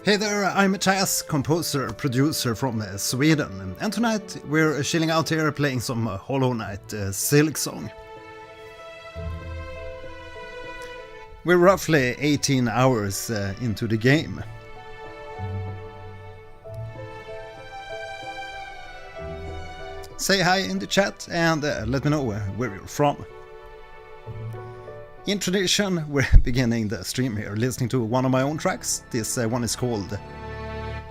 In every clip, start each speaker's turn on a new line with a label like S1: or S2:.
S1: Hey there, I'm Mattias, composer, producer from Sweden, and tonight we're chilling out here playing some Hollow Knight SILKSONG. We're roughly 18 hours into the game. Say hi in the chat and let me know where you're from. In tradition, we're beginning the stream here listening to one of my own tracks. This one is called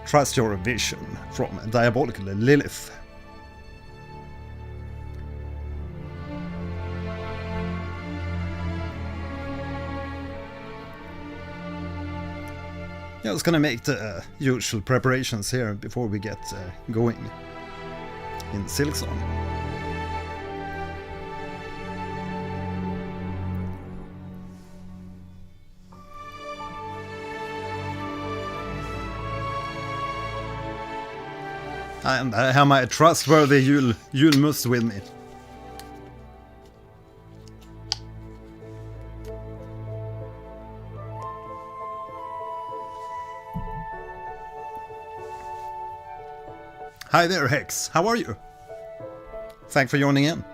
S1: Trust Your Vision from Diabolical Lilith. I was gonna make the usual preparations here before we get going in SILKSONG. And I have my trustworthy Julmus with me. Hi there, Hex. How are you? Thanks for joining in.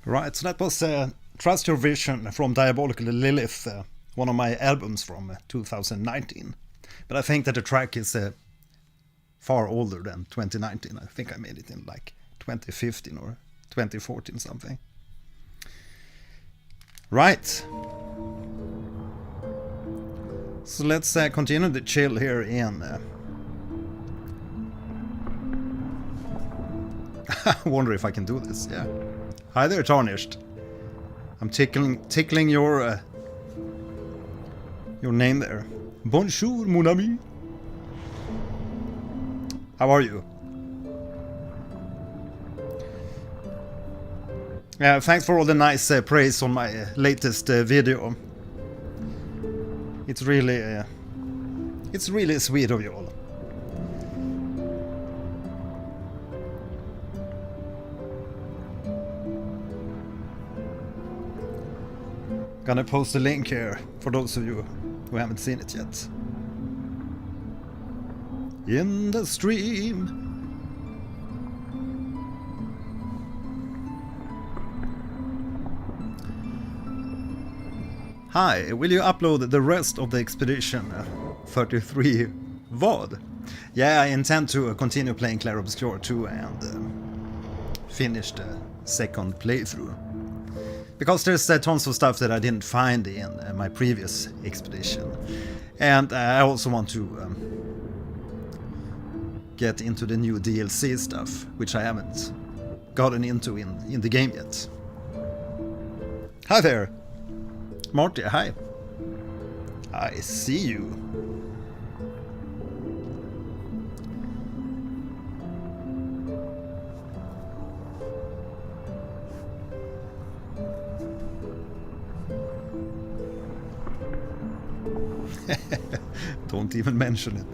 S1: Right, so that was Trust Your Vision from Diabolical Lilith, one of my albums from 2019. But I think that the track is far older than 2019. I think I made it in like 2015 or 2014 something. Right. So let's continue the chill here in... I wonder if I can do this, yeah. Hi there, Tarnished. I'm tickling your name there. Bonjour, mon ami. How are you? Yeah, thanks for all the nice praise on my latest video. It's really sweet of you all. Gonna post a link here for those of you who haven't seen it yet. In the stream. Hi, will you upload the rest of the expedition 33 VOD? Yeah, I intend to continue playing Clair Obscur 2 and finish the second playthrough. Because there's tons of stuff that I didn't find in my previous expedition. And I also want to get into the new DLC stuff, which I haven't gotten into in the game yet. Hi there! Marty, hi! I see you. Don't even mention it.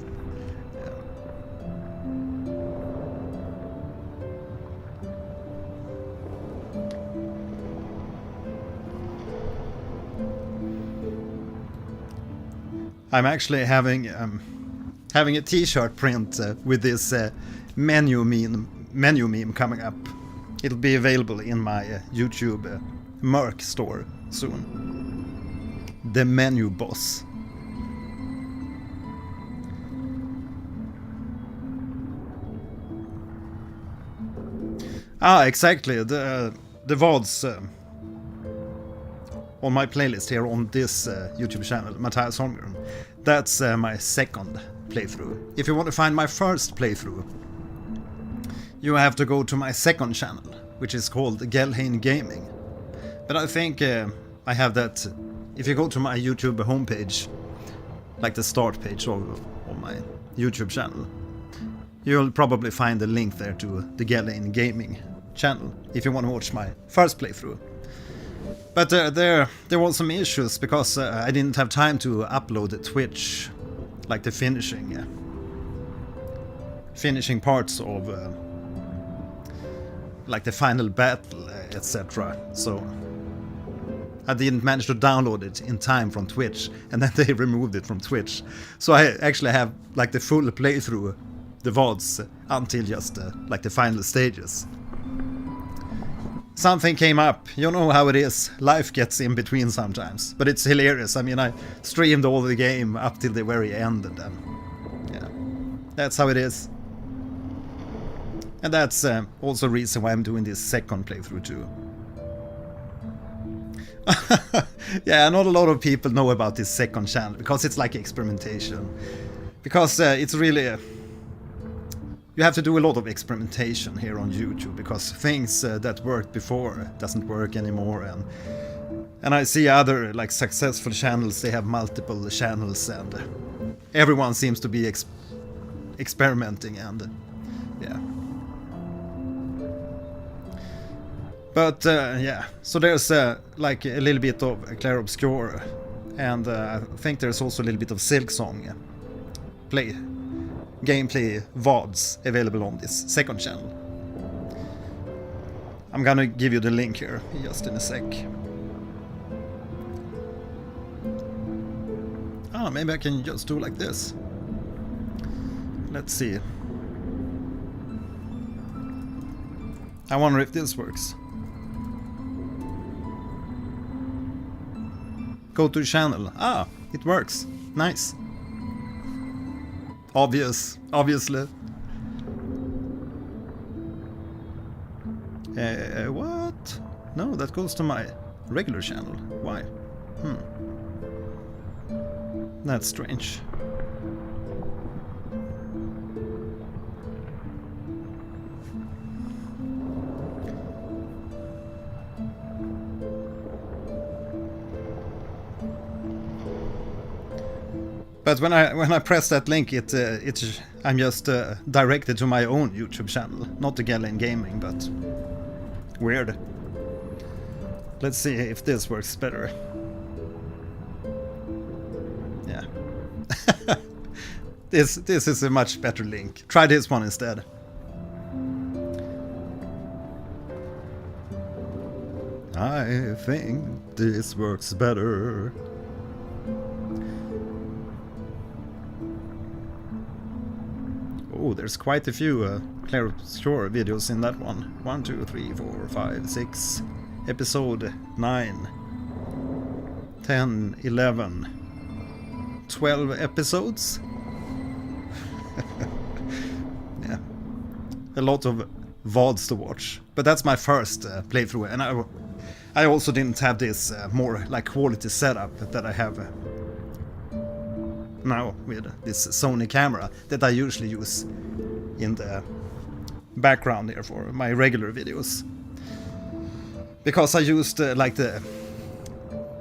S1: I'm actually having a T-shirt print with this menu meme coming up. It'll be available in my YouTube merch store soon. The menu boss. Ah, exactly. The VODs on my playlist here on this YouTube channel, Mattias Holmgren. That's my second playthrough. If you want to find my first playthrough, you have to go to my second channel, which is called Gelheim Gaming. But I think I have that. If you go to my YouTube homepage, like the start page of my YouTube channel, you'll probably find a link there to the Gelheim Gaming channel if you want to watch my first playthrough. But there was some issues because I didn't have time to upload the Twitch, like the finishing parts of like the final battle, etc. So I didn't manage to download it in time from Twitch, and then they removed it from Twitch. So I actually have like the full playthrough, the VODs, until just like the final stages. Something came up, you know how it is, life gets in between sometimes, but it's hilarious. I mean, I streamed all the game up till the very end, and then, yeah, that's how it is. And that's also a reason why I'm doing this second playthrough too. Yeah, not a lot of people know about this second channel, because it's like experimentation. Because it's really... you have to do a lot of experimentation here on YouTube, because things that worked before doesn't work anymore, and I see other like successful channels, they have multiple channels, and everyone seems to be experimenting, and yeah. But yeah, so there's like a little bit of Clair Obscur, and I think there's also a little bit of SILKSONG gameplay VODs available on this second channel. I'm gonna give you the link here just in a sec. Ah, maybe I can just do like this. Let's see. I wonder if this works. Go to channel. Ah, it works. Nice. Obviously. What? No, that goes to my regular channel. Why? That's strange. But when I press that link, I'm just directed to my own YouTube channel, not the Gelheim Gaming, but weird. Let's see if this works better. Yeah. This is a much better link. Try this one instead. I think this works better. Oh, there's quite a few Clair Obscur videos in that one. 1, 2, 3, 4, 5, 6. Episode 9. 10, 11. 12 episodes? Yeah. A lot of VODs to watch. But that's my first playthrough. And I also didn't have this more like quality setup that I have now with this Sony camera that I usually use in the background here for my regular videos, because I used like the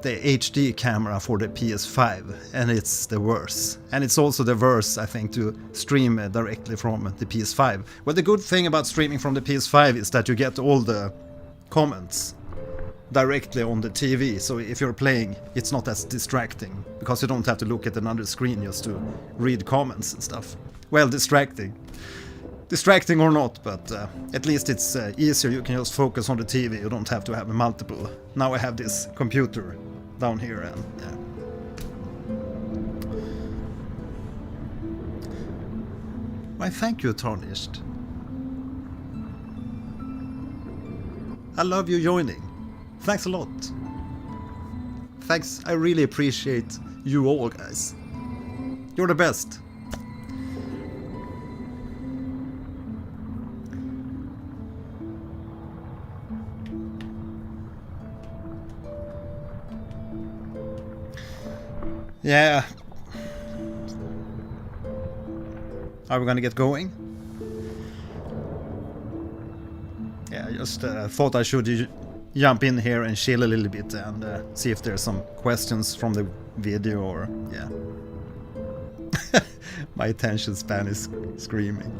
S1: HD camera for the PS5, and it's the worst, and it's also the worst, I think, to stream directly from the PS5. Well, the good thing about streaming from the PS5 is that you get all the comments directly on the TV, so if you're playing, it's not as distracting, because you don't have to look at another screen just to read comments and stuff. Well, distracting. Distracting or not, but at least it's easier. You can just focus on the TV, you don't have to have multiple. Now I have this computer down here, and yeah. Why, thank you, Tarnished. I love you joining. Thanks a lot. Thanks, I really appreciate you all, guys. You're the best. Yeah. Are we gonna get going? Yeah, I just thought I should jump in here and chill a little bit and see if there's some questions from the video, or yeah. My attention span is screaming.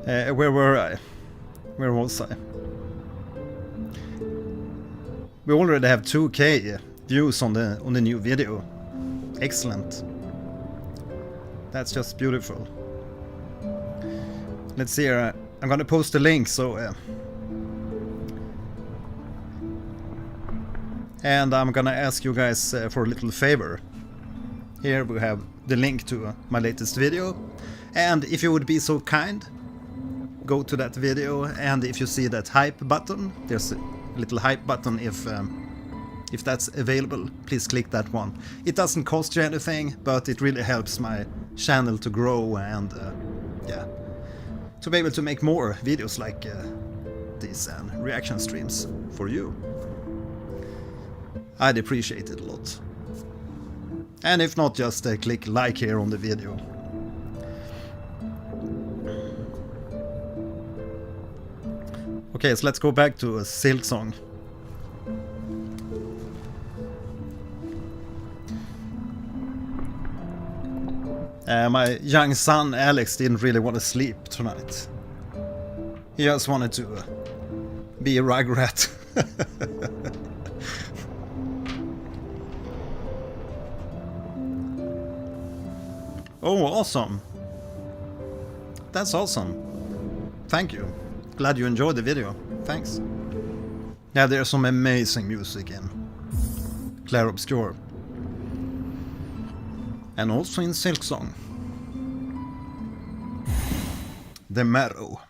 S1: Where were I? Where was I? We already have 2K views on the new video. Excellent. That's just beautiful. Let's see here. I'm gonna post a link, so and I'm gonna ask you guys for a little favor. Here we have the link to my latest video, and if you would be so kind, go to that video, and if you see that hype button, there's a little hype button. If that's available, please click that one. It doesn't cost you anything, but it really helps my channel to grow and yeah, to be able to make more videos like these and reaction streams for you. I'd appreciate it a lot. And if not, just click like here on the video. Okay, so let's go back to SILKSONG. My young son Alex didn't really want to sleep tonight. He just wanted to be a rugrat. Oh, awesome. That's awesome. Thank you. Glad you enjoyed the video. Thanks. Yeah, there's some amazing music in Clair Obscur. And also in SILKSONG. The Marrow.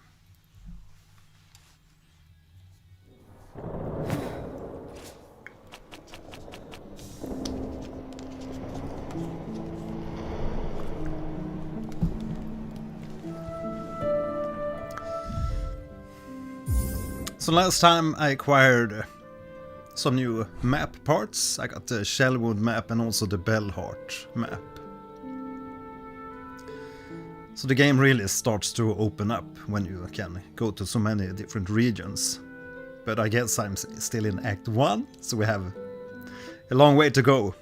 S1: So last time I acquired some new map parts. I got the Shellwood map and also the Bellheart map. So the game really starts to open up when you can go to so many different regions. But I guess I'm still in Act 1, so we have a long way to go.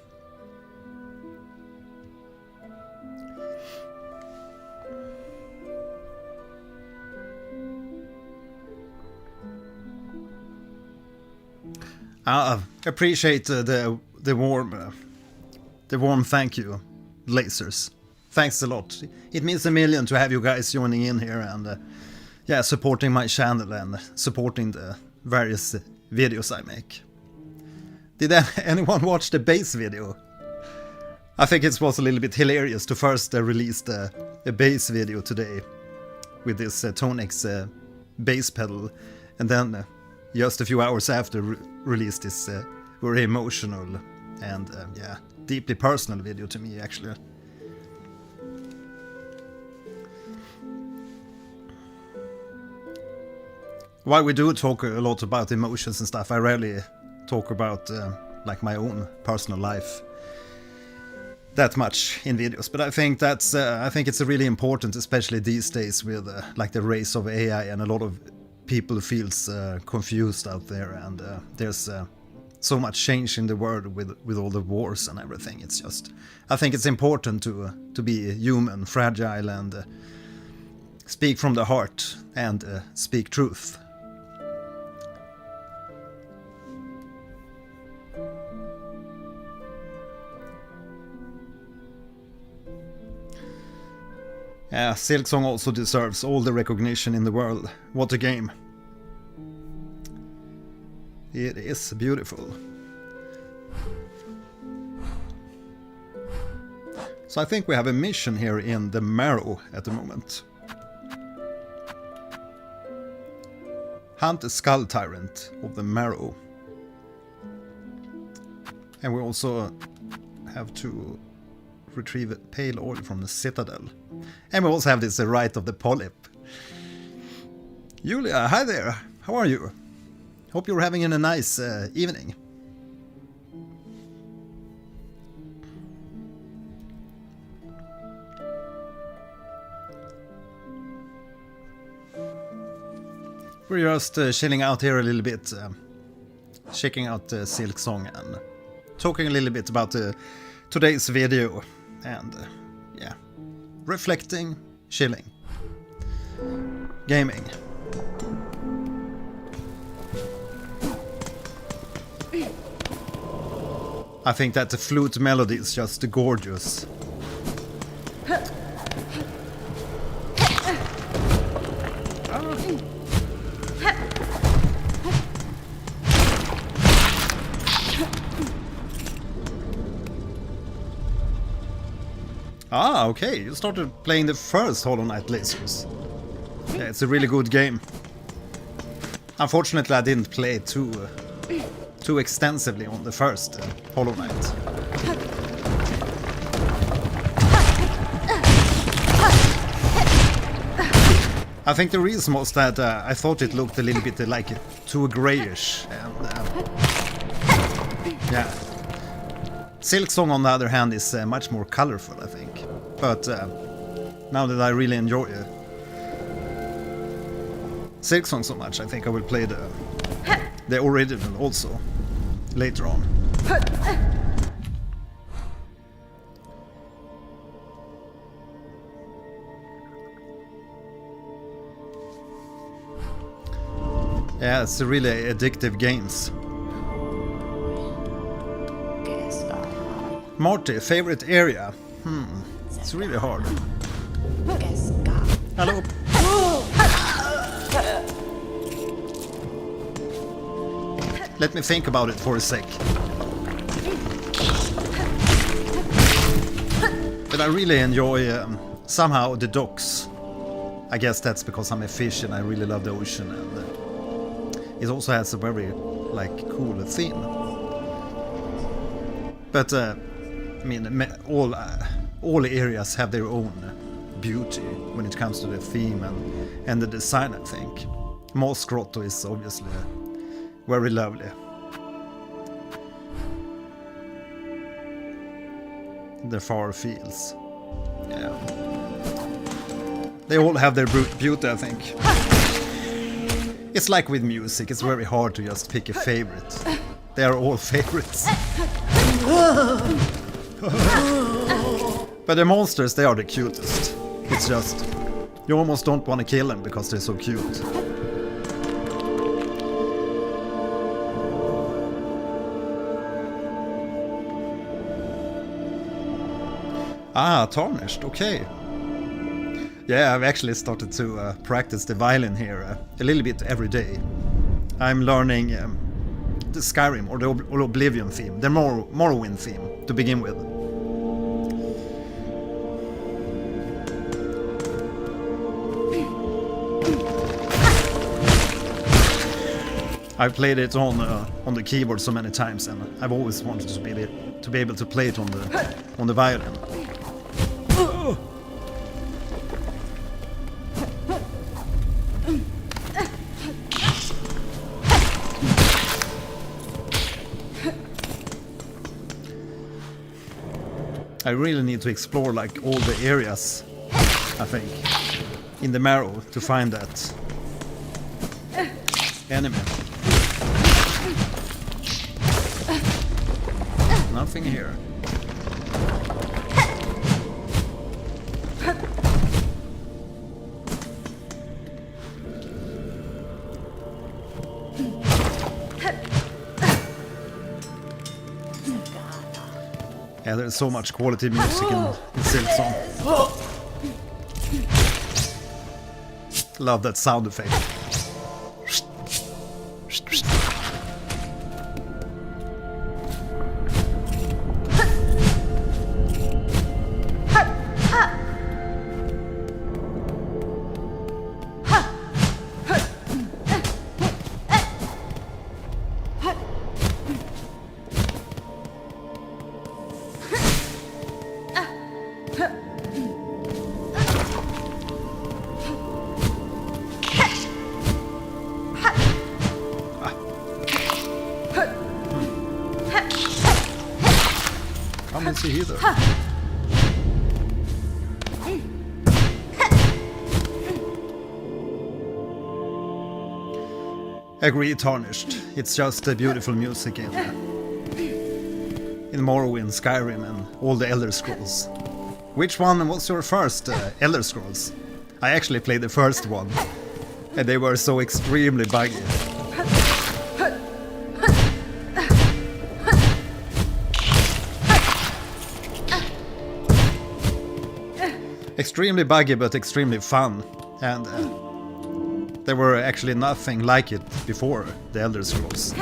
S1: I appreciate the warm thank you, lasers. Thanks a lot. It means a million to have you guys joining in here and yeah, supporting my channel and supporting the various videos I make. Did anyone watch the bass video? I think it was a little bit hilarious to first release a bass video today with this Tonex bass pedal, and then just a few hours after release this very emotional and yeah, deeply personal video to me actually. While we do talk a lot about emotions and stuff, I rarely talk about like my own personal life that much in videos. But I think that's I think it's really important, especially these days with like the rise of AI, and a lot of people feels confused out there, and there's so much change in the world with all the wars and everything. It's just, I think it's important to be human, fragile, and speak from the heart and speak truth. Yeah, SILKSONG also deserves all the recognition in the world. What a game. It is beautiful. So I think we have a mission here in the Marrow at the moment. Hunt the Skull Tyrant of the Marrow. And we also have to retrieve pale oil from the Citadel. And we also have this Rite of the Polyp. Julia, hi there. How are you? Hope you're having a nice evening. We're just chilling out here a little bit, checking out SILKSONG and talking a little bit about today's video. And yeah, reflecting, chilling, gaming. I think that the flute melody is just gorgeous. Ah, okay, you started playing the first Hollow Knight lasers. Yeah, it's a really good game. Unfortunately, I didn't play too extensively on the first Hollow Knight. I think the reason was that I thought it looked a little bit like too grayish. And, yeah. SILKSONG, on the other hand, is much more colorful, I think. But now that I really enjoy SILKSONG so much, I think I will play the original also later on. Yeah, it's really addictive games. Marty, favorite area? It's really hard. Hello. Let me think about it for a sec. But I really enjoy somehow the docks. I guess that's because I'm a fish and I really love the ocean, and it also has a very cool theme. But I mean, all areas have their own beauty when it comes to the theme and the design, I think. Moss Grotto is obviously very lovely. The far fields. Yeah. They all have their beauty, I think. It's like with music, it's very hard to just pick a favorite. They are all favorites. But the monsters, they are the cutest. It's just, you almost don't want to kill them because they're so cute. Ah, Tarnished, okay. Yeah, I've actually started to practice the violin here a little bit every day. I'm learning the Skyrim or the Oblivion theme, the Morrowind theme to begin with. I've played it on the keyboard so many times, and I've always wanted to be able to play it on the violin. I really need to explore all the areas, I think, in the Marrow to find that enemy. Nothing here. Yeah, there's so much quality music in SILKSONG. Love that sound effect. Come and see hither. Agree, tarnished. It's just beautiful music in Morrowind, Skyrim, and all the Elder Scrolls. Which one was your first Elder Scrolls? I actually played the first one, and they were so extremely buggy. Extremely buggy, but extremely fun, and there were actually nothing like it before the Elder Scrolls.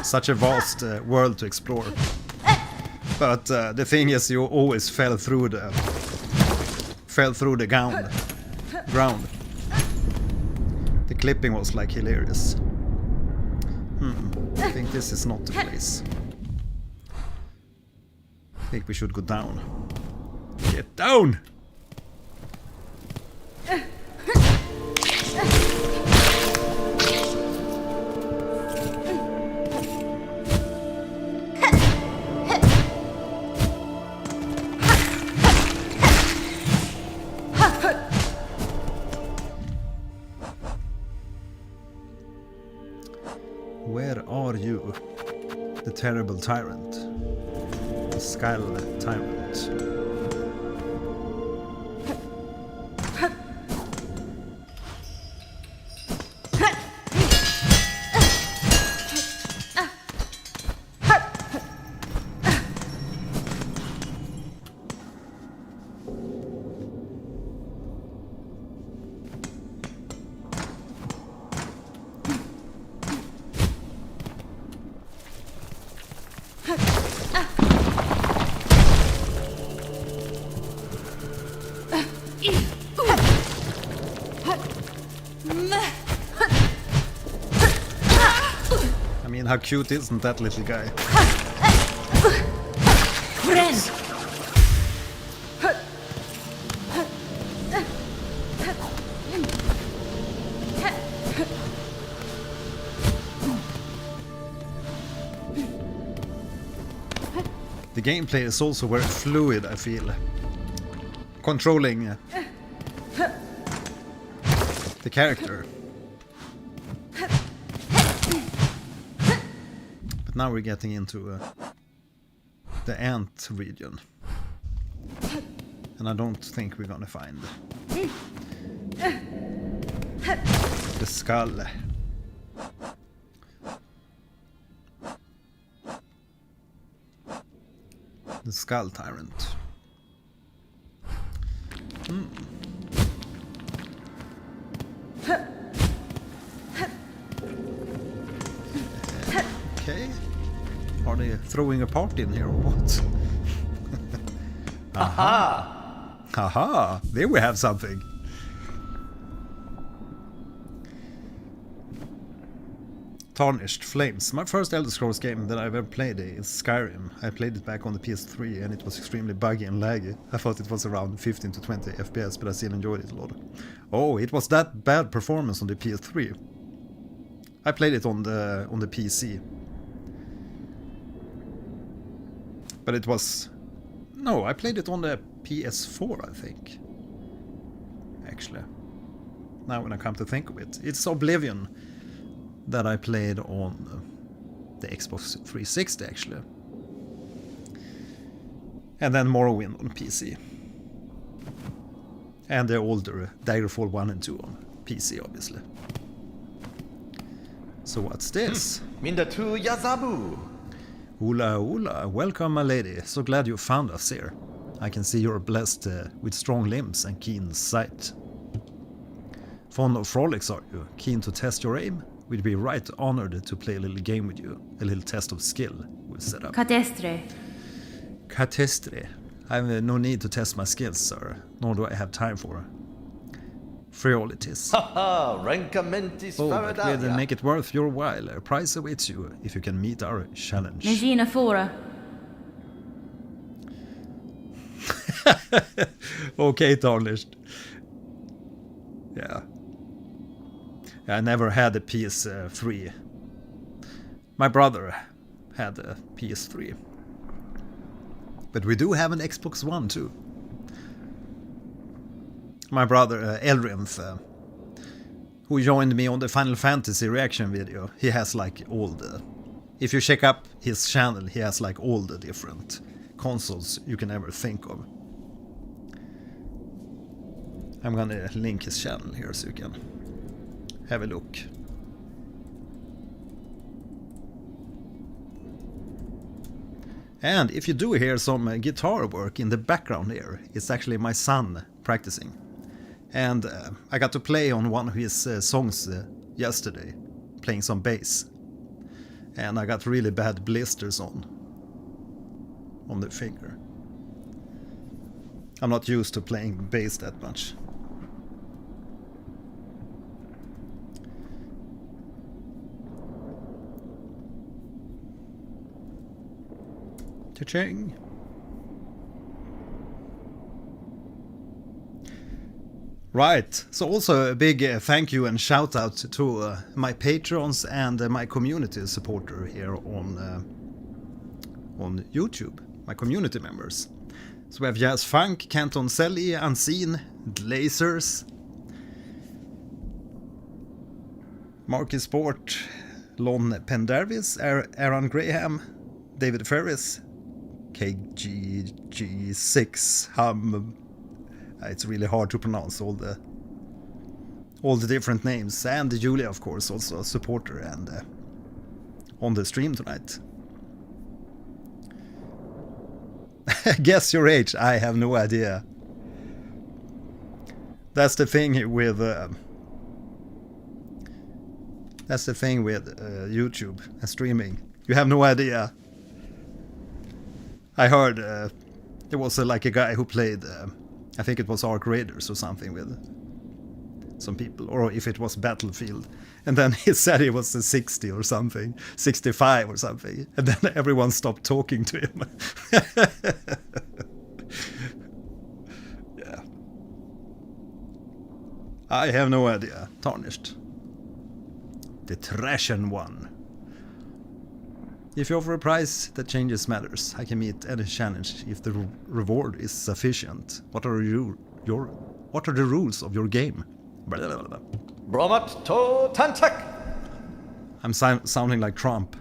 S1: Such a vast world to explore. But the thing is, you always fell through the ground. The clipping was like hilarious. I think this is not the place. I think we should go down. Get down! Where are you? The terrible tyrant. The skull tyrant. I mean, how cute isn't that little guy? The gameplay is also very fluid, I feel. Controlling the character. But now we're getting into the ant region. And I don't think we're gonna find the skull. The skull tyrant. Okay. Are they throwing a party in here or what? Aha! Haha! There we have something. Tarnished Flames. My first Elder Scrolls game that I've ever played is Skyrim. I played it back on the PS3 and it was extremely buggy and laggy. I thought it was around 15 to 20 FPS, but I still enjoyed it a lot. Oh, it was that bad performance on the PS3. I played it on the PC. But it was... No, I played it on the PS4, I think. Actually. Now when I come to think of it. It's Oblivion that I played on the Xbox 360 actually. And then Morrowind on PC. And the older Daggerfall 1 and 2 on PC, obviously. So what's this?
S2: Mindatu Yazabu.
S1: Ula ula, welcome my lady. So glad you found us here. I can see you're blessed with strong limbs and keen sight. Fond of frolics, are you? Keen to test your aim? We'd be right honored to play a little game with you. A little test of skill we'll set up.
S3: Catestre.
S1: Catestre. I have no need to test my skills, sir. Nor do I have time for frivolities.
S2: Haha, Rankamentis
S1: Oh, but we'll
S2: Faradalia.
S1: make it worth your while. A prize awaits you if you can meet our challenge.
S3: Negina Fora.
S1: Okay, tarnished. Yeah. I never had a PS3. My brother had a PS3. But we do have an Xbox One too. My brother Elrinth, who joined me on the Final Fantasy reaction video, he has like all the... If you check up his channel, he has like all the different consoles you can ever think of. I'm gonna link his channel here so you can have a look. And if you do hear some guitar work in the background here, it's actually my son practicing. And I got to play on one of his songs yesterday, playing some bass. And I got really bad blisters on the finger. I'm not used to playing bass that much. Cha-ching. Right, so also a big thank you and shout out to my patrons and my community supporter here on YouTube, my community members. So we have Phunk, Kenton, Sallee, Unseen, Lasers, Marcus Sport, Lon Pendervis, Aran Graham, David Ferris, KGG6 Hum. It's really hard to pronounce all the different names, and Julia, of course, also a supporter and on the stream tonight. Guess your age? I have no idea. That's the thing with YouTube and streaming. You have no idea. I heard there was like a guy who played, I think it was Ark Raiders or something with some people, or if it was Battlefield, and then he said he was 60 or something, 65 or something, and then everyone stopped talking to him. Yeah. I have no idea. Tarnished. The Trashen one. If you offer a price that changes matters, I can meet any challenge if the reward is sufficient. What are the rules of your game?
S2: Bromat to Tantak.
S1: I'm sounding like Trump.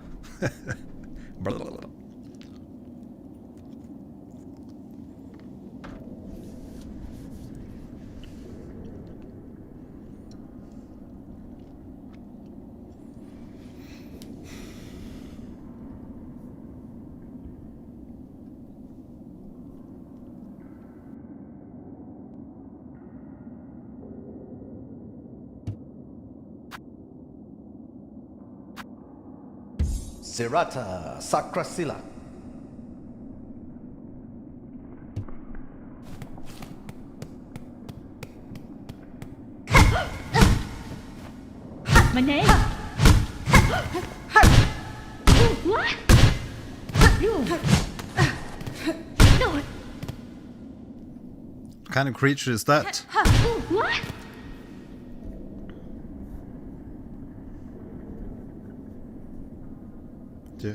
S2: Sirata Sakrasila.
S3: My name? What? No.
S1: What kind of creature is that?
S3: What?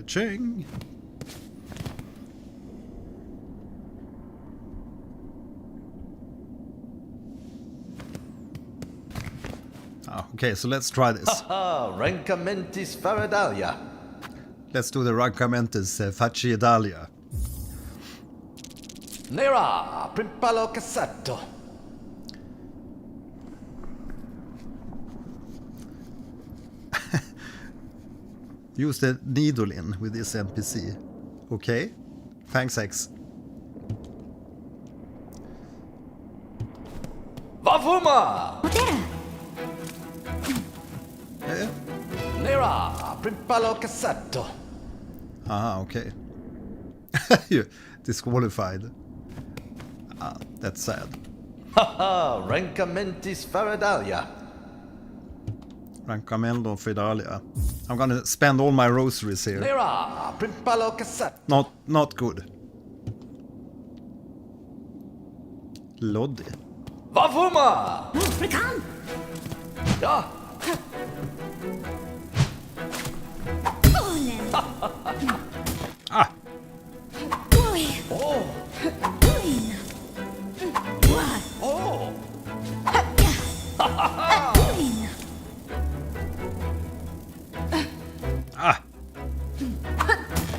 S1: Ching. Okay, so let's try this.
S2: Haha, Rankamentis Faradalia.
S1: Let's do the Rankamentis Faccidalia.
S2: Nera, Primpalo Cassetto.
S1: Use the needle in with this NPC. Okay. Thanks, X.
S2: Vavuma!
S3: Potera.
S1: Yeah.
S2: Nera, Primpalo Cassetto.
S1: Ah, okay. You're disqualified. Ah, that's sad.
S2: Haha, Rancamentis Faradalia.
S1: Rancamello Fidalia. I'm gonna spend all my rosaries here.
S2: Nera, Primpalo Cassetto.
S1: Not good. Loddy.
S2: Vavuma!
S3: Afrikan.
S2: Ja,
S3: Olen.
S1: Ah!
S3: Oi.
S2: oh,
S3: Oin. Wa.
S2: oh.
S3: Oin.
S1: Ah!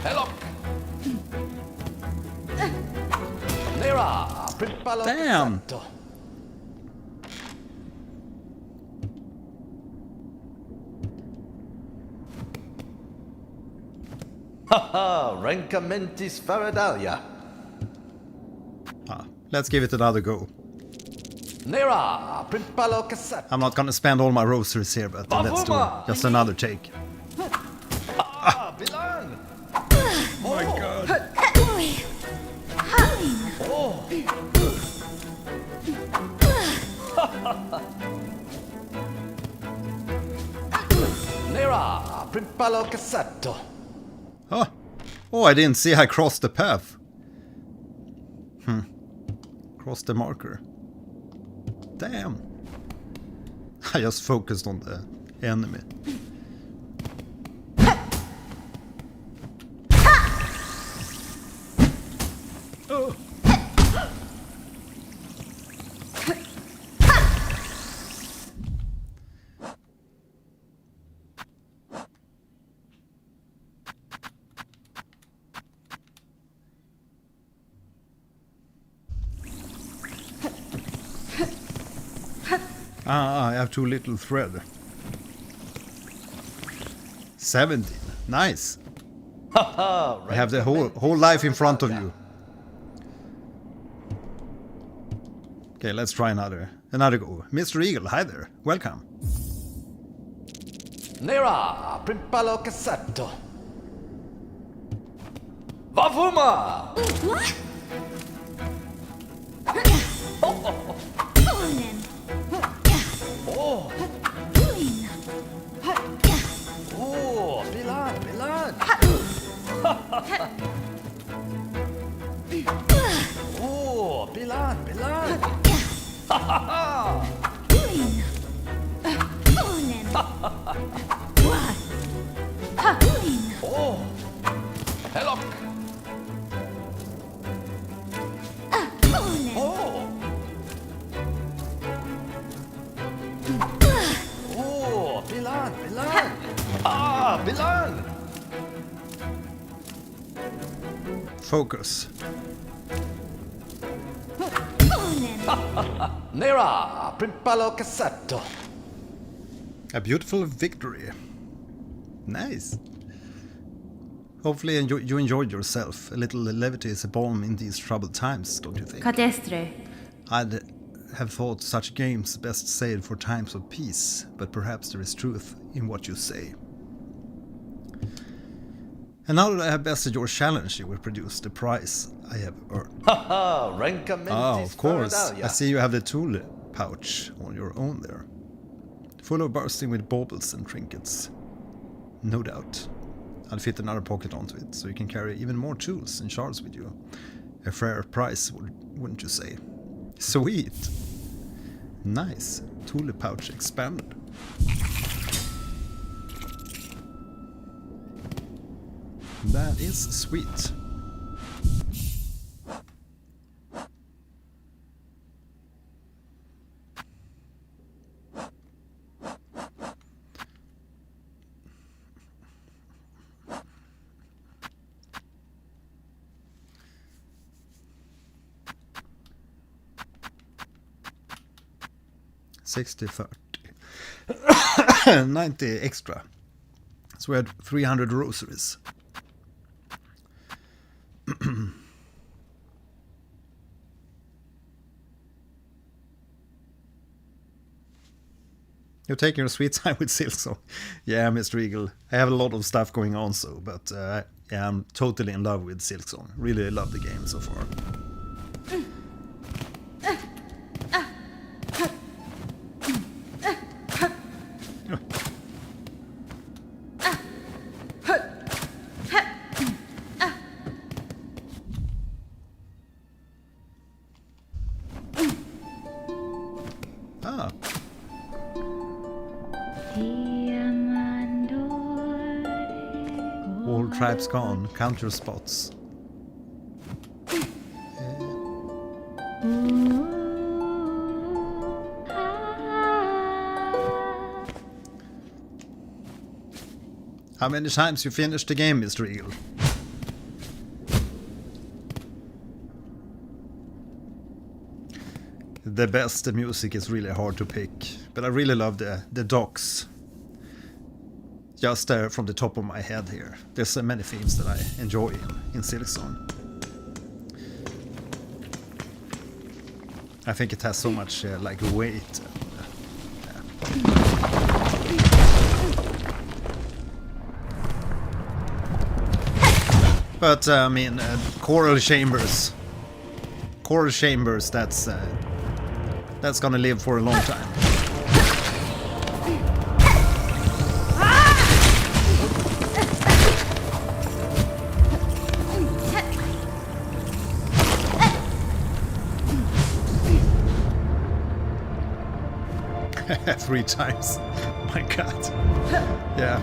S2: Hello. Nera, Primpalo
S1: Damn.
S2: Cassetto. Haha, Rancamentis Faradalia.
S1: Ah, let's give it another go.
S2: Nera, Primpalo Cassetto.
S1: I'm not gonna spend all my rosaries here, but let's do it. Just another take.
S2: Ah, Bilan.
S1: Oh my god.
S3: Oi. Oin.
S2: Oh, Nera, Primpalo Cassetto.
S1: Oh, I didn't see I crossed the path. Crossed the marker. Damn. I just focused on the enemy. Oh. I have too little thread. 17. Nice.
S2: Haha,
S1: I have the whole life in front of you. Okay, let's try another go. Mr. Eagle, hi there. Welcome.
S2: Nera, Primpalo Cassetto. Vavuma!
S3: What? Olen.
S2: Oh,
S3: Oin.
S2: oh, Bilan. Oh, Bilan. Hahaha.
S3: Oin. Olen. Wa. Oin.
S2: Oh, hello.
S3: Olen.
S2: Oh, oh, Bilan. Ah, Bilan.
S1: Focus.
S3: Olen.
S2: Nera, Primpalo Cassetto.
S1: A beautiful victory. Nice. Hopefully you enjoyed yourself. A little levity is a balm in these troubled times, don't you think?
S3: Cadestre.
S1: I'd have thought such games best saved for times of peace, but perhaps there is truth in what you say. And now that I have bested your challenge, you will produce the prize I have earned.
S2: Haha, Rancamentis
S1: Ah, of course.
S2: Faradalia.
S1: I see you have the tool pouch on your own there. Full of bursting with baubles and trinkets. No doubt. I'll fit another pocket onto it, so you can carry even more tools and shards with you. A fair price, wouldn't you say? Sweet! Nice. Tool pouch expanded. That is sweet. 60-30. 90 extra. So we had 300 rosaries. You're taking your sweet time with SILKSONG. Yeah, Mr. Eagle. I have a lot of stuff going on, so, but yeah, I'm totally in love with SILKSONG. Really love the game so far. Ah. All tribes gone, counter spots. How many times you finished the game, Mr. Eagle? The best music is really hard to pick, but I really love the docks. Just there from the top of my head here. There's so many themes that I enjoy in SILKSONG. I think it has so much like weight. But I mean, choral chambers, that's gonna live for a long time. Three times. My God. Yeah.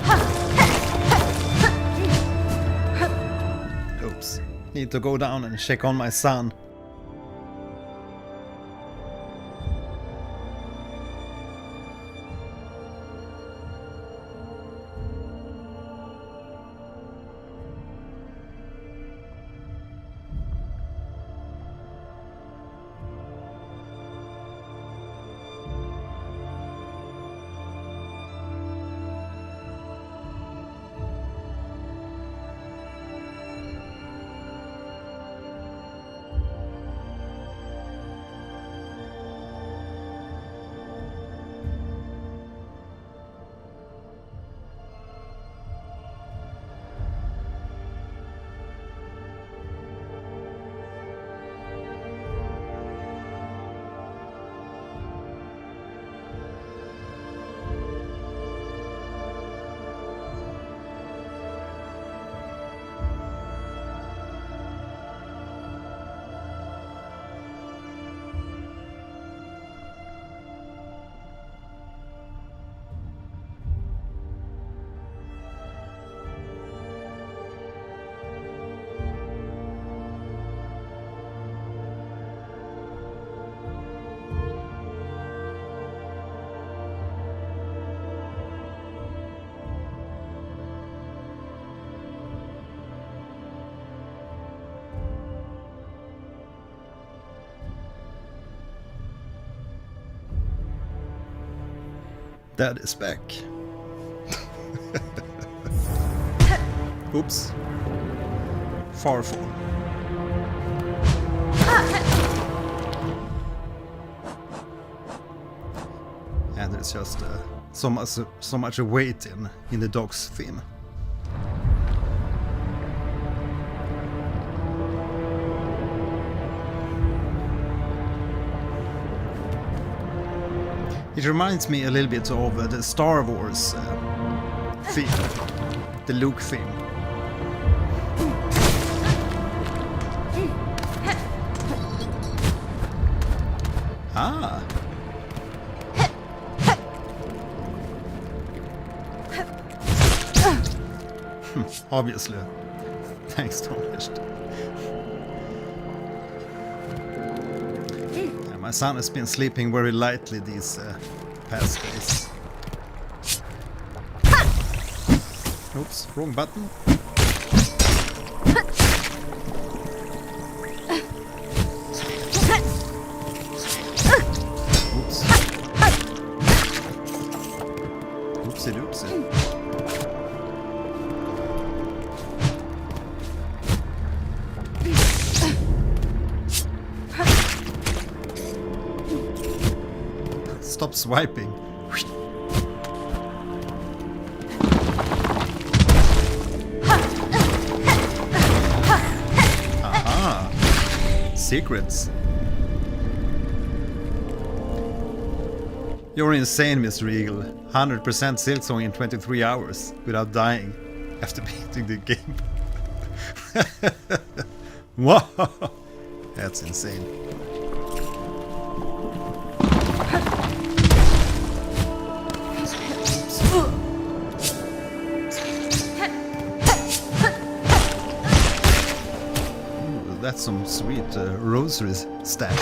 S1: Oops. Need to go down and check on my son. Dad is back. Oops. Farfall. And there's just so much weight in the dog's theme. It reminds me a little bit of the Star Wars theme, the Luke theme. Ah. Obviously. Thanks, Tomish. My son has been sleeping very lightly these past days. Oops, wrong button. Oops. Oopsie doopsie. Stop swiping. Aha! Secrets. You're insane, Mr. Eagle. 100% Silksong in 23 hours without dying after beating the game. Wow! That's insane. Ooh, that's some sweet rosary stash.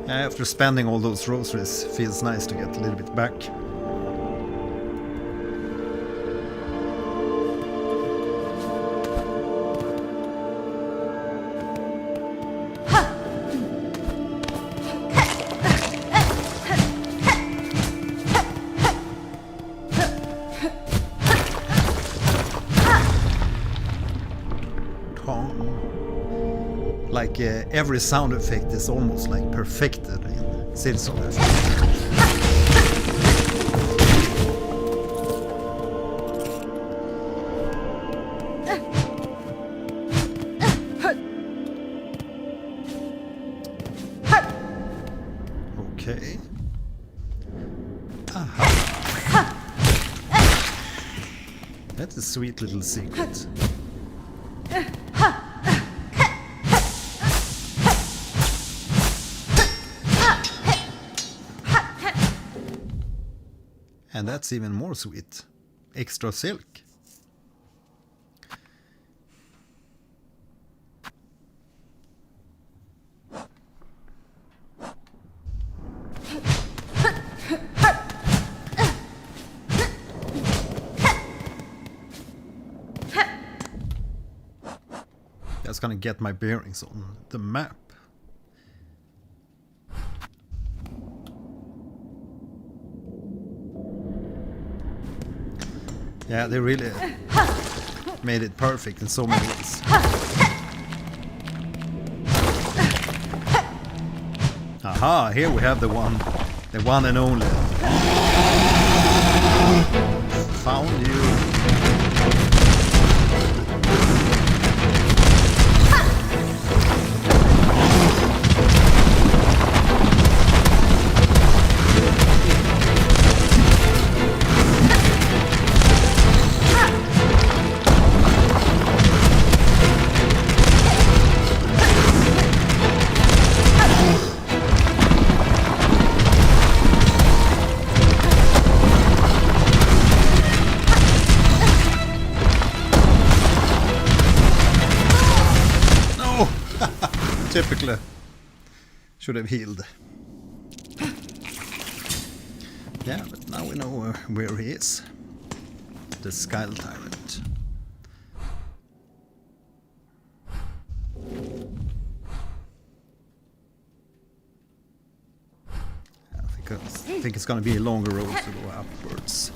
S1: After spending all those rosaries, feels nice to get a little bit back. Like every sound effect is almost like perfected in SILKSONG. Okay. Aha. That's a sweet little secret. And that's even more sweet. Extra silk. That's gonna get my bearings on the map. Yeah, they really made it perfect in so many ways. Aha, here we have the one and only. Found you. Typically should have healed. Yeah, but now we know where he is. The Skull Tyrant. I think it's gonna be a longer road to go upwards.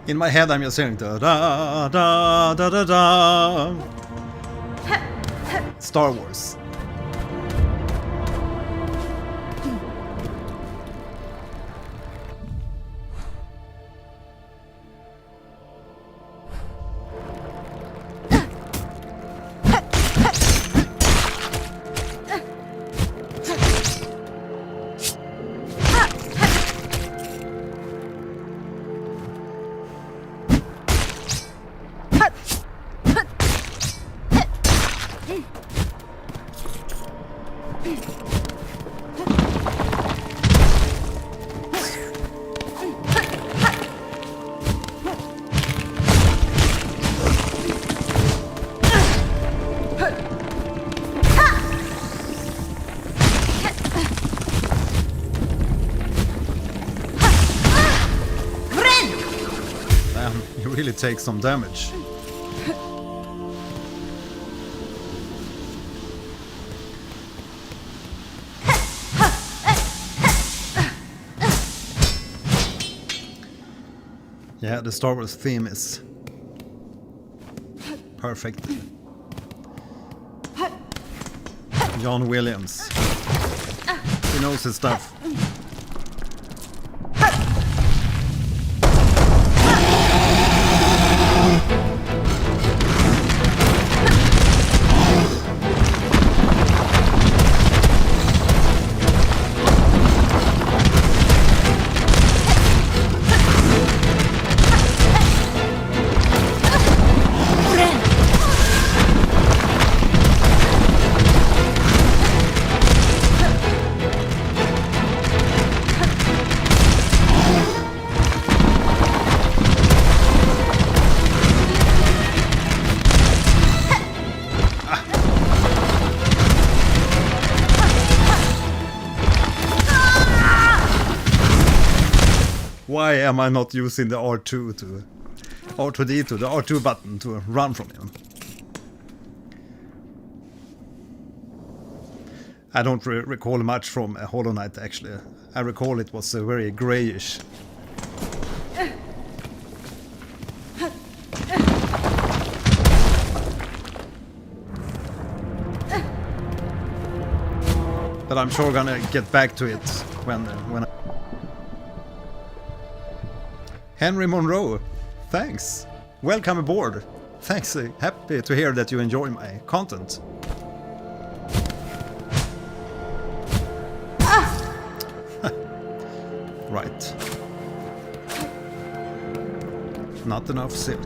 S1: In my head I'm just saying da da da da da da. Star Wars. take some damage. Yeah, the Star Wars theme is perfect. John Williams. He knows his stuff. Why am I not using the R2D2, the R2 button to run from him? I don't recall much from Hollow Knight actually. I recall it was very greyish. But I'm sure gonna get back to it when I... Henry Monroe, thanks. Welcome aboard. Thanks, happy to hear that you enjoy my content. Right. Not enough silk.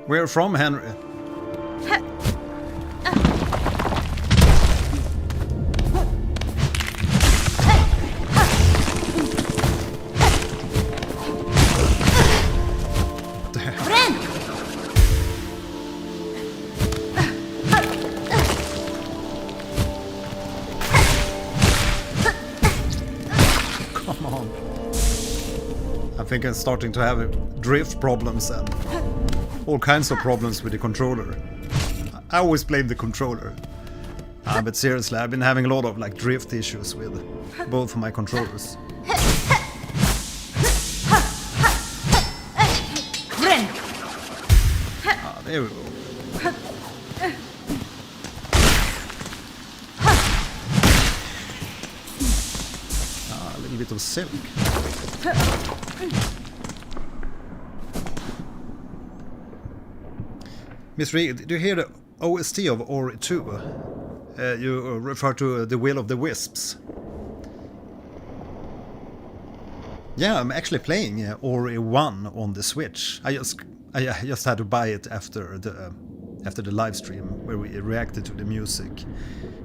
S1: Where from, Henry? Come on. I think I'm starting to have drift problems and all kinds of problems with the controller. I always blame the controller. But seriously, I've been having a lot of like drift issues with both of my controllers. There we go. A little bit of silk. Miss Reed, did you hear the OST of Ori 2? You refer to The Will of the Wisps. Yeah, I'm actually playing Ori 1 on the Switch. I just had to buy it after the live stream where we reacted to the music.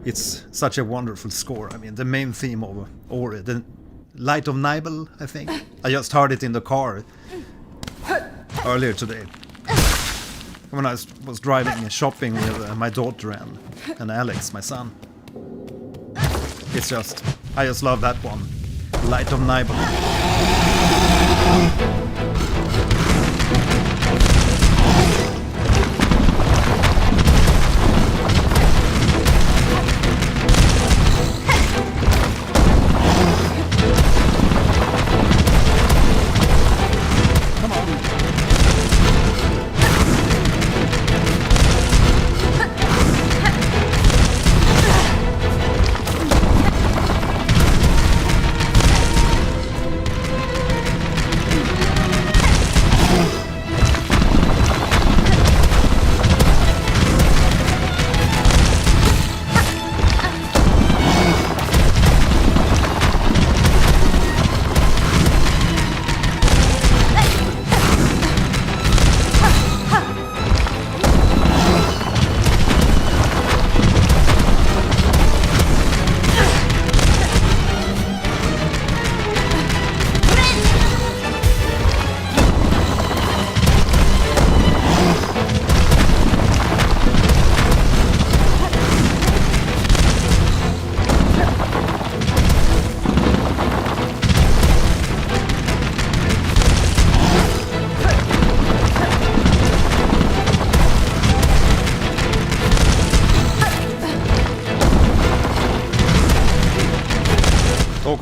S1: It's such a wonderful score. I mean, the main theme of Ori, the Light of Nibel, I think. I just heard it in the car earlier today when I was driving shopping with my daughter and Alex, my son. It's just, I just love that one. Light of Nibel.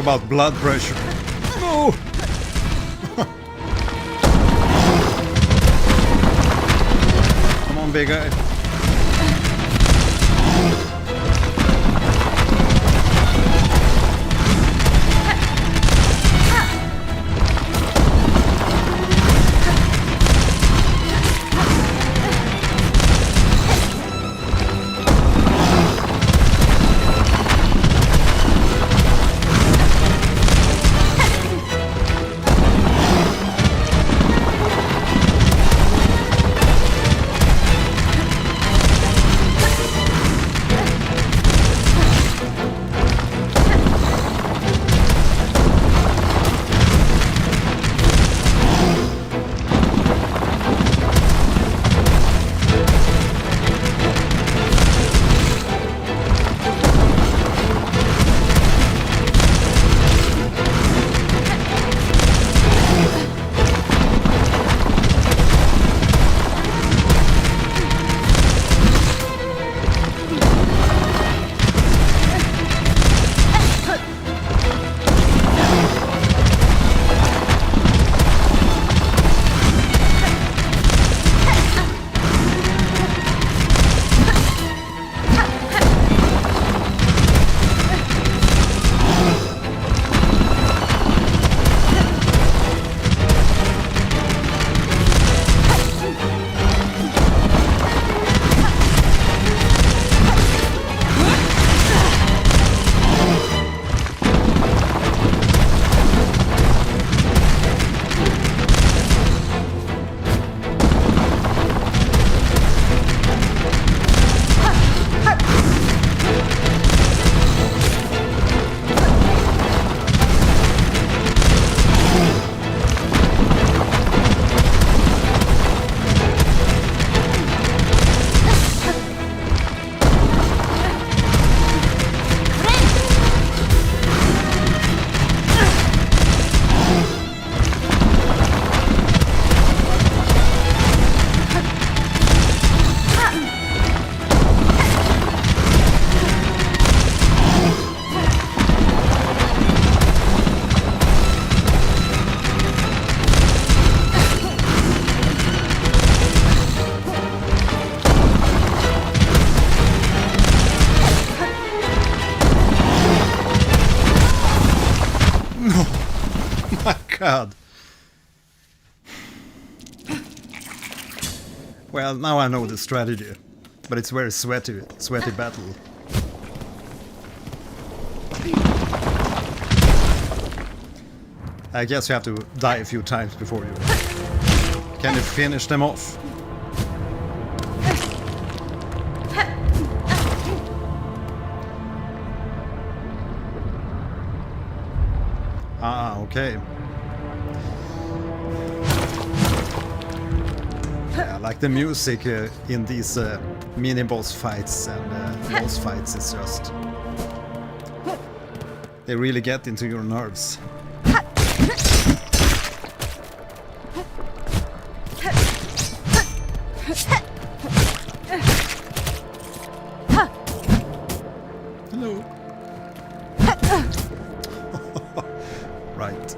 S1: about blood pressure. No! Come on, big guy. God. Well, now I know the strategy, but it's very sweaty battle. I guess you have to die a few times before you can finish them off. Ah, okay. Yeah, I like the music in these mini-boss fights and boss fights. It's just... they really get into your nerves. Hello. Right.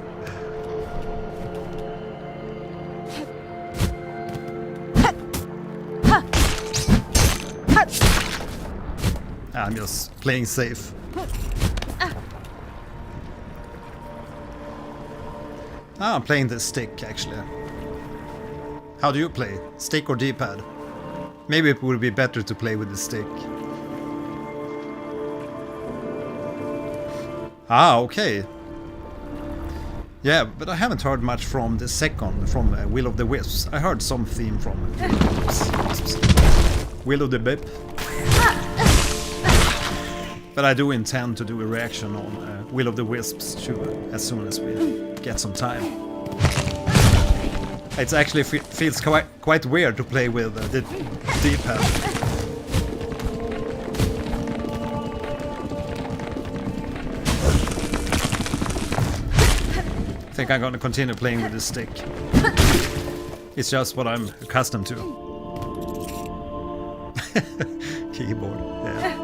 S1: I'm just playing safe. I'm playing the stick, actually. How do you play? Stick or D-pad? Maybe it would be better to play with the stick. Ah, okay. Yeah, but I haven't heard much from the second, from Will of the Wisps. I heard some theme from Will of the Bip. But I do intend to do a reaction on Will of the Wisps too, as soon as we get some time. It actually feels quite weird to play with the D-pad. I think I'm gonna continue playing with the stick. It's just what I'm accustomed to. Keyboard, yeah.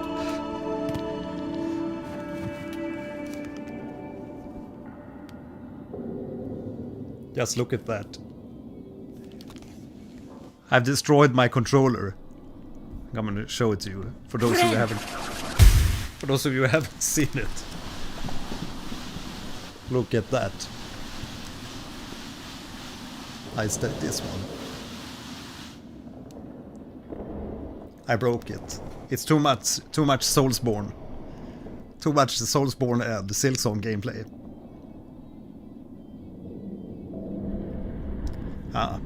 S1: Just look at that. I've destroyed my controller. I'm gonna show it to you for those of you who haven't seen it. Look at that. I said this one. I broke it. It's too much Soulsborne. Too much the Soulsborne and the SILKSONG gameplay. Ah.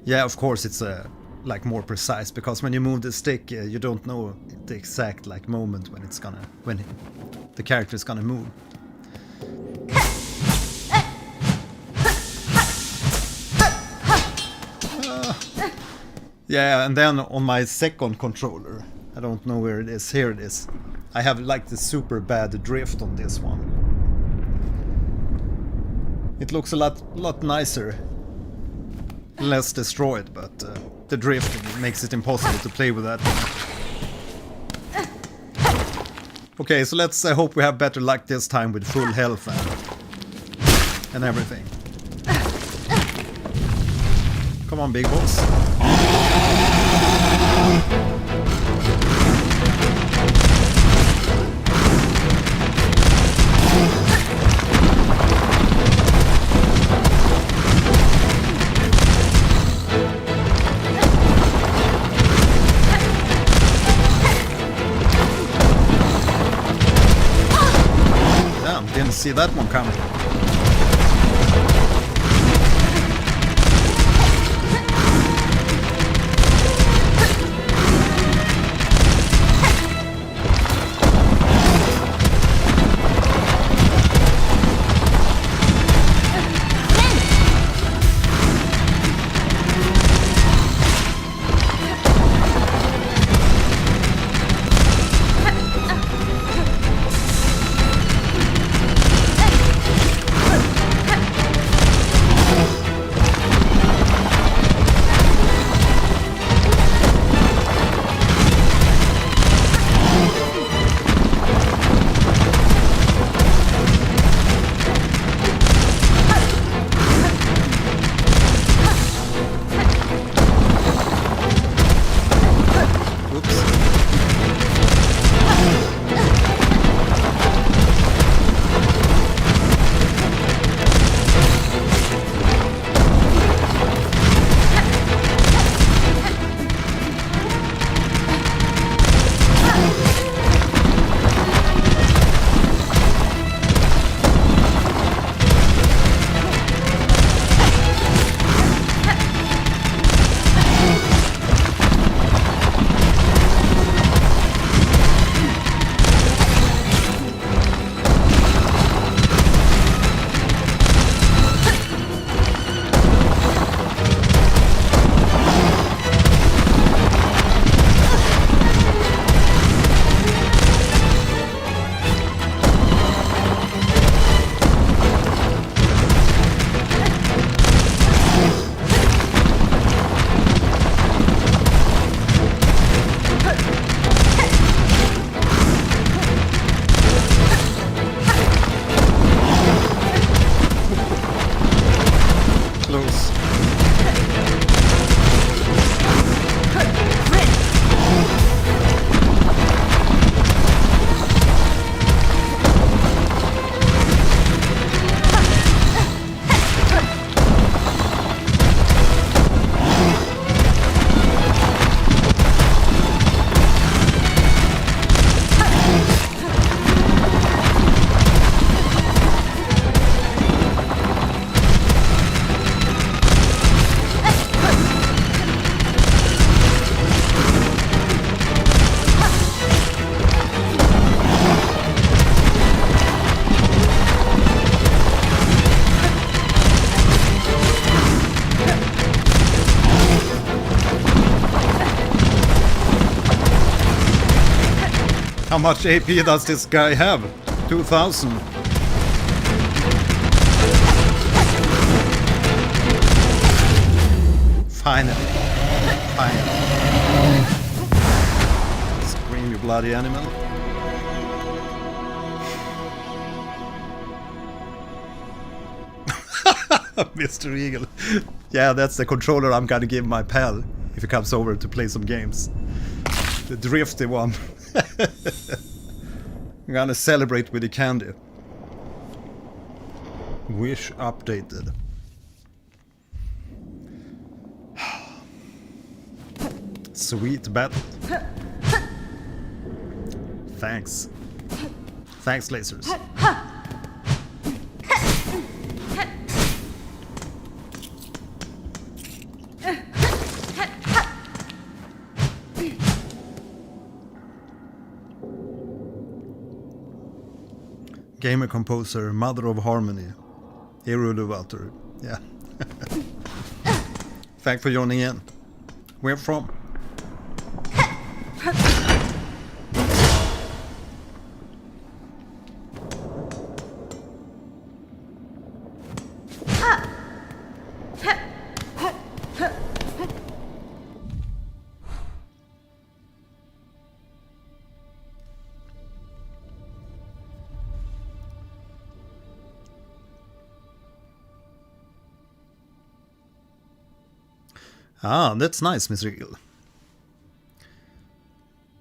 S1: Yeah, of course it's like more precise, because when you move the stick, you don't know the exact like moment when it's gonna the character is gonna move. Yeah, and then on my second controller, I don't know where it is. Here it is. I have like the super bad drift on this one. It looks a lot nicer. Less destroyed, but the drift makes it impossible to play with that. Okay, so let's hope we have better luck this time with full health and everything. Come on, big boss. Damn, didn't see that one coming. How much AP does this guy have? 2000. Finally. Finally. Scream, you bloody animal. Mr. Eagle. Yeah, that's the controller I'm gonna give my pal if he comes over to play some games. The drifty one. I'm gonna celebrate with the candy. Wish updated. Sweet battle. Thanks. Thanks, lasers. Gamer composer, mother of harmony. Eruduvator. Yeah. Thanks for joining in. Where from? Ah, that's nice, Mr. Eagle.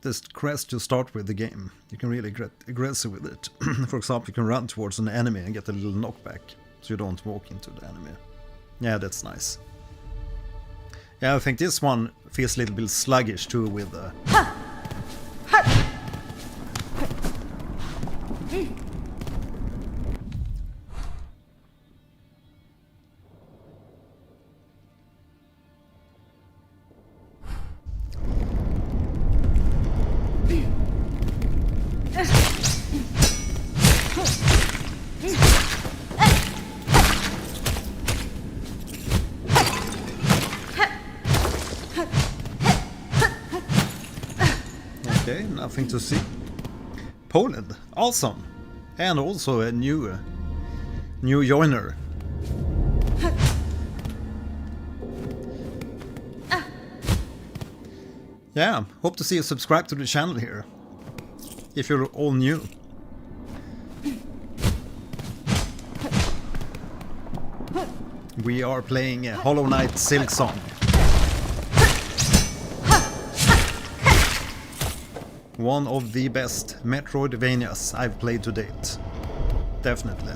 S1: This crest you start with the game. You can really get aggressive with it. For example, you can run towards an enemy and get a little knockback, so you don't walk into the enemy. Yeah, that's nice. Yeah, I think this one feels a little bit sluggish too with Okay, nothing to see. Poland, awesome. And also a new joiner. Yeah, hope to see you subscribe to the channel here. If you're all new. We are playing Hollow Knight SILKSONG. One of the best Metroidvanias I've played to date. Definitely.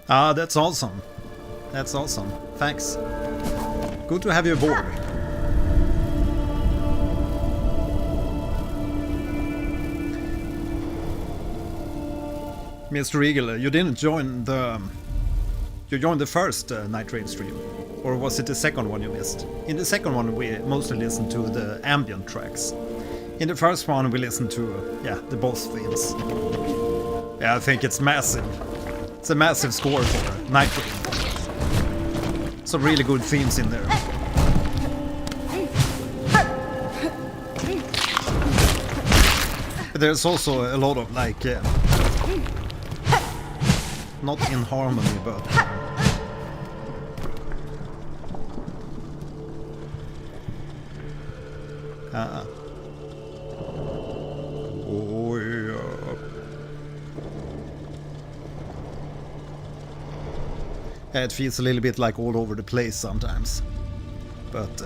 S1: Ah, that's awesome. That's awesome. Thanks. Good to have you aboard. Mr. Eagle, you didn't join the... You joined the first Night Raid stream. Or was it the second one you missed? In the second one we mostly listened to the ambient tracks. In the first one we listened to, yeah, the boss themes. Yeah, I think it's massive. It's a massive score for Night Raid. Some really good themes in there. But there's also a lot of like... not in harmony, but... Oh, yeah. It feels a little bit like all over the place sometimes. But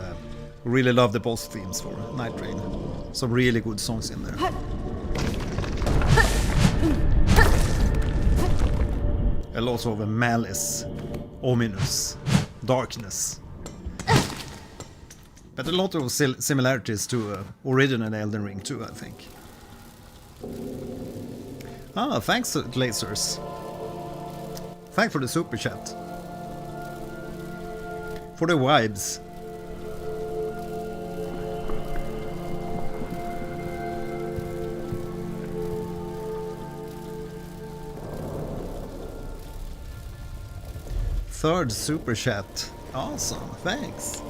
S1: really love the boss themes for Night Raid. Some really good songs in there. A lot of malice, ominous, darkness. But a lot of similarities to original Elden Ring too, I think. Ah, thanks lasers. Thanks for the super chat. For the vibes. third super chat. Awesome, thanks.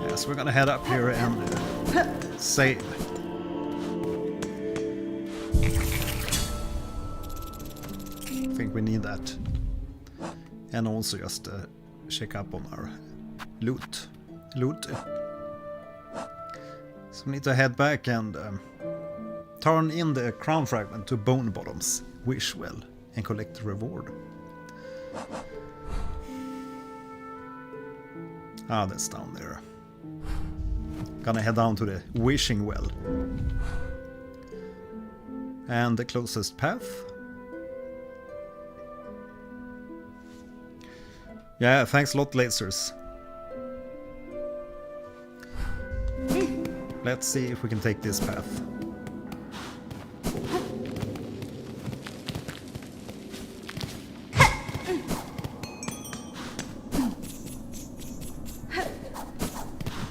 S1: Yes, we're gonna head up here and save. I think we need that. And also just check up on our loot. So we need to head back and turn in the crown fragment to Bone Bottom's wish well and collect the reward. Ah, that's down there. Gonna head down to the wishing well. And the closest path. Yeah, thanks a lot, lasers. Let's see if we can take this path.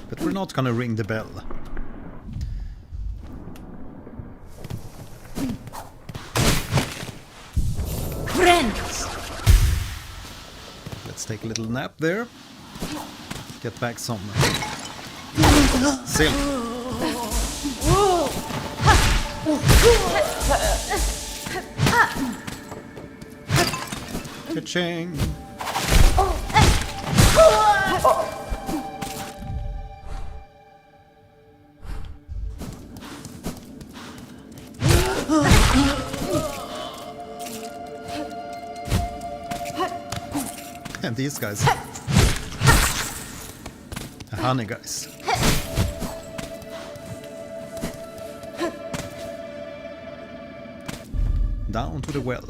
S1: But we're not gonna ring the bell.
S3: Friends!
S1: Let's take a little nap there. Get back some silk. Ka-ching! And these guys. The honey guys. Down to the well.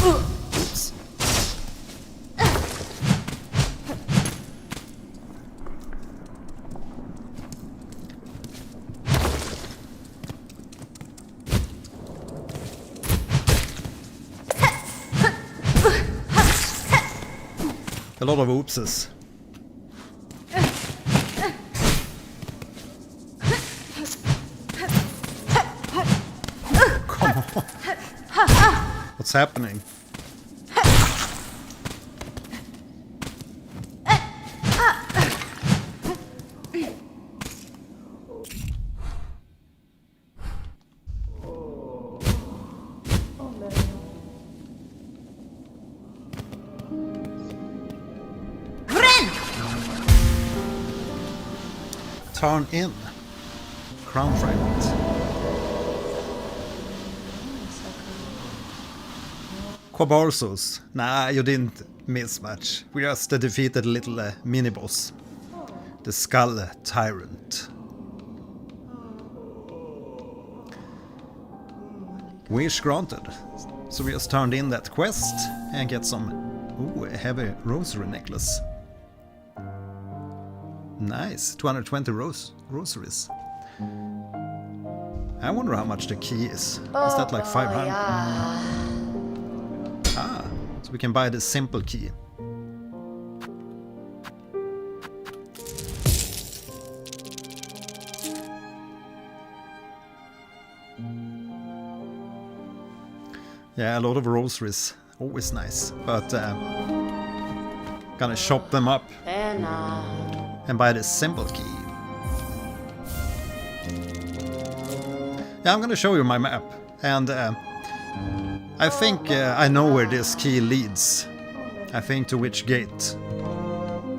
S1: Oops. A lot of oopses. Come on. What's happening? Turn in. Crown fragment. Quabarsos. Nah, you didn't miss much. We just defeated a little mini-boss. The Skull Tyrant. Wish granted. So we just turned in that quest and get some a heavy rosary necklace. Nice, 220 rosaries. I wonder how much the key is. Is that like 500?
S4: Yeah.
S1: Ah, so we can buy the simple key. Yeah, a lot of rosaries, always nice. But gonna chop them up and buy the simple key. Yeah, I'm gonna show you my map, and I think I know where this key leads. I think to which gate.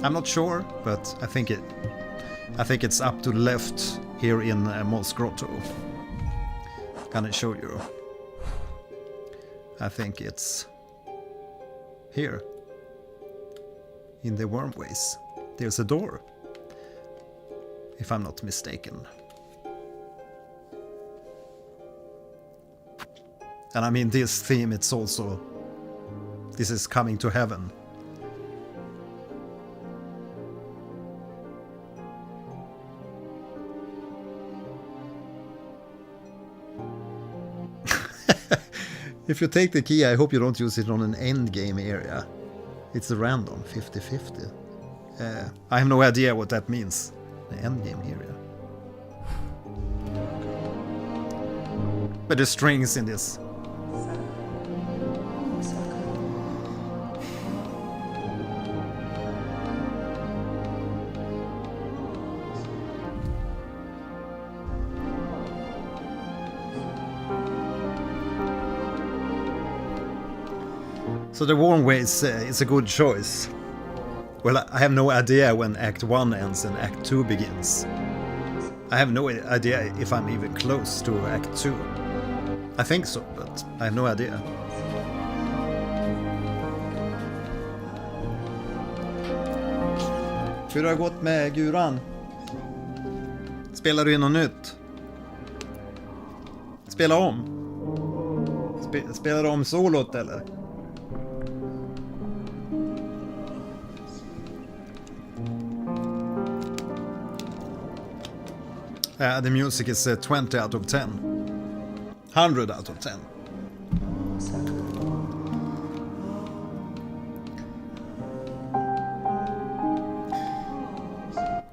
S1: I'm not sure, but I think it's up to the left here in Moss Grotto. Gonna show you. I think it's here in the wormways. There's a door, if I'm not mistaken. And I mean, this theme, it's also This is coming to heaven. If you take the key, I hope you don't use it on an end game area. It's a random 50-50. I have no idea what that means. The end game area. But the strings in this. So the warm way is a good choice. Well, I have no idea when Act 1 ends and Act 2 begins. I have no idea if I'm even close to Act 2. I think so, but I have no idea. Hur har det gått med guran? Spelar du in något nytt? Spela om? Spelar du om solot eller? The music is 20 out of 10. 100 out of 10.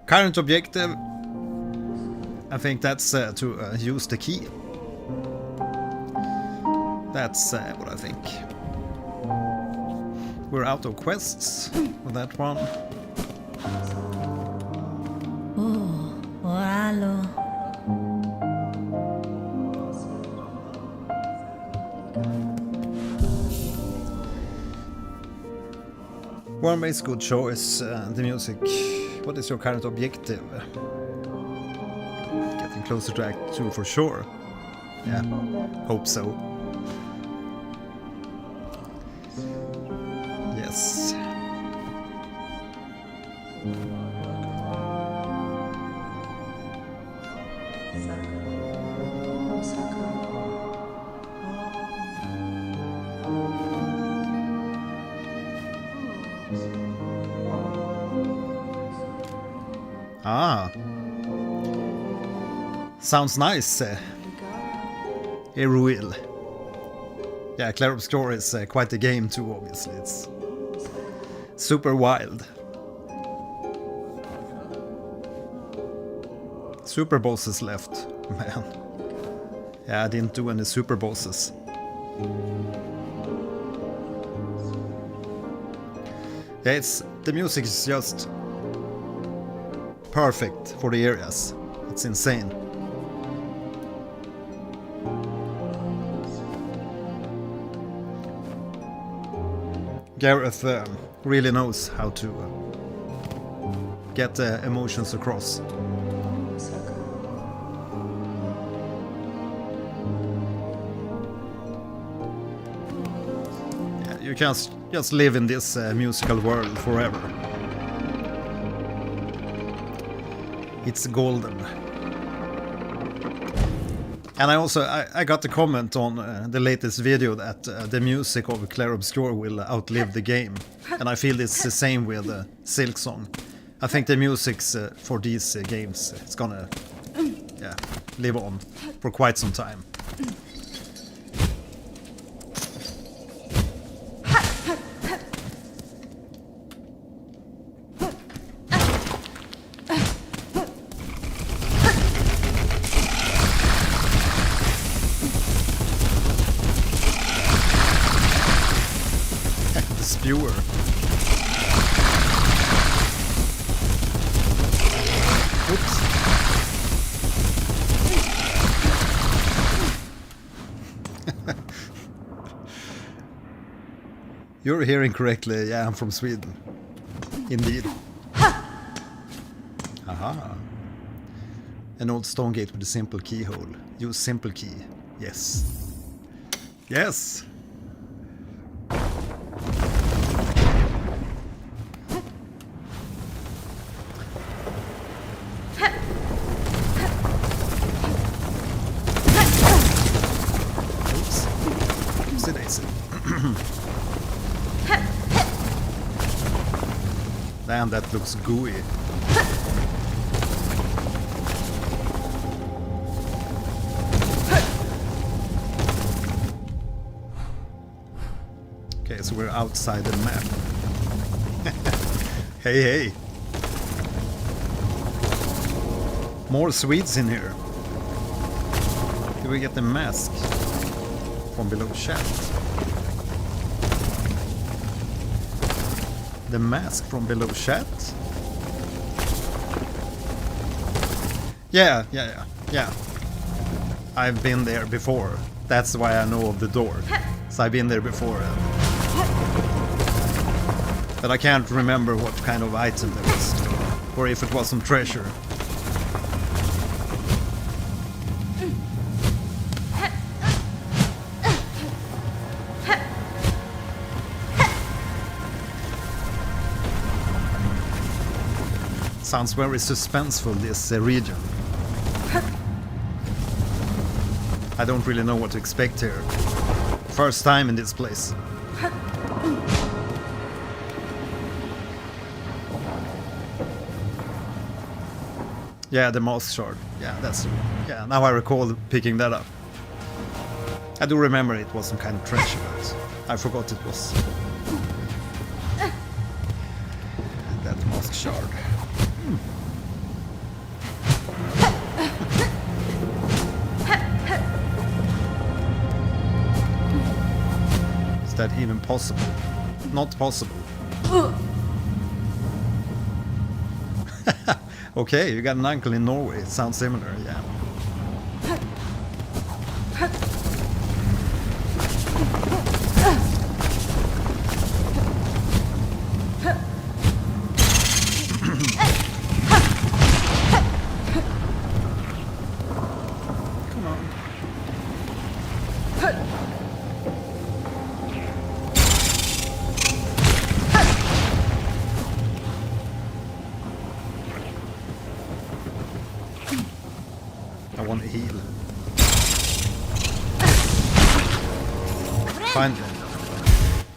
S1: Current objective, I think that's to use the key. That's what I think. We're out of quests with that one.
S3: Hello.
S1: One makes good choice. The music. What is your current objective? Getting closer to Act 2 for sure. Yeah, hope so. Yes. Ah. Sounds nice. Eruil. Yeah, Clair Obscur is quite a game too, obviously. It's super wild. Super bosses left, man. Yeah, I didn't do any super bosses. Yeah, the music is just perfect for the areas. It's insane. Gareth really knows how to get emotions across. Yeah, you can't just live in this musical world forever. It's golden. And I got a comment on the latest video that the music of Clair Obscur will outlive the game. And I feel it's the same with SILKSONG. I think the music for these games is gonna live on for quite some time. Spewer. Oops. You're hearing correctly. Yeah, I'm from Sweden. Indeed. Aha. An old stone gate with a simple keyhole. Use simple key. Yes. Yes. Damn, that looks gooey. Okay, so we're outside the map. Hey, hey. More Swedes in here. Did we get the mask from below chat? The mask from below chat? Yeah. I've been there before. That's why I know of the door. So I've been there before. But I can't remember what kind of item there was. Or if it was some treasure. Sounds very suspenseful, this region. I don't really know what to expect here. First time in this place. Yeah, the mouse shard. Yeah, that's... Yeah, now I recall picking that up. I do remember it was some kind of treasure, but I forgot it was... that mask shard. Is that even possible? Not possible. Okay, you got an uncle in Norway. It sounds similar, yeah. Come on. I want to heal.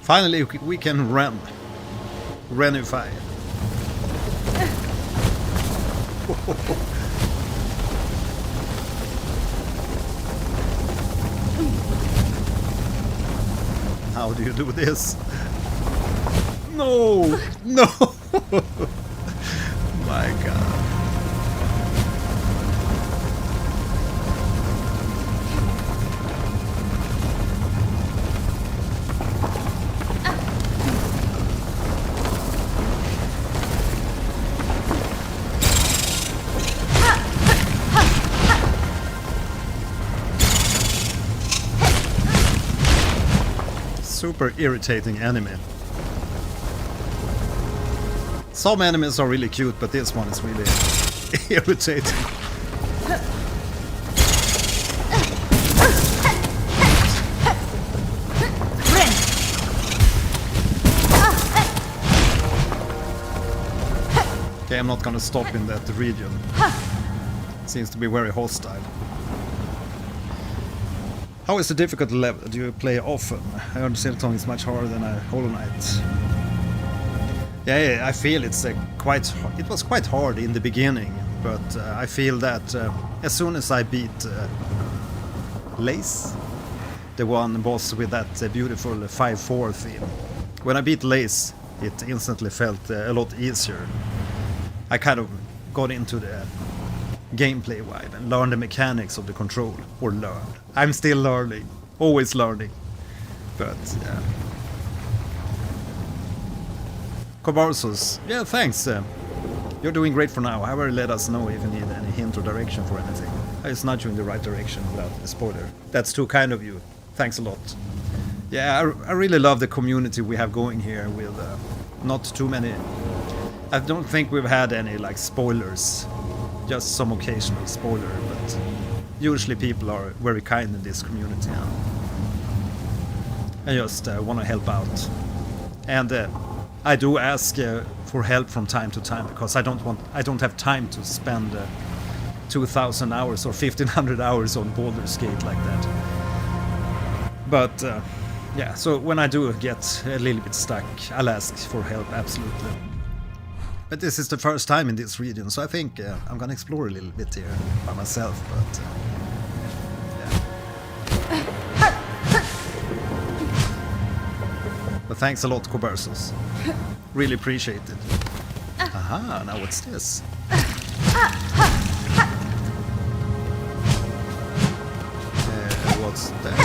S1: Finally, we can run. Renify. How do you do this? No! No! My God. Super irritating enemy. Some enemies are really cute, but this one is really irritating. Okay, I'm not gonna stop in that region. Seems to be very hostile. How is the difficulty level? Do you play often? I heard SILKSONG is much harder than a Hollow Knight. Yeah, I feel it was quite hard in the beginning, but I feel that as soon as I beat Lace, the one boss with that beautiful 5-4 theme, when I beat Lace, it instantly felt a lot easier. I kind of got into the gameplay vibe and learned the mechanics of the control, or learned. I'm still learning, always learning, but yeah. Kobarsos, yeah, thanks. You're doing great for now. However, let us know if you need any hint or direction for anything. I just nudge you in the right direction without a spoiler. That's too kind of you. Thanks a lot. Yeah, I really love the community we have going here with not too many... I don't think we've had any like spoilers. Just some occasional spoiler, but usually people are very kind in this community. I just want to help out. And I do ask for help from time to time, because I don't have time to spend 2,000 hours or 1,500 hours on Baldur's Gate like that. But yeah, so when I do get a little bit stuck, I'll ask for help, absolutely. But this is the first time in this region, so I think I'm gonna explore a little bit here by myself, but yeah. But thanks a lot, Cobersos. Really appreciate it. Aha, now what's this? What's that?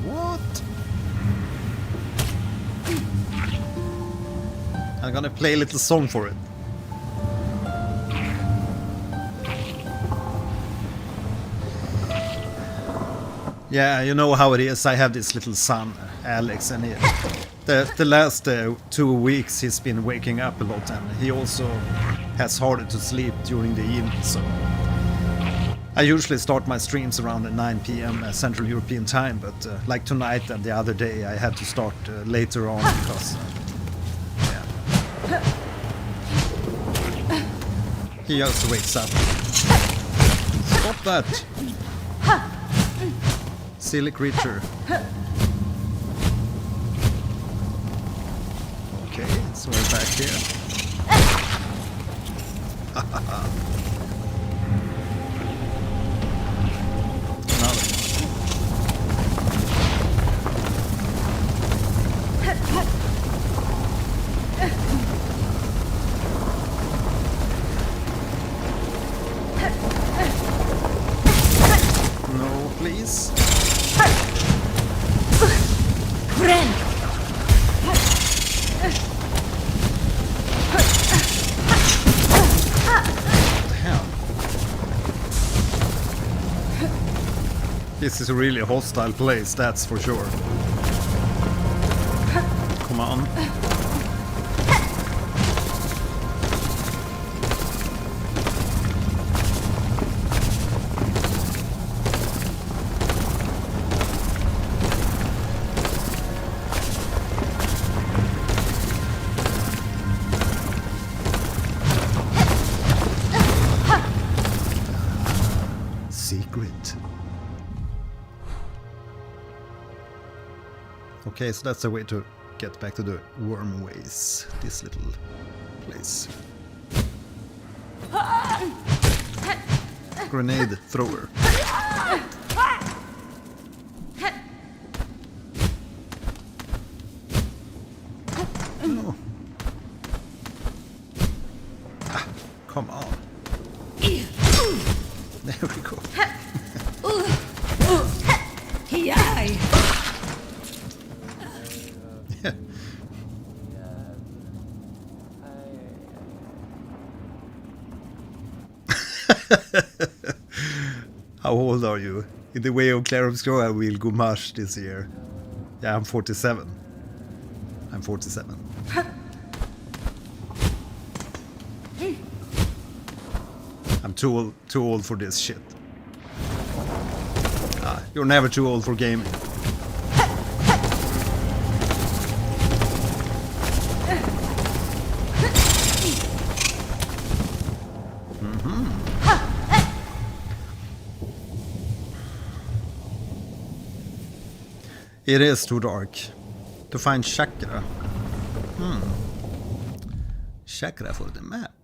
S1: What? I'm gonna play a little song for it. Yeah, you know how it is. I have this little son, Alex, and the last 2 weeks he's been waking up a lot, and he also has harder to sleep during the evening, so I usually start my streams around 9 p.m. Central European time, but like tonight and the other day I had to start later on because yeah. He just wakes up. Stop that! Silly creature. Okay, so we're back here. No, please.
S3: Friend.
S1: Damn. This is a really hostile place, that's for sure. Come on. Secret. Okay, so that's the way to get back to the wormways. This little place. Grenade thrower. No. Ah, come on. There we go.
S3: Yay!
S1: Yeah. How old are you? In the way of Claire Obscure, I will go mush this year. Yeah, I'm 47. I'm 47. I'm too old for this shit. Ah, you're never too old for gaming. It is too dark to find chakra. Chakra for the map.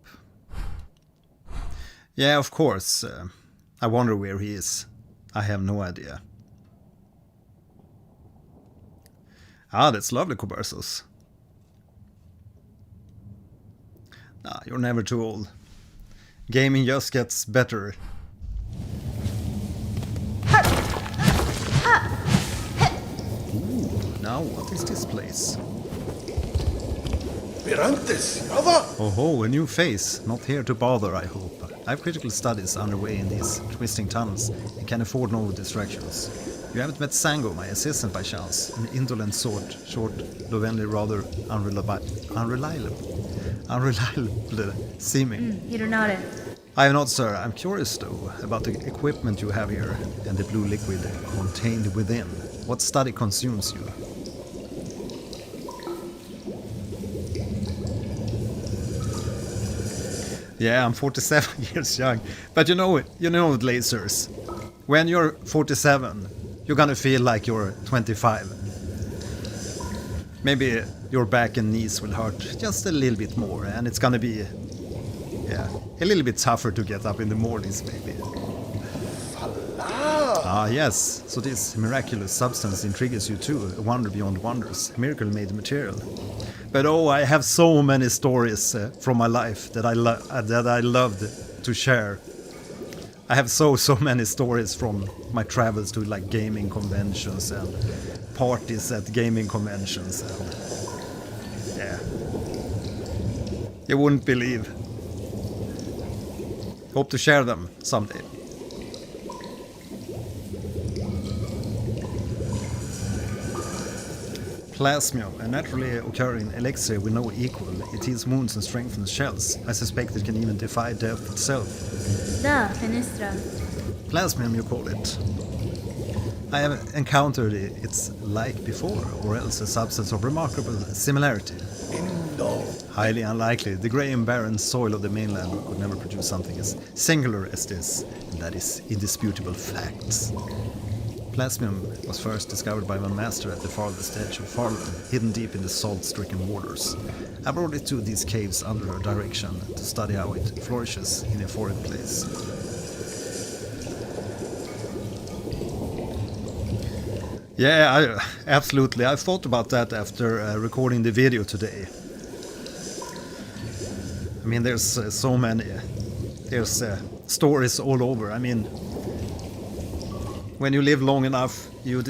S1: Yeah, of course. I wonder where he is. I have no idea. Ah, that's lovely, Cobersos. Nah, you're never too old. Gaming just gets better. Ooh, now what is this place? Oh, a new face. Not here to bother, I hope. I have critical studies underway in these twisting tunnels and can afford no distractions. You haven't met Sango, my assistant, by chance? An indolent sort, short, Lovenly, rather unreliable seeming.
S3: You don't know that.
S1: I have not, sir. I'm curious, though, about the equipment you have here and the blue liquid contained within. What study consumes you? Yeah, I'm 47 years young. But you know lasers. When you're 47, you're gonna feel like you're 25. Maybe your back and knees will hurt just a little bit more, and it's gonna be a little bit tougher to get up in the mornings maybe. Ah yes, so this miraculous substance intrigues you too, a wonder beyond wonders, miracle made material. But oh, I have so many stories from my life that I loved to share. I have so many stories from my travels to like gaming conventions and parties at gaming conventions, and yeah, you wouldn't believe. Hope to share them someday. Plasmium, a naturally occurring elixir with no equal. It heals wounds and strengthens shells. I suspect it can even defy death itself.
S4: Da, Fenestra.
S1: Plasmium, you call it. I have encountered its like before, or else a substance of remarkable similarity. Highly unlikely. The grey and barren soil of the mainland could never produce something as singular as this, and that is indisputable facts. Plasmium was first discovered by one master at the farthest edge of Farland, hidden deep in the salt-stricken waters. I brought it to these caves under her direction to study how it flourishes in a foreign place. Yeah, absolutely. I thought about that after recording the video today. I mean, there's so many. There's stories all over. I mean, when you live long enough, you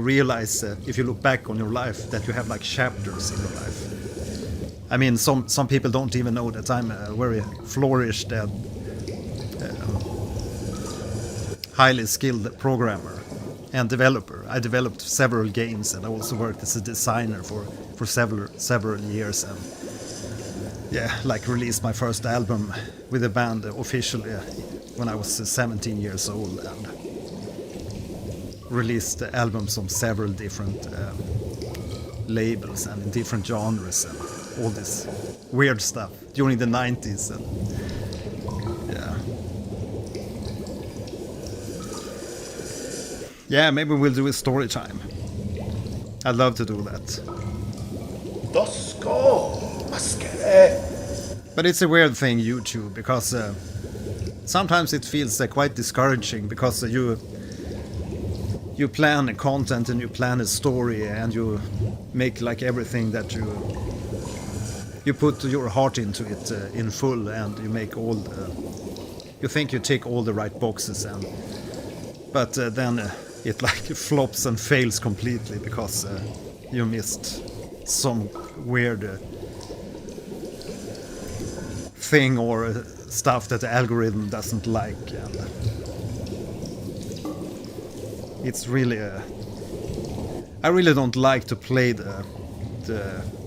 S1: realize, if you look back on your life, that you have like chapters in your life. I mean, some people don't even know that I'm a very flourished and highly skilled programmer and developer. I developed several games, and I also worked as a designer for several years, and yeah, like released my first album with a band officially when I was 17 years old, and released albums on several different labels and in different genres and all this weird stuff during the 90s, and yeah, maybe we'll do a story time. I'd love to do that. But it's a weird thing, YouTube, because sometimes it feels quite discouraging, because you plan a content and you plan a story and you make like everything that you put your heart into it in full, and you make all you think you tick all the right boxes, and but then it like flops and fails completely because you missed some weird thing or stuff that the algorithm doesn't like, and it's really I really don't like to play the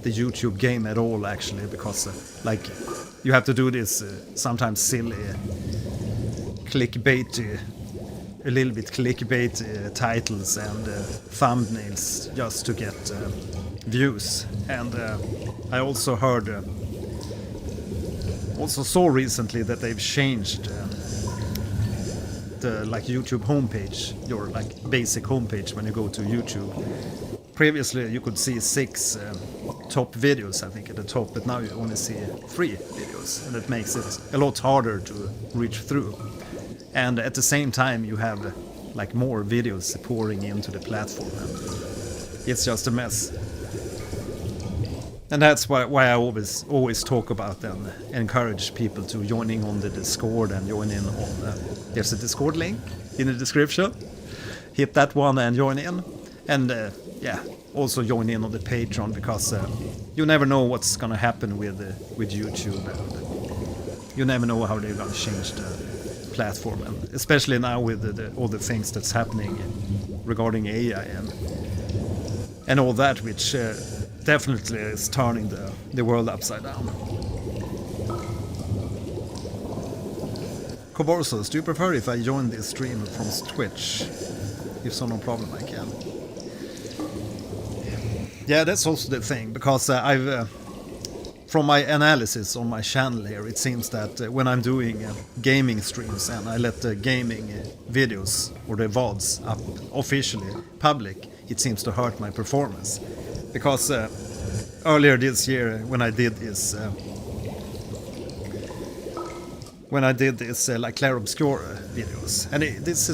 S1: YouTube game at all, actually, because like you have to do this sometimes silly clickbait, a little bit clickbait titles and thumbnails just to get views. And I also heard also saw recently that they've changed the like YouTube homepage, your like basic homepage when you go to YouTube. Previously you could see 6 top videos, I think, at the top, but now you only see 3 videos, and it makes it a lot harder to reach through. And at the same time you have like more videos pouring into the platform, and it's just a mess. And that's why I always talk about and encourage people to join in on the Discord and join in on there's a Discord link in the description. Hit that one and join in, and yeah, also join in on the Patreon, because you never know what's gonna happen with YouTube, and you never know how they're gonna change the platform, and especially now with all the things that's happening regarding AI and all that, which definitely is turning the world upside down. Coborsos, do you prefer if I join this stream from Twitch? If so, no problem, I can. Yeah, that's also the thing, because I've from my analysis on my channel here, it seems that when I'm doing gaming streams and I let the gaming videos or the VODs up officially public, it seems to hurt my performance. because earlier this year when I did this like Clair Obscure videos, and this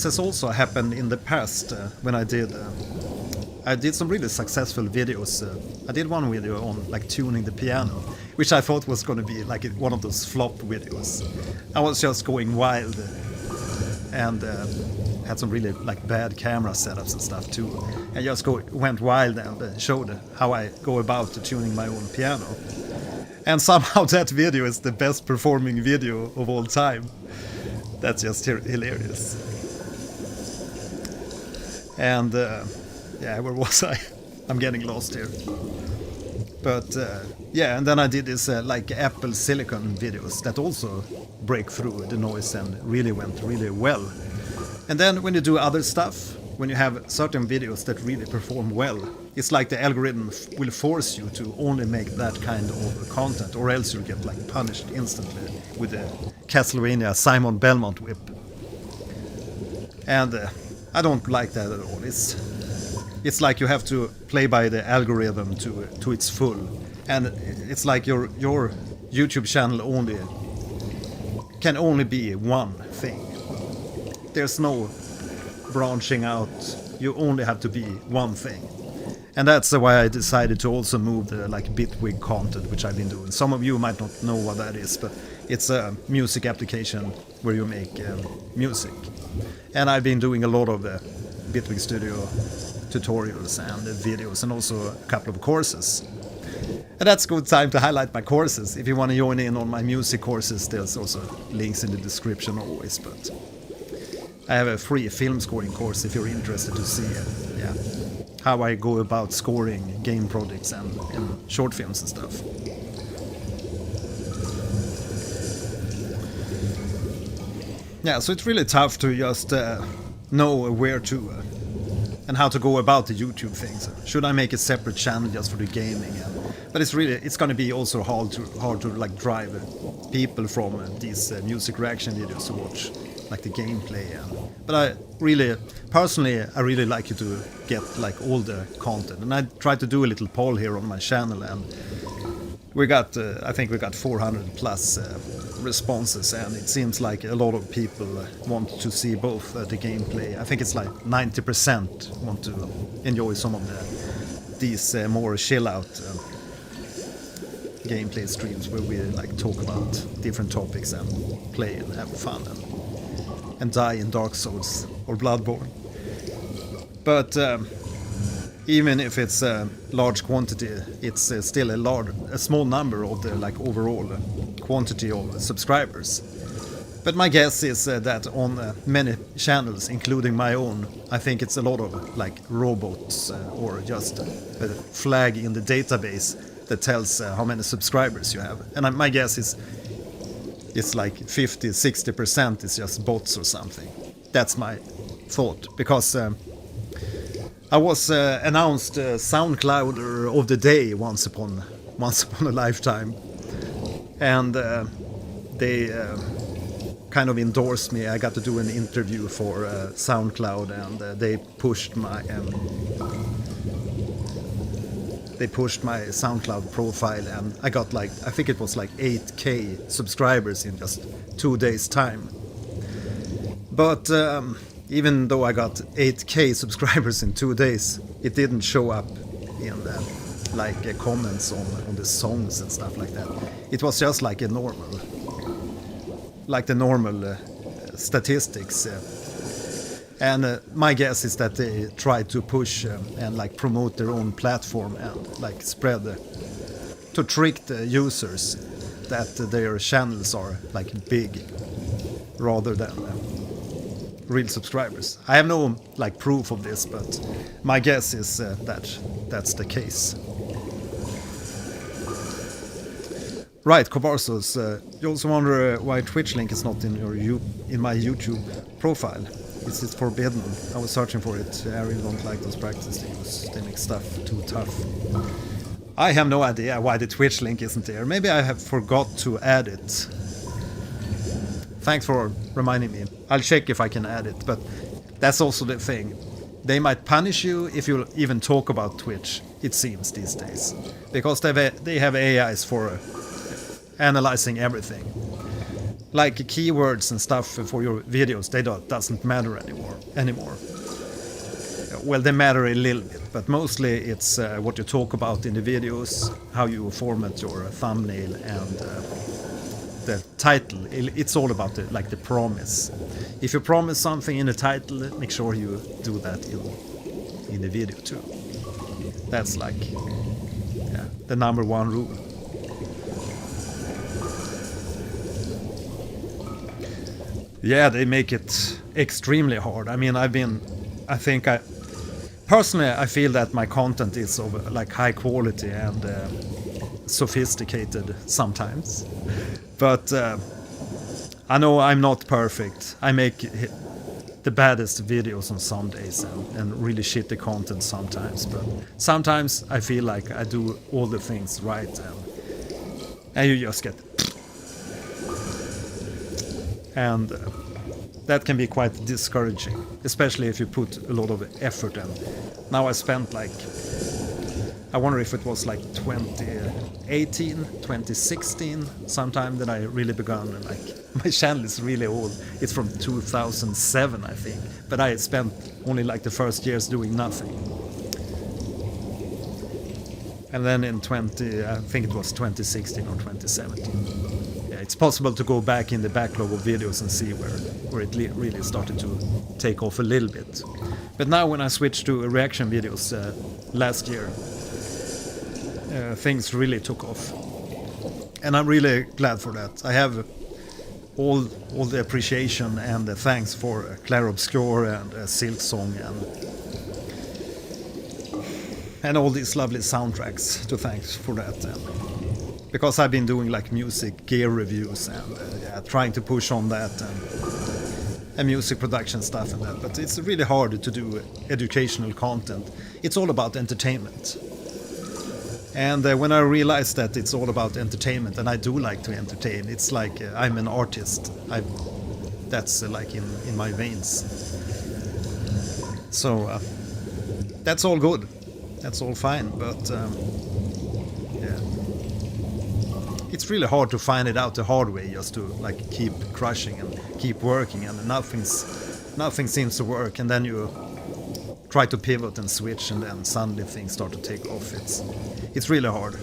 S1: has also happened in the past when I did some really successful videos. I did one video on like tuning the piano, which I thought was going to be like one of those flop videos. I was just going wild and had some really like bad camera setups and stuff too. I just went wild and showed how I go about tuning my own piano. And somehow that video is the best performing video of all time. That's just hilarious. And yeah, where was I? I'm getting lost here. But yeah, and then I did this like Apple Silicon videos that also break through the noise and really went really well. And then when you do other stuff, when you have certain videos that really perform well, it's like the algorithm will force you to only make that kind of content, or else you'll get like punished instantly with the Castlevania Simon Belmont whip. And I don't like that at all. It's like you have to play by the algorithm to its full, and it's like your YouTube channel can only be one thing. There's no branching out. You only have to be one thing. And that's why I decided to also move the like Bitwig content, which I've been doing. Some of you might not know what that is, but it's a music application where you make music. And I've been doing a lot of Bitwig Studio tutorials and videos, and also a couple of courses. And that's a good time to highlight my courses. If you want to join in on my music courses, there's also links in the description always. But I have a free film scoring course if you're interested to see how I go about scoring game projects and short films and stuff. Yeah, so it's really tough to just know where to and how to go about the YouTube things. Should I make a separate channel just for the gaming? But it's going to be also hard to like drive people from these music reaction videos to watch like the gameplay. But I really like you to get like all the content, and I tried to do a little poll here on my channel, and we got I think we got 400 plus responses, and it seems like a lot of people want to see both the gameplay. I think it's like 90% want to enjoy some of these more chill out gameplay streams where we like talk about different topics and play and have fun and die in Dark Souls or Bloodborne. But even if it's a large quantity, it's still a small number of the like overall quantity of subscribers. But my guess is that on many channels, including my own, I think it's a lot of like robots or just a flag in the database that tells how many subscribers you have. And my guess is it's like 50-60% is just bots or something. That's my thought, because I was announced SoundClouder of the day once upon a lifetime, and they kind of endorsed me. I got to do an interview for SoundCloud, and they pushed my SoundCloud profile, and I got like, I think it was like 8k subscribers in just 2 days time. But even though I got 8k subscribers in 2 days, it didn't show up in the comments on the songs and stuff like that. It was just like the normal statistics. And my guess is that they try to push and like promote their own platform and like spread to trick the users that their channels are like big rather than real subscribers. I have no like proof of this, but my guess is that that's the case. Right, Kobarsos, you also wonder why Twitch link is not in my YouTube profile. Is it forbidden? I was searching for it. I really don't like those practices. They make stuff too tough. I have no idea why the Twitch link isn't there. Maybe I have forgot to add it. Thanks for reminding me. I'll check if I can add it, but that's also the thing. They might punish you if you even talk about Twitch. it seems these days, because they have AIs for analyzing everything. Like keywords and stuff for your videos, they doesn't matter anymore. Well, they matter a little bit, but mostly it's what you talk about in the videos, how you format your thumbnail, and the title. It's all about the promise. If you promise something in the title, make sure you do that in the video too. That's like the number one rule. Yeah, they make it extremely hard. I mean, personally, I feel that my content is of like high quality and sophisticated sometimes. But I know I'm not perfect. I make the baddest videos on some days and really shitty content sometimes. But sometimes I feel like I do all the things right, and you just get... And that can be quite discouraging, especially if you put a lot of effort in. Now I spent like, I wonder if it was like 2018, 2016, sometime that I really began, and like my channel is really old. It's from 2007, I think, but I spent only like the first years doing nothing. And then in I think it was 2016 or 2017. It's possible to go back in the backlog of videos and see where it really started to take off a little bit. But now when I switched to reaction videos last year, things really took off. And I'm really glad for that. I have all the appreciation and the thanks for Clair Obscure and SILKSONG and all these lovely soundtracks to thank for that. Because I've been doing like music gear reviews and trying to push on that and music production stuff and that, but it's really hard to do educational content. It's all about entertainment. And when I realized that it's all about entertainment, and I do like to entertain, it's like I'm an artist. That's like in my veins. So that's all good. That's all fine, but yeah. It's really hard to find it out the hard way, just to like keep crushing and keep working, and nothing seems to work, and then you try to pivot and switch, and then suddenly things start to take off. It's really hard.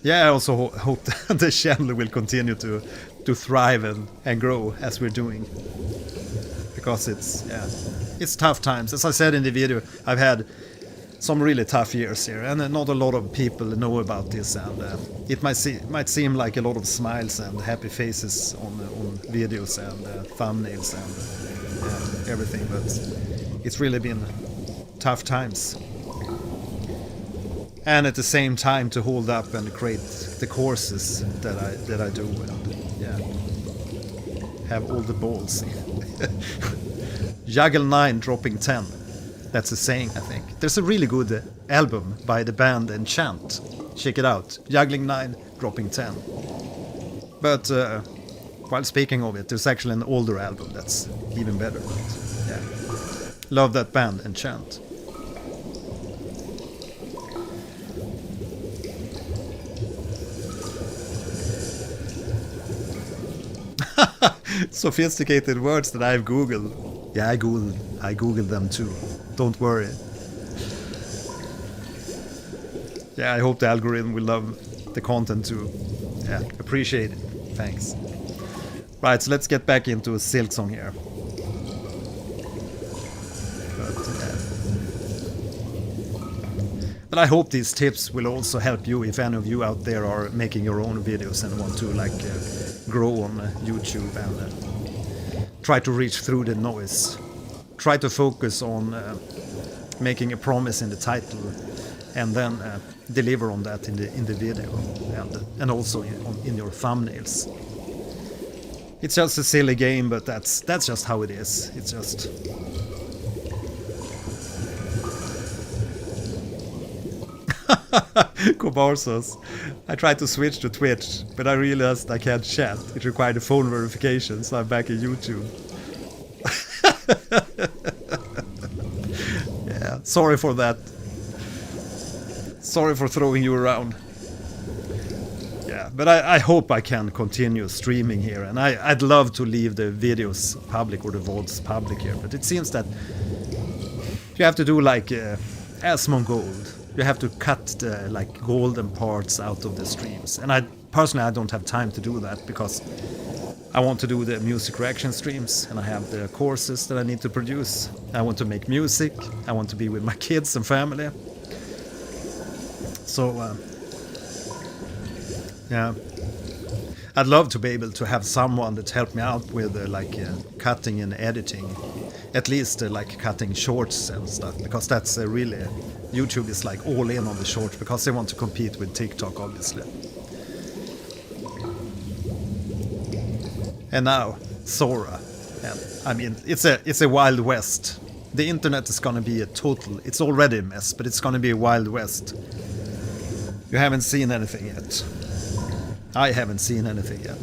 S1: Yeah, I also hope that the channel will continue to thrive and grow as we're doing, because it's tough times. As I said in the video, I've had some really tough years here, and not a lot of people know about this, and it might seem like a lot of smiles and happy faces on videos and thumbnails and everything, but it's really been tough times. And at the same time to hold up and create the courses that I do, and have all the balls. Juggle 9, dropping 10. That's a saying, I think. There's a really good album by the band Enchant. Check it out. Juggling 9, dropping 10. But while speaking of it, there's actually an older album that's even better. Yeah. Love that band, Enchant. Sophisticated words that I've Googled. Yeah, I Googled them too. Don't worry. Yeah, I hope the algorithm will love the content too. Yeah, appreciate it. Thanks. Right, so let's get back into SILKSONG here. But I hope these tips will also help you if any of you out there are making your own videos and want to like grow on YouTube and try to reach through the noise. Try to focus on making a promise in the title, and then deliver on that in the video, and also in your thumbnails. It's just a silly game, but that's just how it is. It's just... Kobarsos. I tried to switch to Twitch, but I realized I can't chat. It required a phone verification, so I'm back in YouTube. Yeah, sorry for that. Sorry for throwing you around. Yeah, but I hope I can continue streaming here, and I'd love to leave the videos public or the VODs public here, but it seems that you have to do like Asmon Gold. You have to cut the like golden parts out of the streams, and I don't have time to do that because I want to do the music reaction streams, and I have the courses that I need to produce. I want to make music. I want to be with my kids and family. So yeah, I'd love to be able to have someone that helped me out with cutting and editing, at least like cutting shorts and stuff, because that's really, YouTube is like all in on the shorts because they want to compete with TikTok, obviously. And now Sora, and I mean it's a wild west. The internet is gonna be it's already a mess, but it's gonna be a wild west. You haven't seen anything yet. I haven't seen anything yet.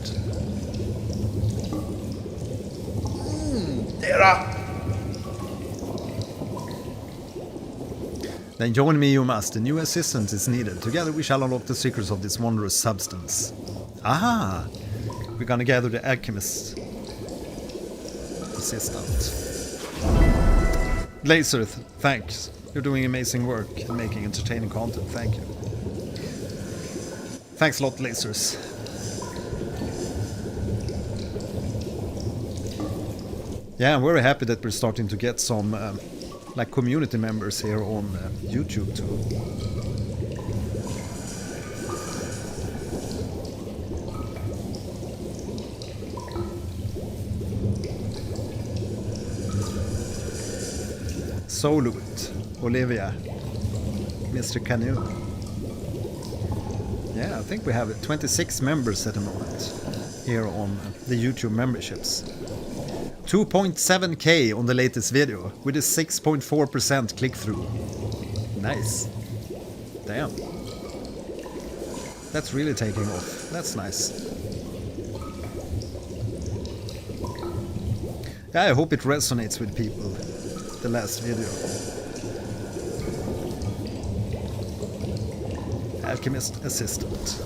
S1: Then join me you must. A new assistant is needed. Together we shall unlock the secrets of this wondrous substance. Aha! We're gonna gather the alchemist assistant. Laser, thanks. You're doing amazing work and making entertaining content. Thank you. Thanks a lot, Lasers. Yeah, I'm very happy that we're starting to get some like community members here on YouTube too. Soluit, Olivia, Mr. Canoe. Yeah, I think we have 26 members at the moment here on the YouTube memberships. 2.7k on the latest video with a 6.4% click-through. Nice. Damn. That's really taking off. That's nice. Yeah, I hope it resonates with people, the last video. Alchemist assistant.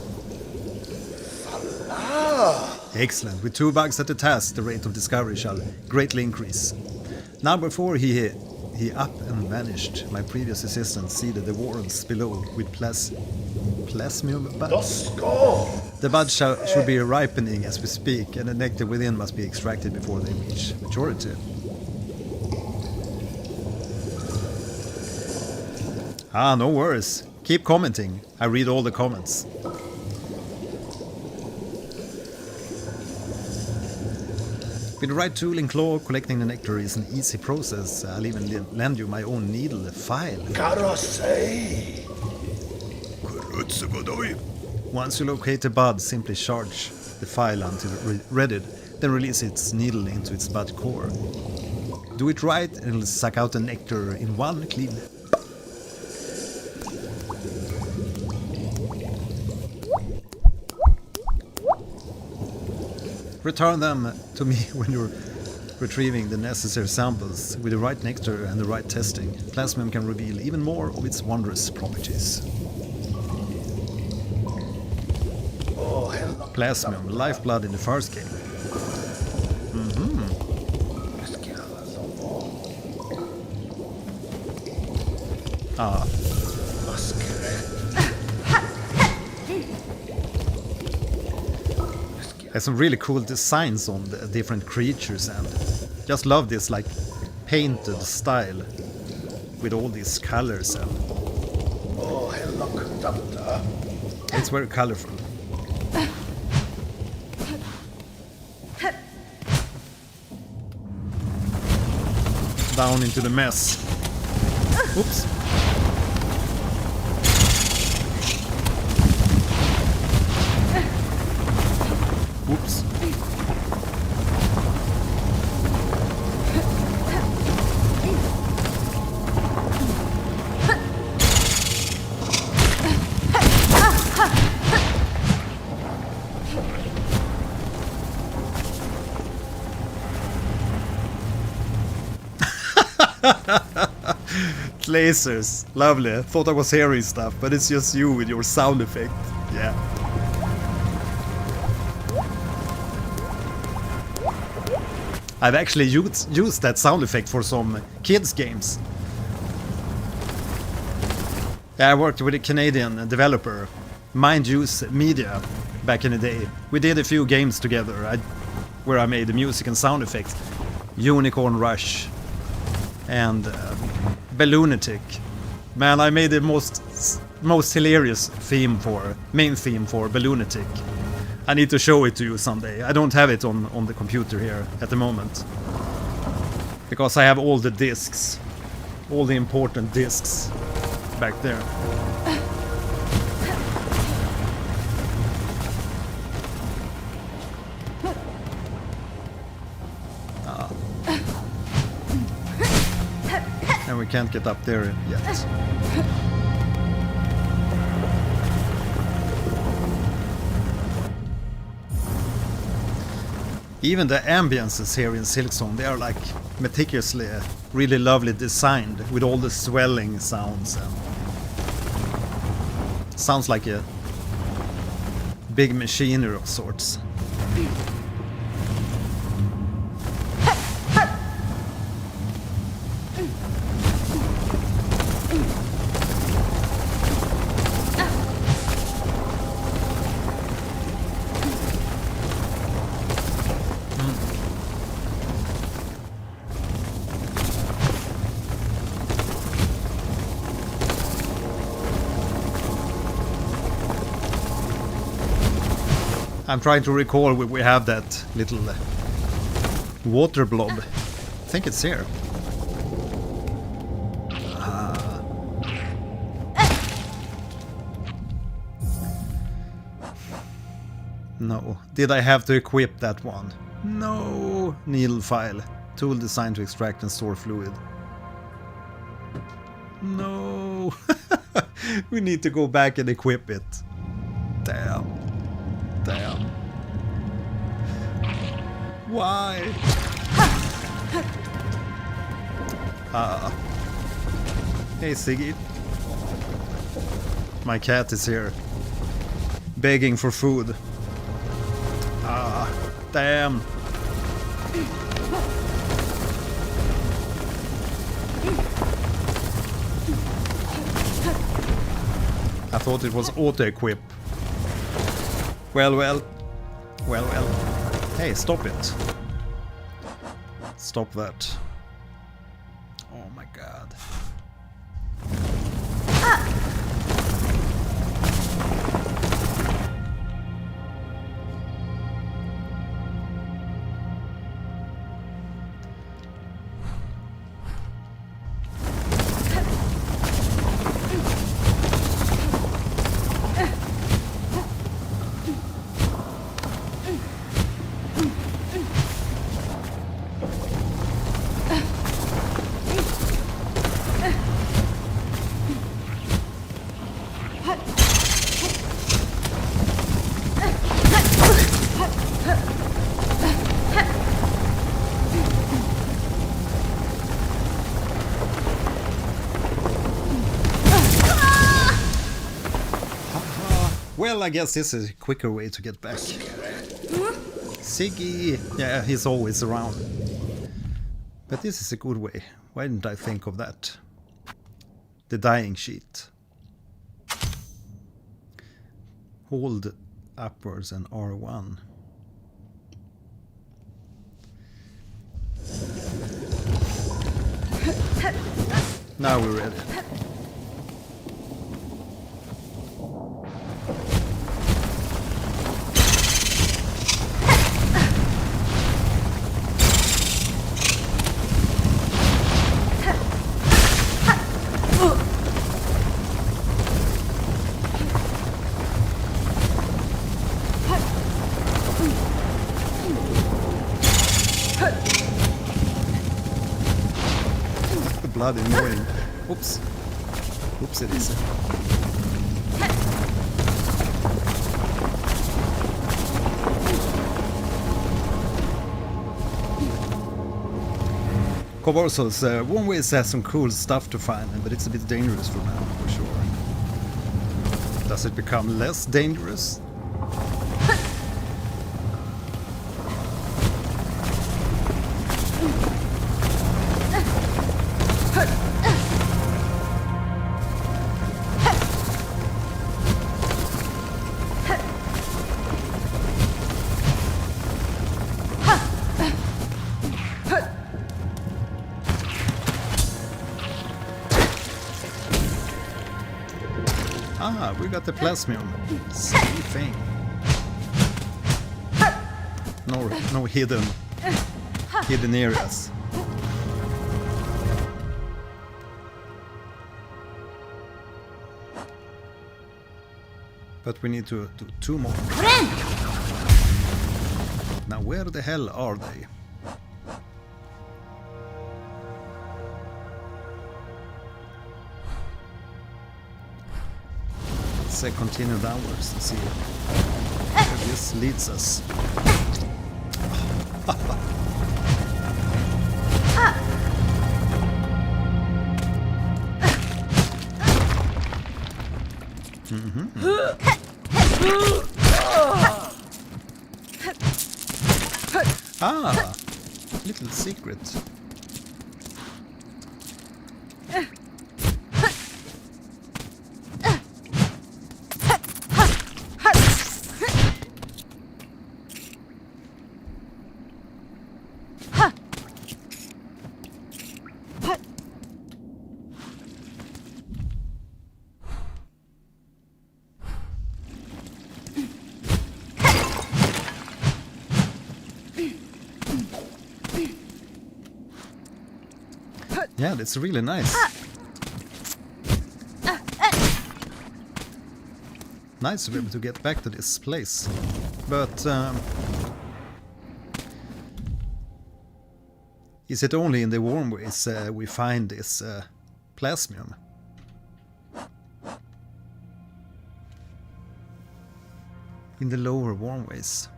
S1: Excellent. With 2 bugs at the task, the rate of discovery shall greatly increase. Now before he up and vanished, my previous assistant seeded the warrants below with plasmium buds. The buds should be ripening as we speak, and the nectar within must be extracted before they reach maturity. Ah, no worries. Keep commenting. I read all the comments. With the right tool and claw, collecting the nectar is an easy process. I'll even lend you my own needle file. Once you locate the bud, simply charge the file until readied, then release its needle into its bud core. Do it right and it'll suck out the nectar in one clean. Return them to me when you're retrieving the necessary samples. With the right nectar and the right testing, plasmium can reveal even more of its wondrous properties. Plasmium, lifeblood in the first game. Ah. There's some really cool designs on the different creatures, and just love this like painted style with all these colors, and it's very colorful. Down into the mess. Oops. Oops. Lasers, lovely. Thought I was hearing stuff, but it's just you with your sound effect. Yeah. I've actually used that sound effect for some kids games. Yeah, I worked with a Canadian developer, Mind Use Media, back in the day. We did a few games together where I made the music and sound effects. Unicorn Rush and Balloonatic. Man, I made the most hilarious main theme for Balloonatic. I need to show it to you someday. I don't have it on the computer here at the moment. Because I have all the discs. All the important discs back there. And we can't get up there yet. Even the ambiences here in SILKSONG, they are like meticulously, really lovely designed with all the swelling sounds. And sounds like a big machinery of sorts. I'm trying to recall where we have that little water blob. I think it's here. No. Did I have to equip that one? No. Needle file. Tool designed to extract and store fluid. No. We need to go back and equip it. Damn. Damn. Why? Hey, Siggy. My cat is here. Begging for food. Damn. I thought it was auto-equip. Well. Hey, stop it. Stop that. Oh my god. Well, I guess this is a quicker way to get back. Siggy! Yeah, he's always around. But this is a good way. Why didn't I think of that? The dying sheet. Hold upwards and R1. Now we're ready. Bloody annoying. Oops. Oops, it is. Coborsos, One Ways has some cool stuff to find, but it's a bit dangerous for now, for sure. Does it become less dangerous? Ah, we got the plasmium. Same thing. No hidden areas. But we need to do 2 more. Now where the hell are they? Let's continue downwards and see where this leads us. Ah, little secret. Yeah, that's really nice. Nice to be able to get back to this place. But is it only in the warm ways we find this plasmium? In the lower warm ways.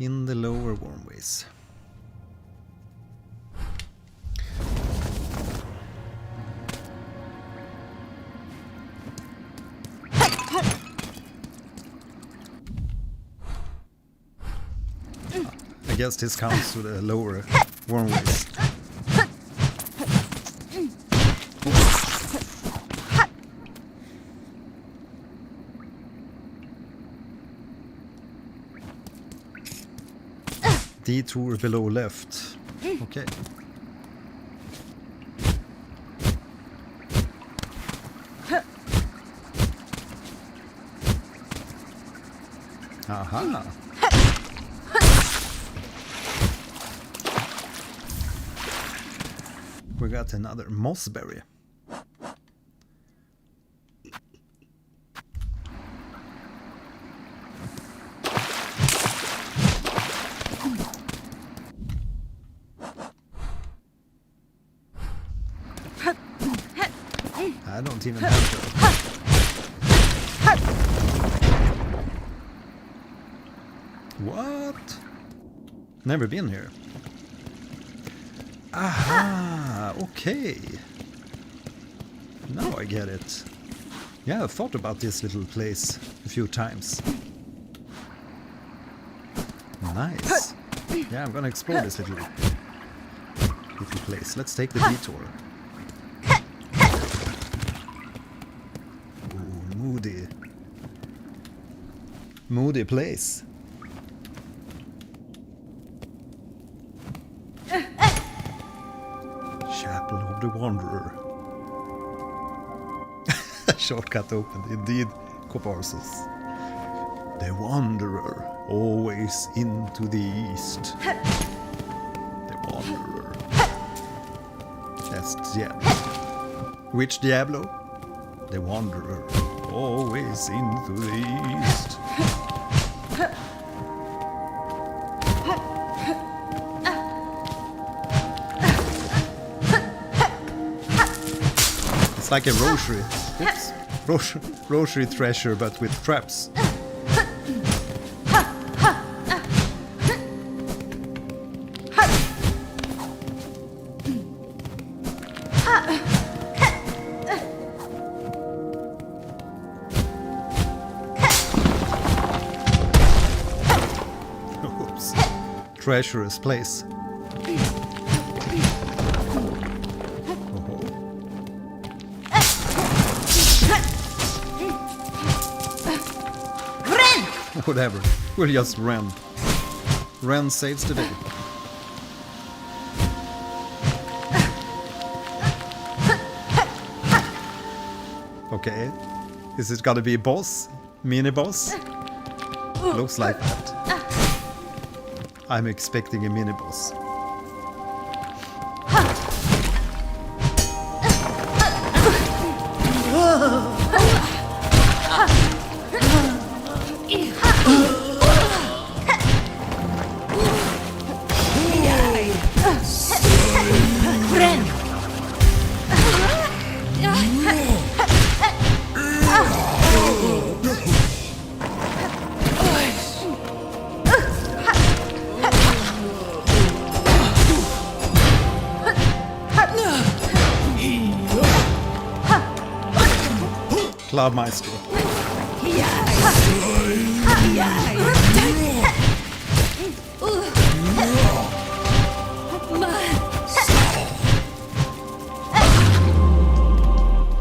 S1: In the lower warm ways. I guess this counts to the lower warm ways. Detour below left. Okay. Aha. We got another mossberry. I don't even have to. What? Never been here. Aha, okay. Now I get it. Yeah, I've thought about this little place a few times. Nice. Yeah, I'm gonna explore this little place. Let's take the detour. Moody place. Chapel of the Wanderer. Shortcut opened, indeed, Coparsus. The Wanderer, always into the east. The Wanderer. That's Diablo. Which Diablo? The Wanderer, always into the east. It's like a rosary. Oops. Rosary treasure, but with traps. treacherous place. Whatever, we'll just run. Ren saves the day. Okay, is it gotta be a boss? Mini boss? Looks like that. I'm expecting a mini boss. Clubmeister.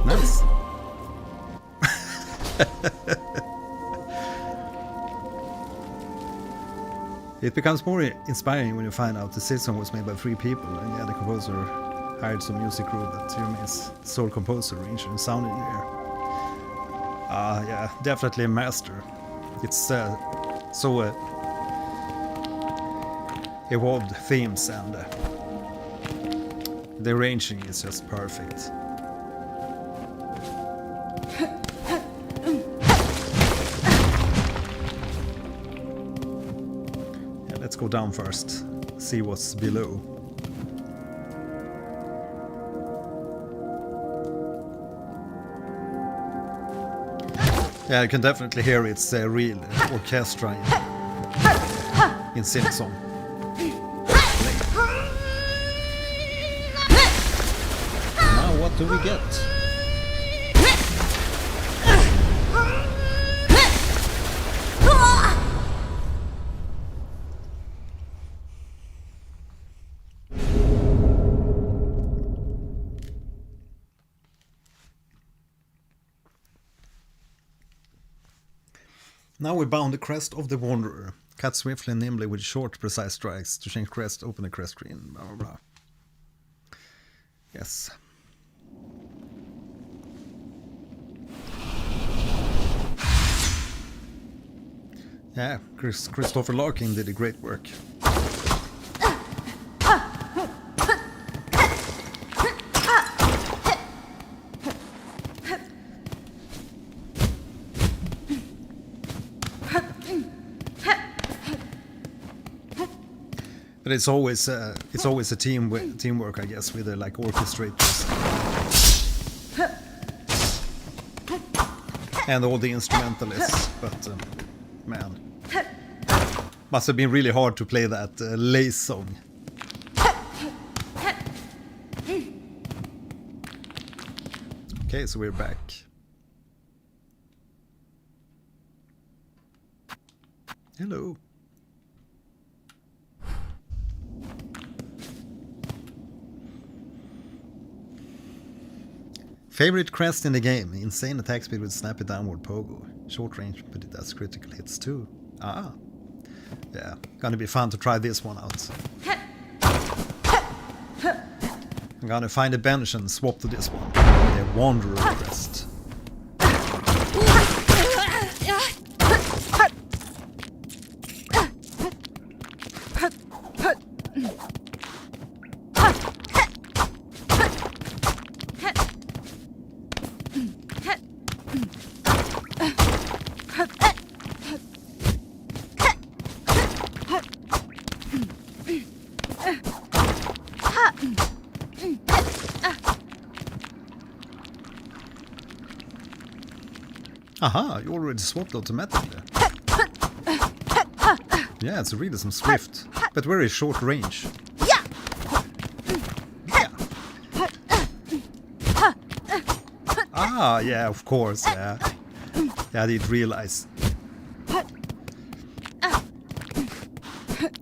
S1: Nice. It becomes more inspiring when you find out the SILKSONG was made by 3 people, and yeah, the composer hired some music crew that remains sole composer, arranger, and sound engineer. Yeah, definitely a master. It's so evolved themes, and the arranging is just perfect. Yeah, let's go down first, see what's below. Yeah, I can definitely hear it's a real orchestra in SILKSONG. Now what do we get? Now we bound the crest of the Wanderer. Cut swiftly and nimbly with short, precise strikes. To change crest, open the crest screen. Blah, blah, blah. Yes. Yeah, Christopher Larkin did a great work. But it's always a teamwork, I guess, with like orchestrators and all the instrumentalists. But man, must have been really hard to play that lace song. Okay, so we're back. Hello. Favorite crest in the game? Insane attack speed with snappy downward pogo. Short range, but it does critical hits too. Ah. Yeah, gonna be fun to try this one out. I'm gonna find a bench and swap to this one. The Wanderer crest. Aha, you already swapped automatically. Yeah, it's really some swift, but very short range. Yeah. Ah, yeah, of course, yeah. Yeah, I didn't realize.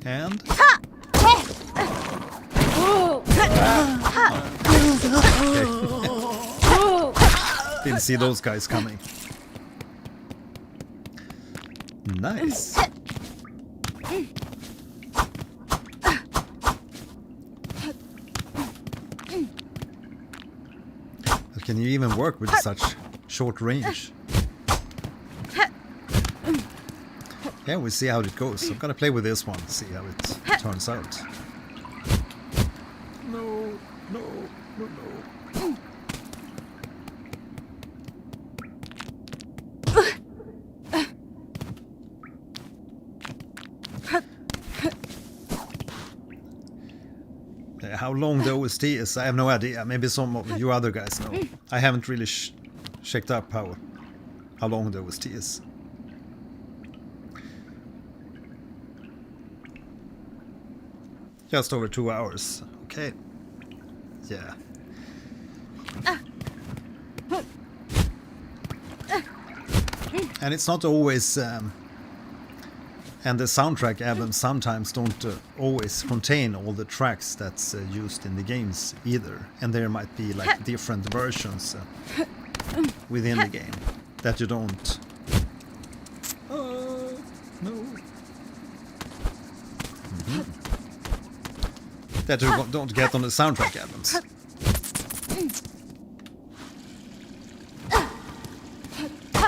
S1: And didn't see those guys coming. Nice. But can you even work with such short range? Yeah, we'll see how it goes. I'm gonna play with this one, see how it turns out. No, no, no, no. How long the OST is, I have no idea. Maybe some of you other guys know. I haven't really checked up how long the OST is. Just over 2 hours. Okay. Yeah. And it's not always... and the soundtrack albums sometimes don't always contain all the tracks that's used in the games either. And there might be like different versions within the game that you don't... no. That you don't get on the soundtrack albums.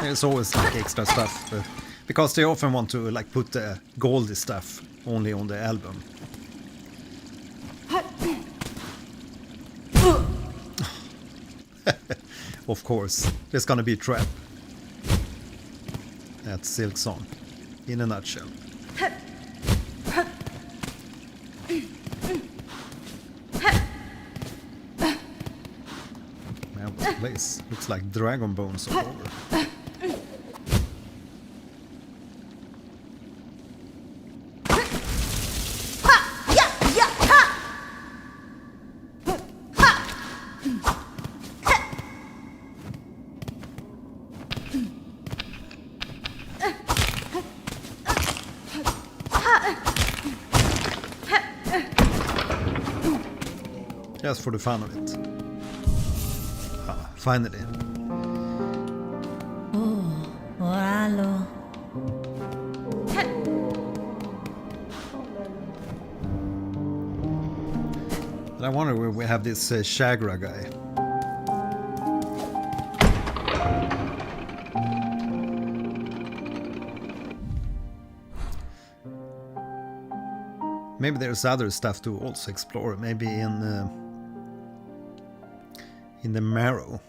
S1: There's always like extra stuff, because they often want to like put the goldy stuff only on the album. Of course, there's gonna be a trap. That's SILKSONG in a nutshell. Man, this place looks like dragon bones all over. Just for the fun of it. Ah, finally.
S3: Oralo.
S1: But I wonder where we have this Shagra guy. Maybe there's other stuff to also explore. Maybe in the marrow.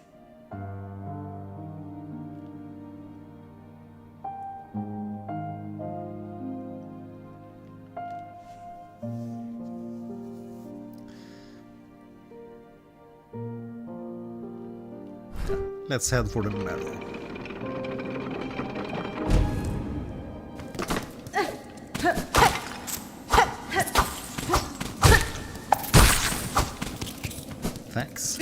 S1: Let's head for the marrow. Thanks.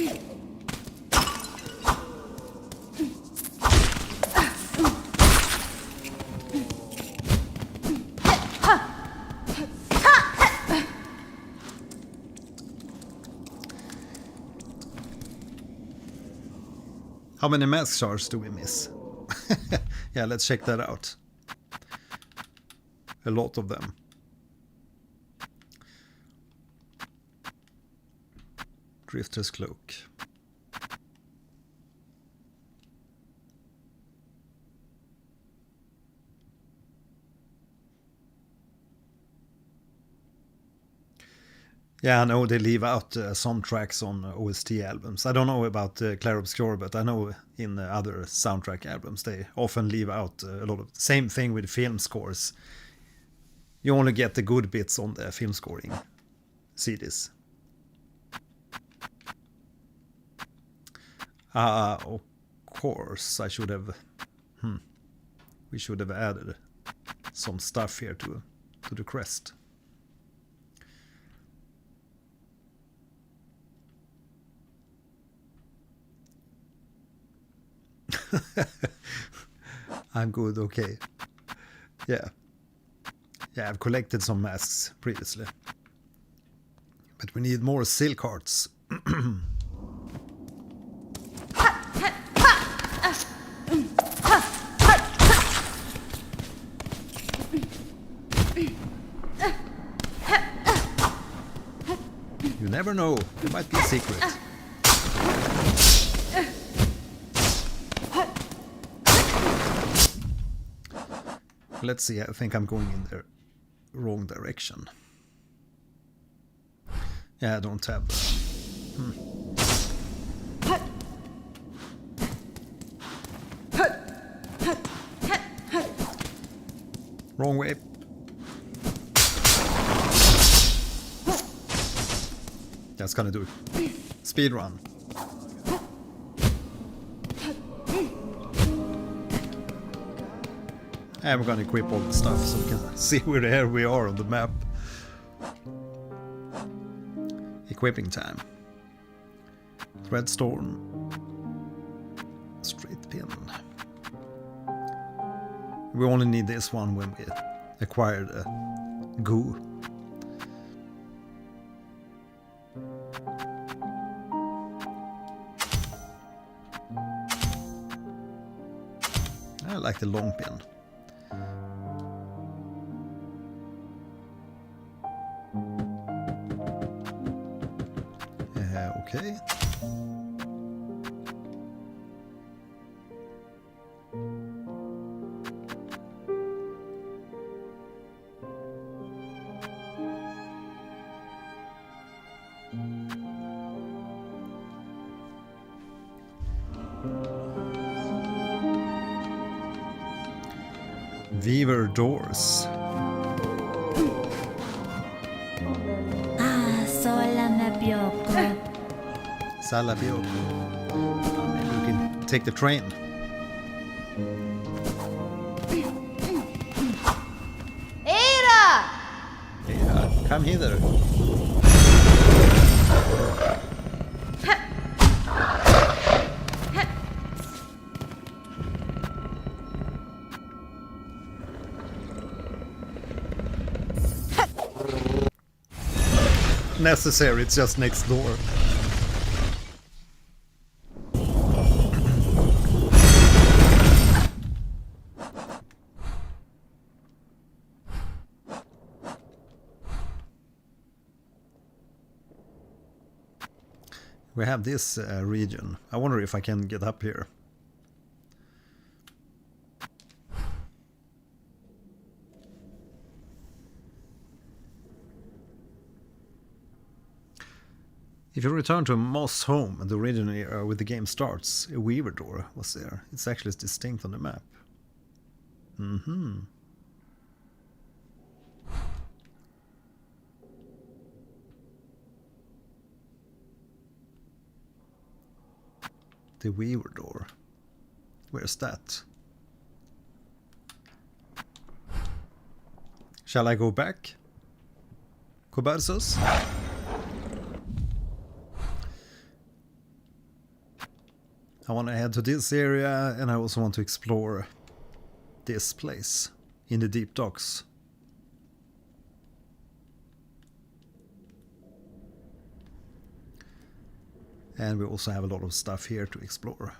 S1: How many mask shards do we miss? Yeah, let's check that out. A lot of them. Drifter's cloak. Yeah, I know they leave out some tracks on OST albums. I don't know about Clair Obscur, but I know in other soundtrack albums they often leave out a lot of... Same thing with film scores. You only get the good bits on the film scoring CDs. Of course, I should have... We should have added some stuff here to the crest. I'm good, okay. Yeah. Yeah, I've collected some masks previously. But we need more silk hearts. You never know, there might be a secret. Let's see, I think I'm going in the wrong direction. Yeah, I don't have Wrong way. That's gonna do it. Speed run. And we're gonna equip all the stuff so we can see where we are on the map. Equipping time. Threadstorm. Straight pin. We only need this one when we acquired a goo. I like the long pin. Okay. Weaver doors.
S3: Ah, sola me bioko.
S1: Sallee. Maybe we can take the train.
S4: Era!
S1: Yeah, come hither. Necessary, it's just next door. We have this region. I wonder if I can get up here. If you return to Moss home, the original era where the game starts, a Weaver door was there. It's actually distinct on the map. The Weaver door. Where's that? Shall I go back? Cobarsos? I want to head to this area, and I also want to explore this place in the deep docks. And we also have a lot of stuff here to explore.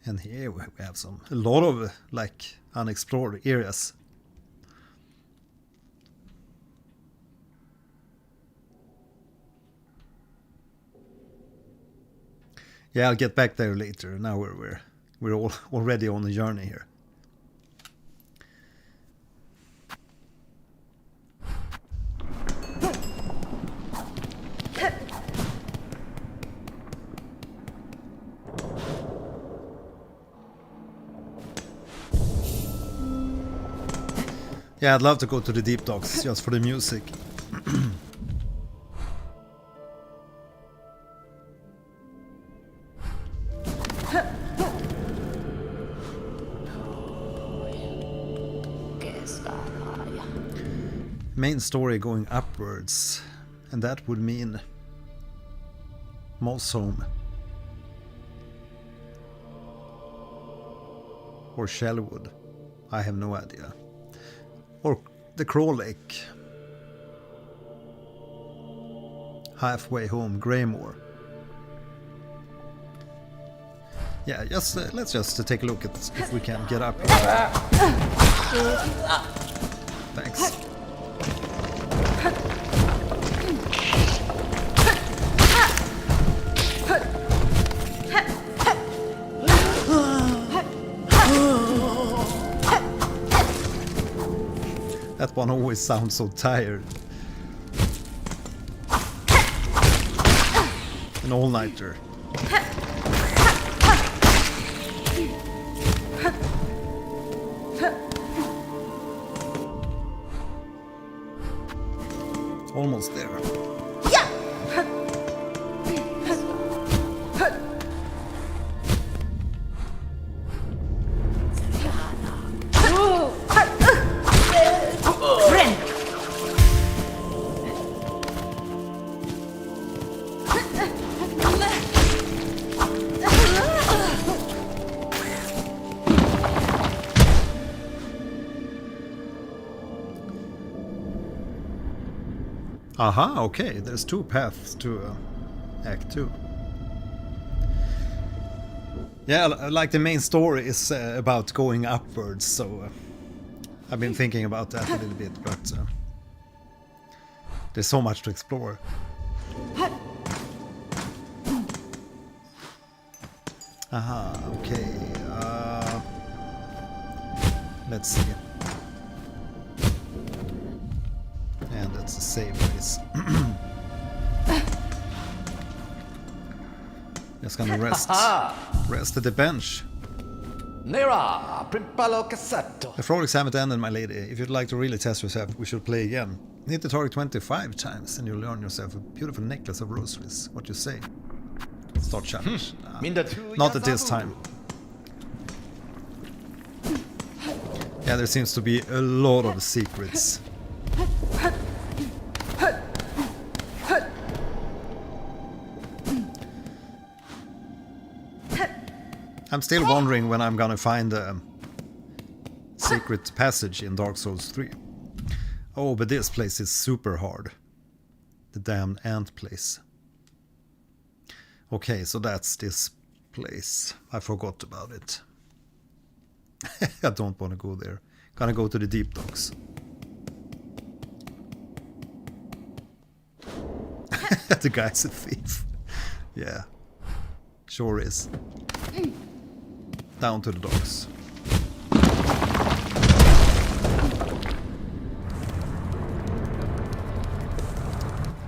S1: And here we have a lot of like unexplored areas. Yeah, I'll get back there later. Now we're all already on the journey here. Yeah, I'd love to go to the deep docks just for the music. Main story going upwards, and that would mean Moss home or Shellwood. I have no idea. Or the Crawl Lake. Halfway home, Greymore. Yeah, just let's just take a look at if we can get up. Thanks. That one always sounds so tired. An all-nighter. Almost there. Aha, okay, there's two paths to Act 2. Yeah, like the main story is about going upwards, so I've been thinking about that a little bit, but there's so much to explore. Aha, okay. Let's see. And that's a save place. Just gonna rest at the bench.
S2: Nera, Primpalo Cassetto.
S1: The frolics haven't ended, my lady. If you'd like to really test yourself, we should play again. Hit the target 25 times and you'll learn yourself a beautiful necklace of rosaries. What you say? Start challenge. Not at this time. Yeah, there seems to be a lot of secrets. I'm still wondering when I'm gonna find a secret passage in Dark Souls 3. Oh, but this place is super hard. The damned ant place. Okay, so that's this place. I forgot about it. I don't want to go there. Gonna go to the deep docks. The guy's a thief. Yeah. Sure is. Down to the docks.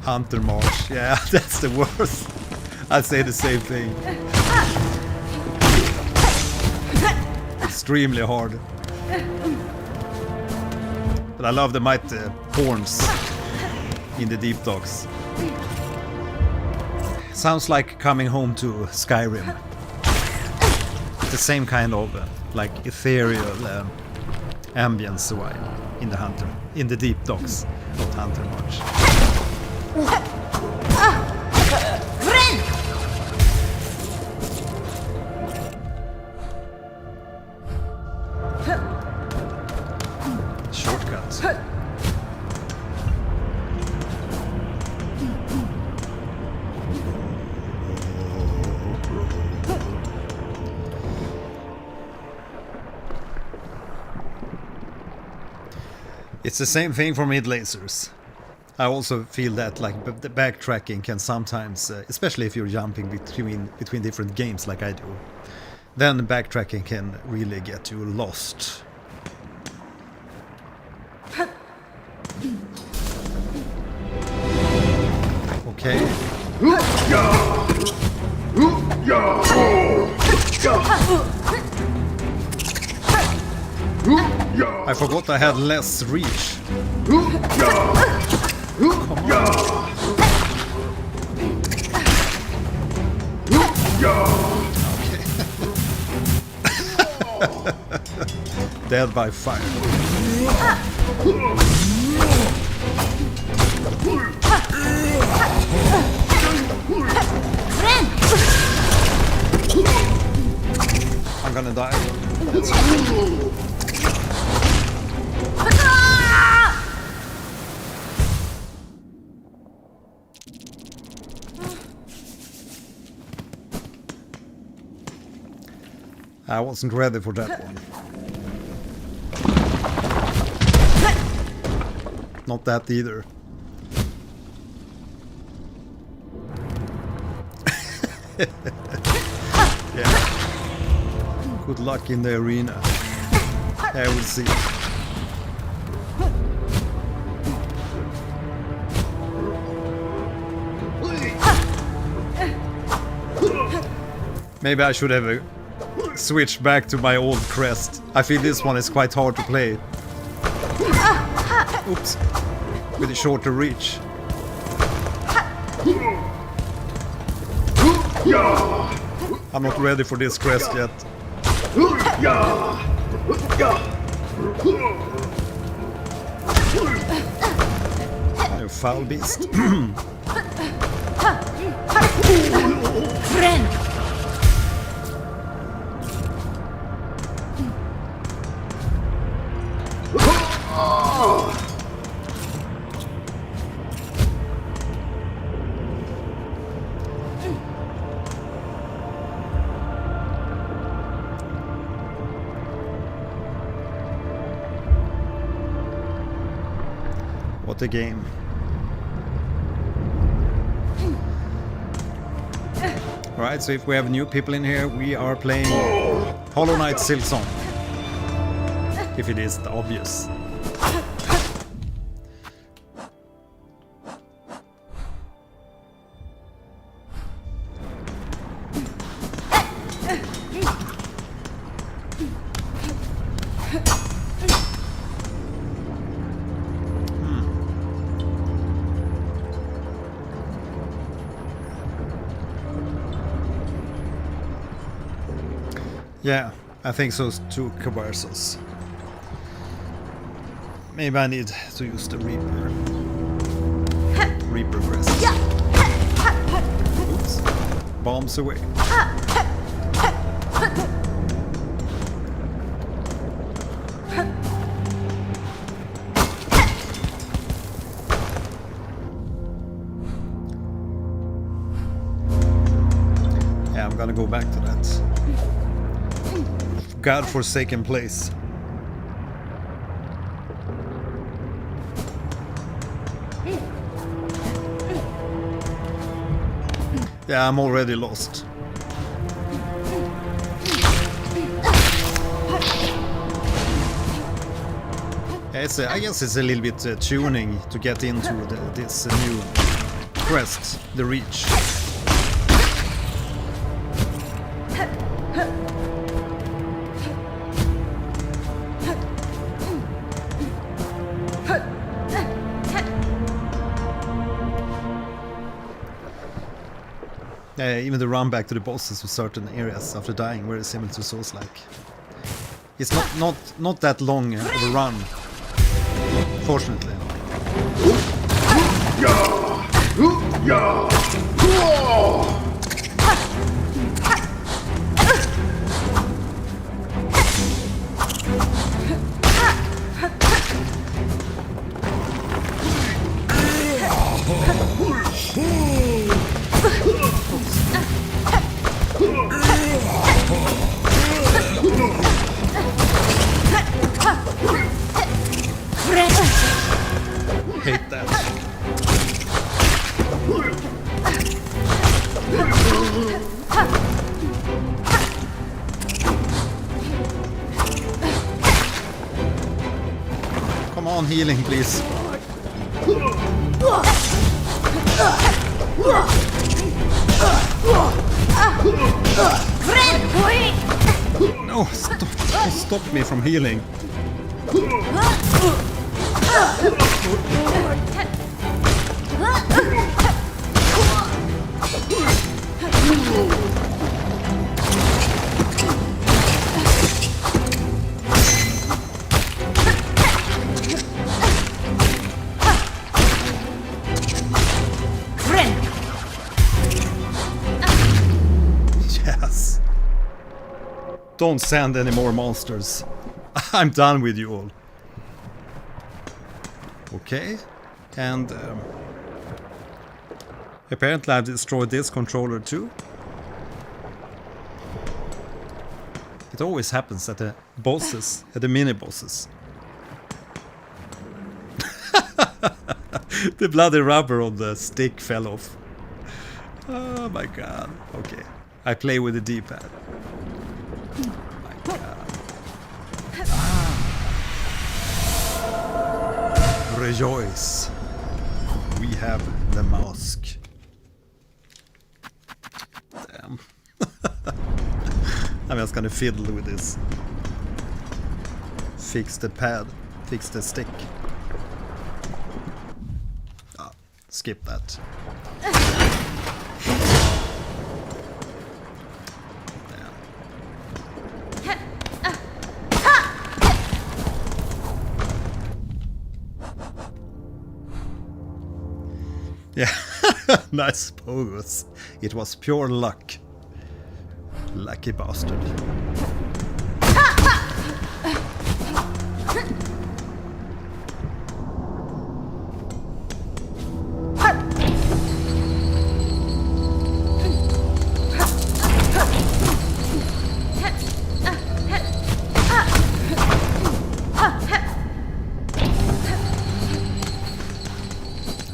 S1: Hunter March. Yeah, that's the worst. I'd say the same thing. Extremely hard. But I love the mighty horns in the deep docks. Sounds like coming home to Skyrim. It's the same kind of like ethereal ambience in the deep docks of Hunter March. Shortcuts. It's the same thing for mid-lasers. I also feel that like the backtracking can sometimes, especially if you're jumping between different games like I do, then backtracking can really get you lost. Okay. I forgot I had less reach. Come on. Okay. Dead by fire. I'm gonna die. That's I wasn't ready for that one. Not that either. Yeah. Good luck in the arena. I will see. Maybe I should have switched back to my old crest. I feel this one is quite hard to play. Oops. With a shorter reach. I'm not ready for this crest yet. You foul beast.
S3: Friend.
S1: What a game. Alright, so if we have new people in here, we are playing Hollow Knight SILKSONG. If it isn't obvious. Yeah, I think so too, Cabarsos. Maybe I need to use the Reaper. Reaper crest. Oops. Bombs away. Yeah, I'm gonna go back to that God-forsaken place. Yeah, I'm already lost. Yeah, I guess it's a little bit tuning to get into this new crest, the reach. Even the run back to the bosses with certain areas after dying, very similar to Souls-like. It's not that long of a run, fortunately. Hate that. Come on, healing, please. No, stop me from healing. Yes. Don't send any more monsters. I'm done with you all. Okay, and apparently I've destroyed this controller too. It always happens at the bosses, at the mini bosses. The bloody rubber on the stick fell off. Oh my god. Okay. I play with the D-pad. Oh my god. Rejoice. We have the mask. Damn. I'm just gonna fiddle with this. Fix the pad. Fix the stick. Ah, skip that. Yeah, nice pose. It was pure luck. Lucky bastard.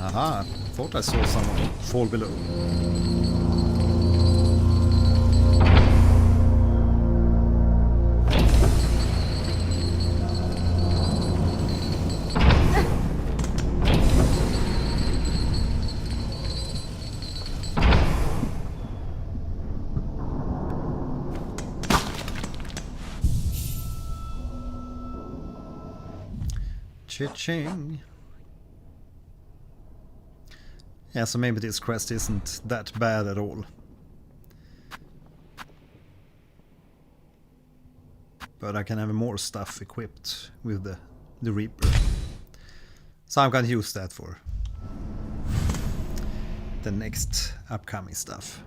S1: Aha, thought I saw someone fall below. Cha-ching. Yeah, so maybe this quest isn't that bad at all. But I can have more stuff equipped with the Reaper. So I'm gonna use that for the next upcoming stuff.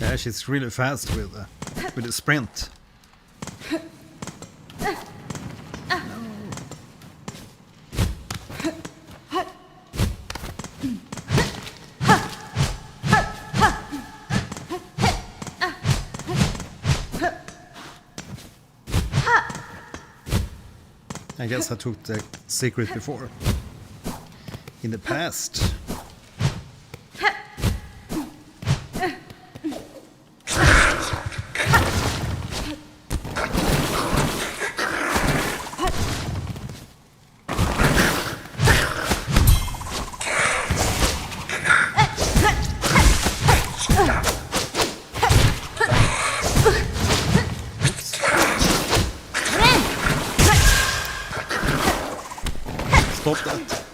S1: Yeah, she's really fast with the sprint. I guess I took the secret before. In the past. Stop that.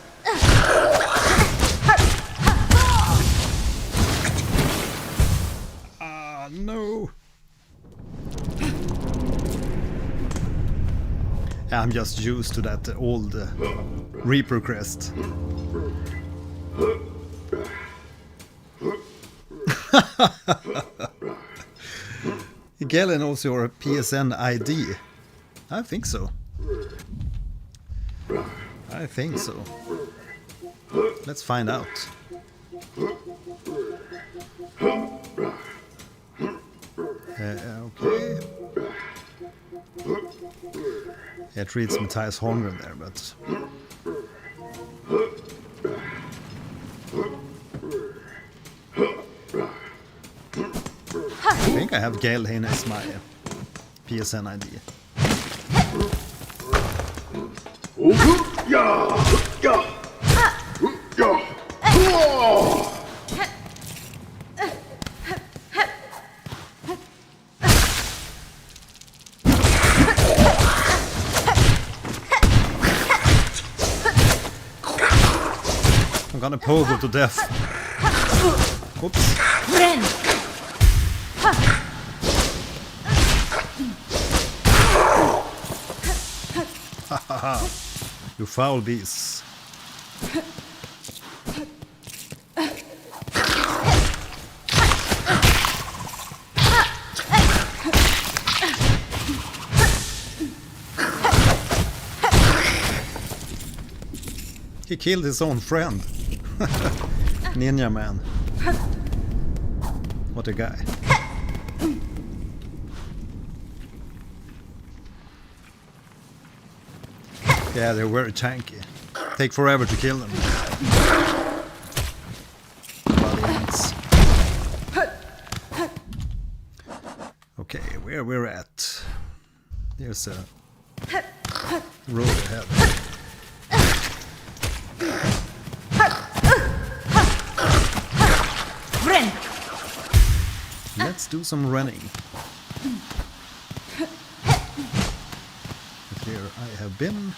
S1: Ah, no. I'm just used to that old Reaper crest. Galen knows your PSN ID. I think so. I think so. Let's find out. Okay. It reads Matthias Holmgren there, but... I think I have Gale in as my PSN ID. I'm gonna pogo to death. Oops.
S3: Ren!
S1: You foul beasts. He killed his own friend. Ninja man. What a guy. Yeah, they're very tanky. Take forever to kill them. Bloody ants. Okay, where we're at. There's a road ahead.
S3: Ren!
S1: Let's do some running. Here I have been.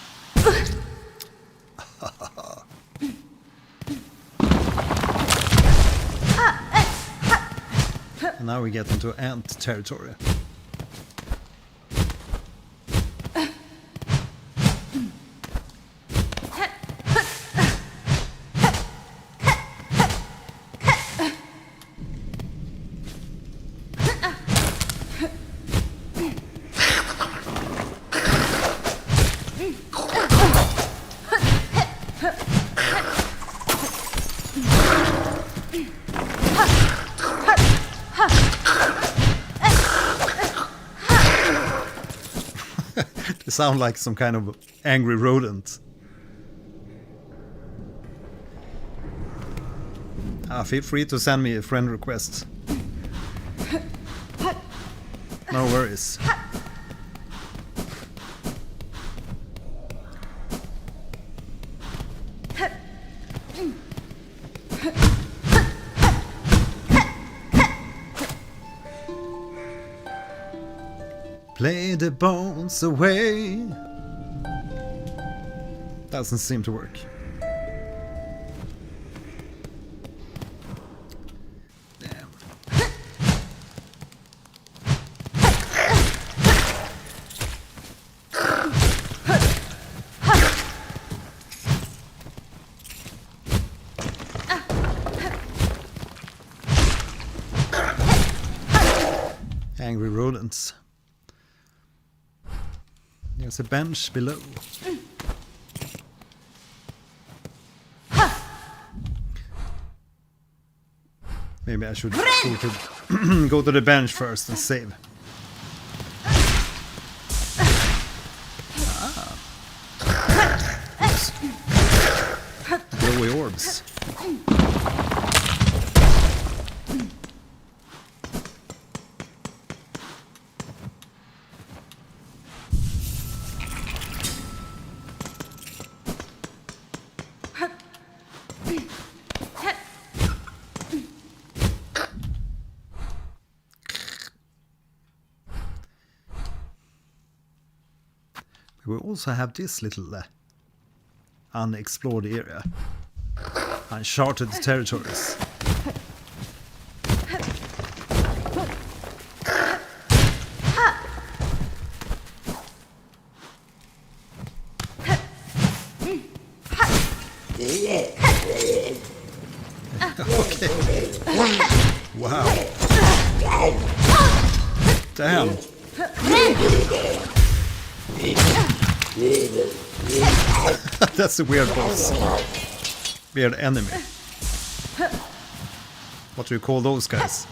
S1: And now we get into ant territory. They sound like some kind of angry rodent. Feel free to send me a friend request. No worries. Play the bones away. Doesn't seem to work. Damn. Angry rodents. There's a bench below. Maybe I should go to the bench first and save. Yes. Glowy orbs. We also have this little unexplored area. Uncharted territories. Okay. Wow. Damn. That's a weird boss. Weird enemy. What do you call those guys?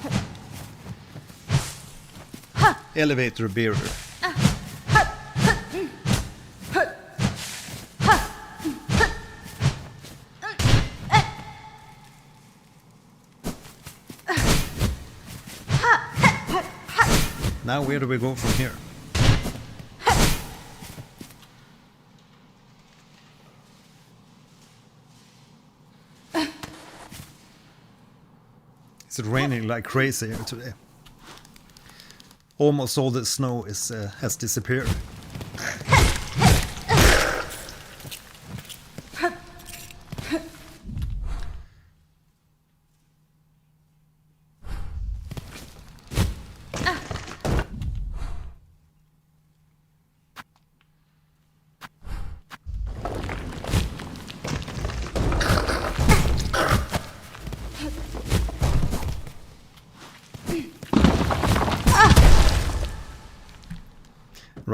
S1: Elevator bearer. Now where do we go from here? It's raining like crazy here today. Almost all the snow is has disappeared.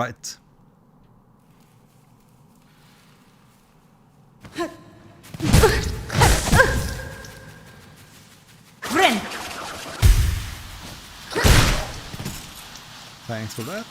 S1: right.
S4: Ren!
S1: Thanks for that.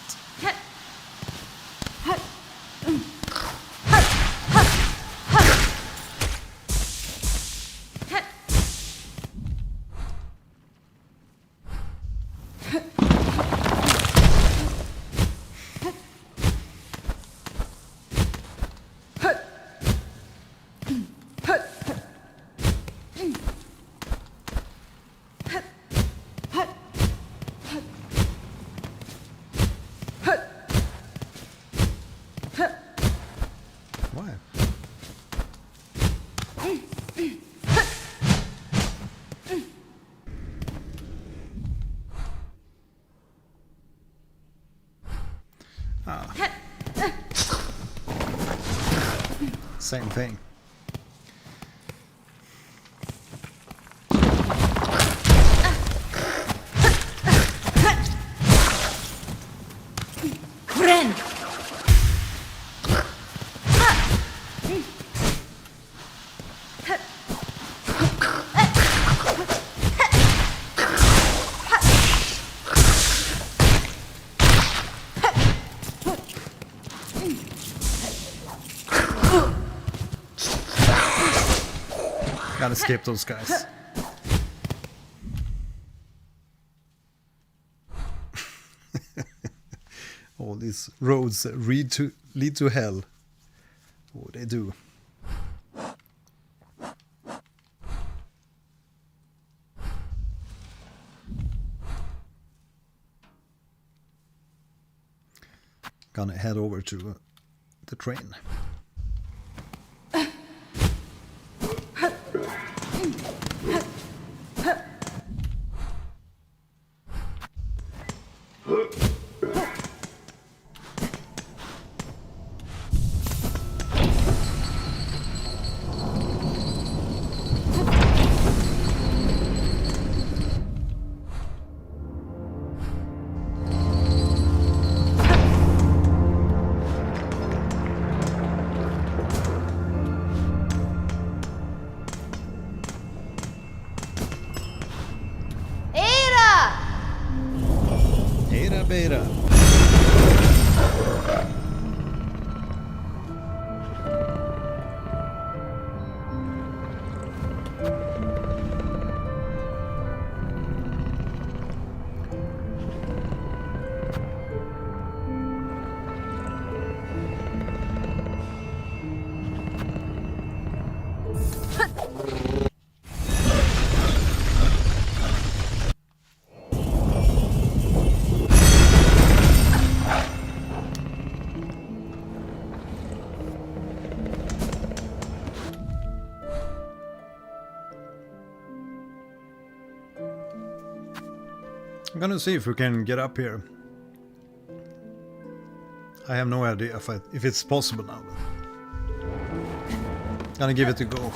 S1: Why? Ah. Same thing.
S4: Ren!
S1: Gotta skip those guys. All these roads lead to hell. Oh, they do. Gonna head over to the train. Beta. I'm gonna see if we can get up here. I have no idea if it's possible now. Gonna give it a go.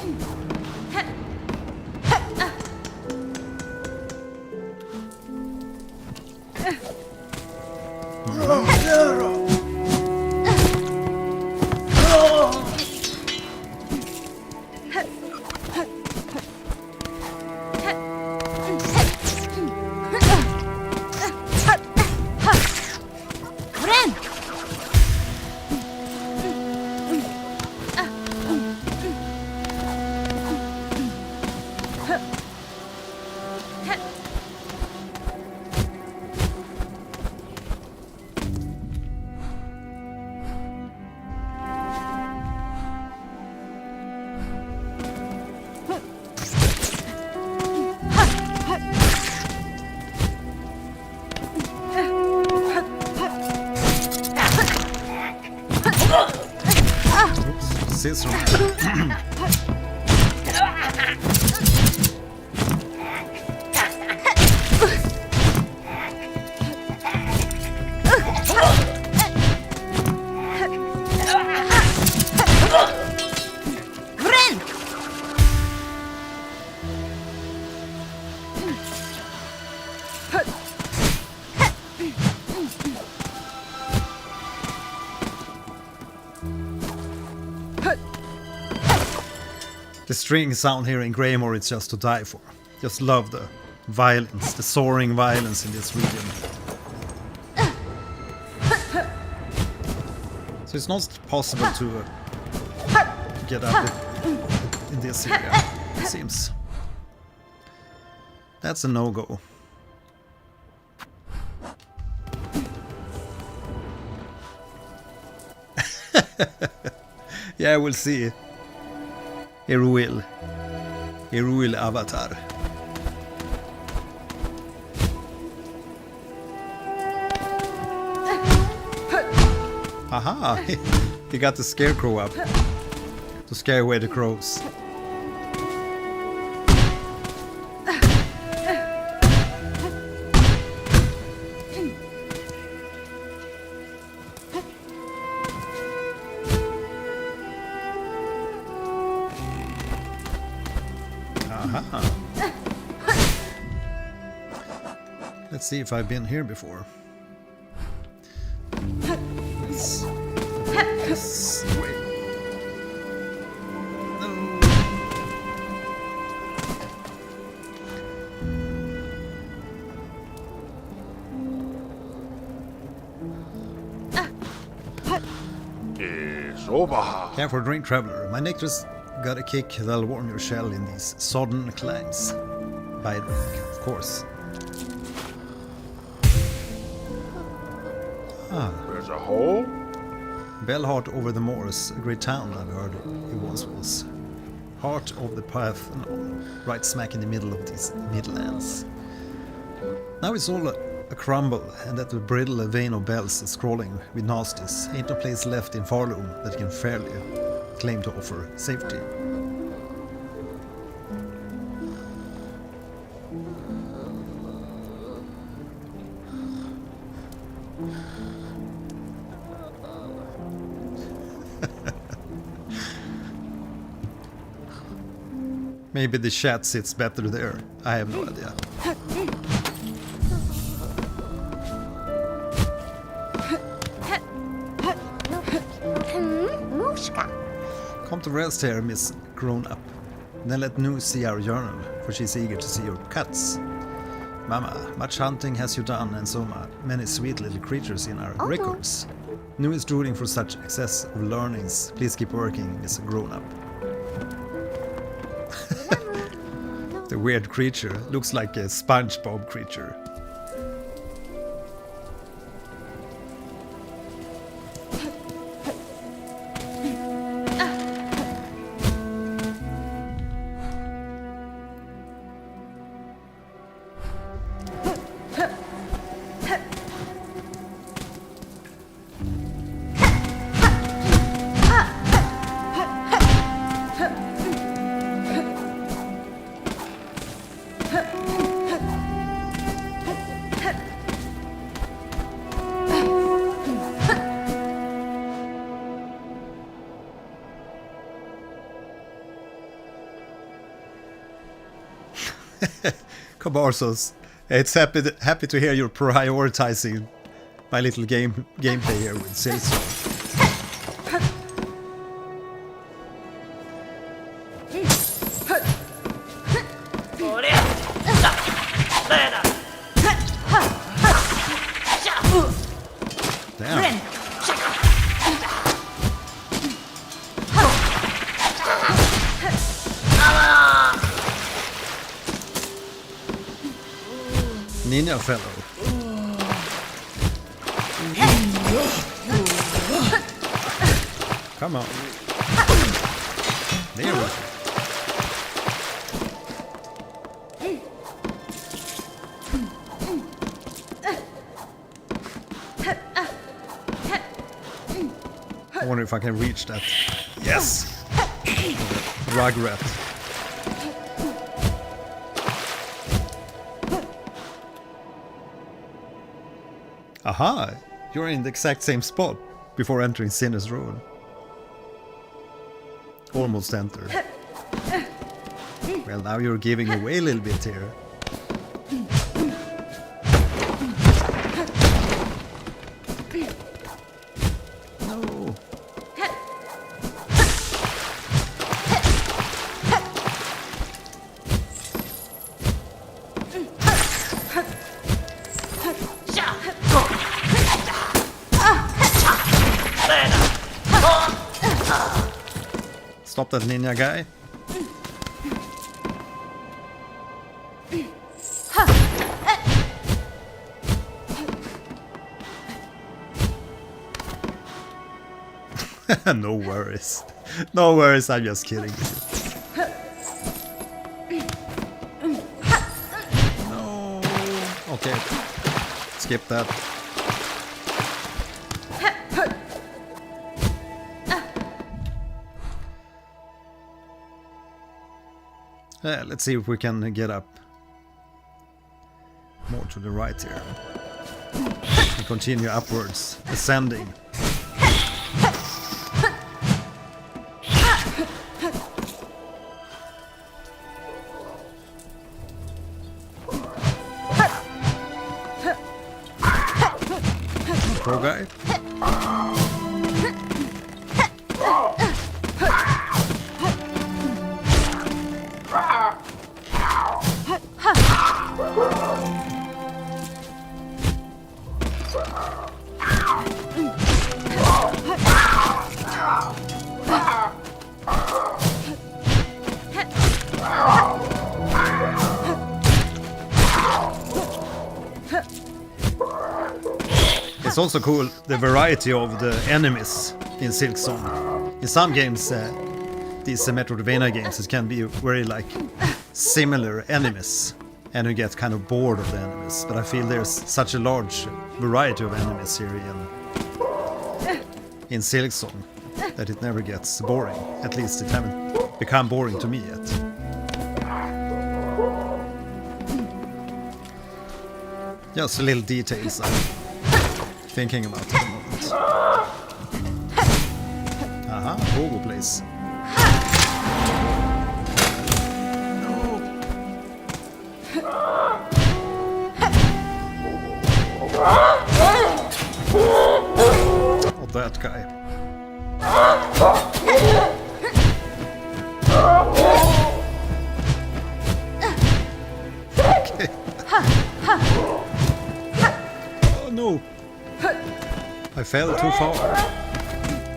S1: Scissor. The string sound here in Greymore is just to die for. Just love the violence, the soaring violence in this region. So it's not possible to get up in this area, it seems. That's a no-go. Yeah, we'll see. Iruil Avatar. Aha! He got the scarecrow up to scare away the crows. Let's see if I've been here before. This way. No.
S2: It's over.
S1: Care for a drink, traveler. My nectar's got a kick that'll warm your shell in these sodden climes. Buy a drink, of course.
S2: There's a hole?
S1: Bellheart over the moors, a great town I've heard it once was. Heart of the path, right smack in the middle of these midlands. Now it's all a crumble, and that will bridle a vein of bells scrolling with nasties. Ain't no place left in Farloom that can fairly claim to offer safety. Maybe the chat sits better there. I have no idea. Come to rest here, Miss Grown Up. Then let Nu see our journal, for she's eager to see your cuts. Mama, much hunting has you done, and so many sweet little creatures in our records. Nu is drooling for such excess of learnings. Please keep working, Miss Grown Up. The weird creature looks like a SpongeBob creature. Kabarsos, it's happy to hear you're prioritizing my little gameplay here with SILKSONG. Damn. Ninja fellow. Come on. There we go. I wonder if I can reach that. Yes! Rugrat. Aha! You're in the exact same spot before entering Sinner's Ruin. Almost entered. Well, now you're giving away a little bit here. No. Stop that ninja guy. No worries. No worries, I'm just kidding. No. Okay. Skip that. Let's see if we can get up more to the right here. And continue upwards, ascending. Poor guy. It's also cool the variety of the enemies in SILKSONG. In some games, these Metroidvania games, it can be very like similar enemies, and you get kind of bored of the enemies. But I feel there's such a large variety of enemies here in SILKSONG that it never gets boring. At least it haven't become boring to me yet. Just little details I'm thinking about at the moment. Aha, Pogo place. Oh, that guy. Okay. Oh no. I fell too far.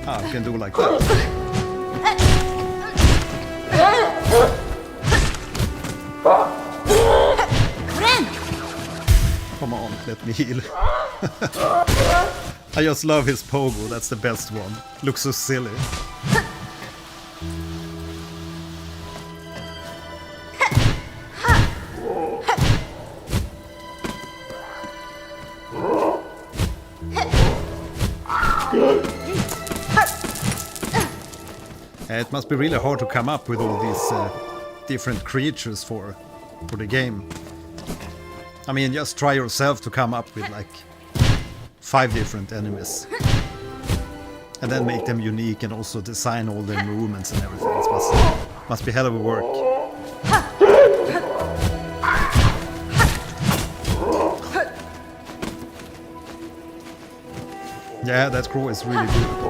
S1: Ah, I can do like that. Come on, let me heal. I just love his pogo, that's the best one. Looks so silly. It must be really hard to come up with all these different creatures for the game. I mean, just try yourself to come up with like 5 different enemies. And then make them unique and also design all their movements and everything. It must be hell of a work. Yeah, that crow is really good.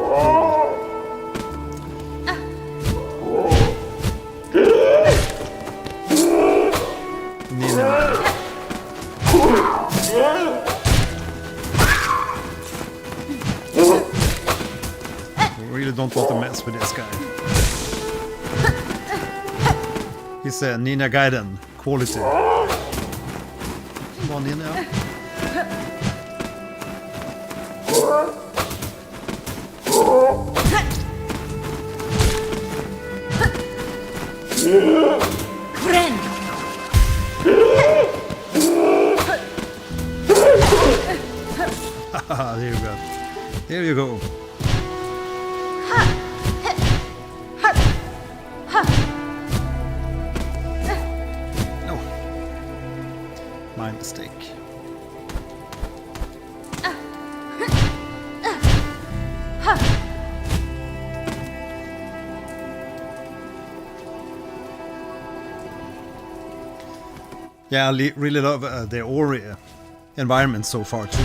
S1: Really don't want to mess with this guy. He's a Ninja Gaiden quality. Come on, Ninja.
S4: Friend.
S1: There you go. There you go. No. My mistake. Yeah, I really love the Ori environment so far too.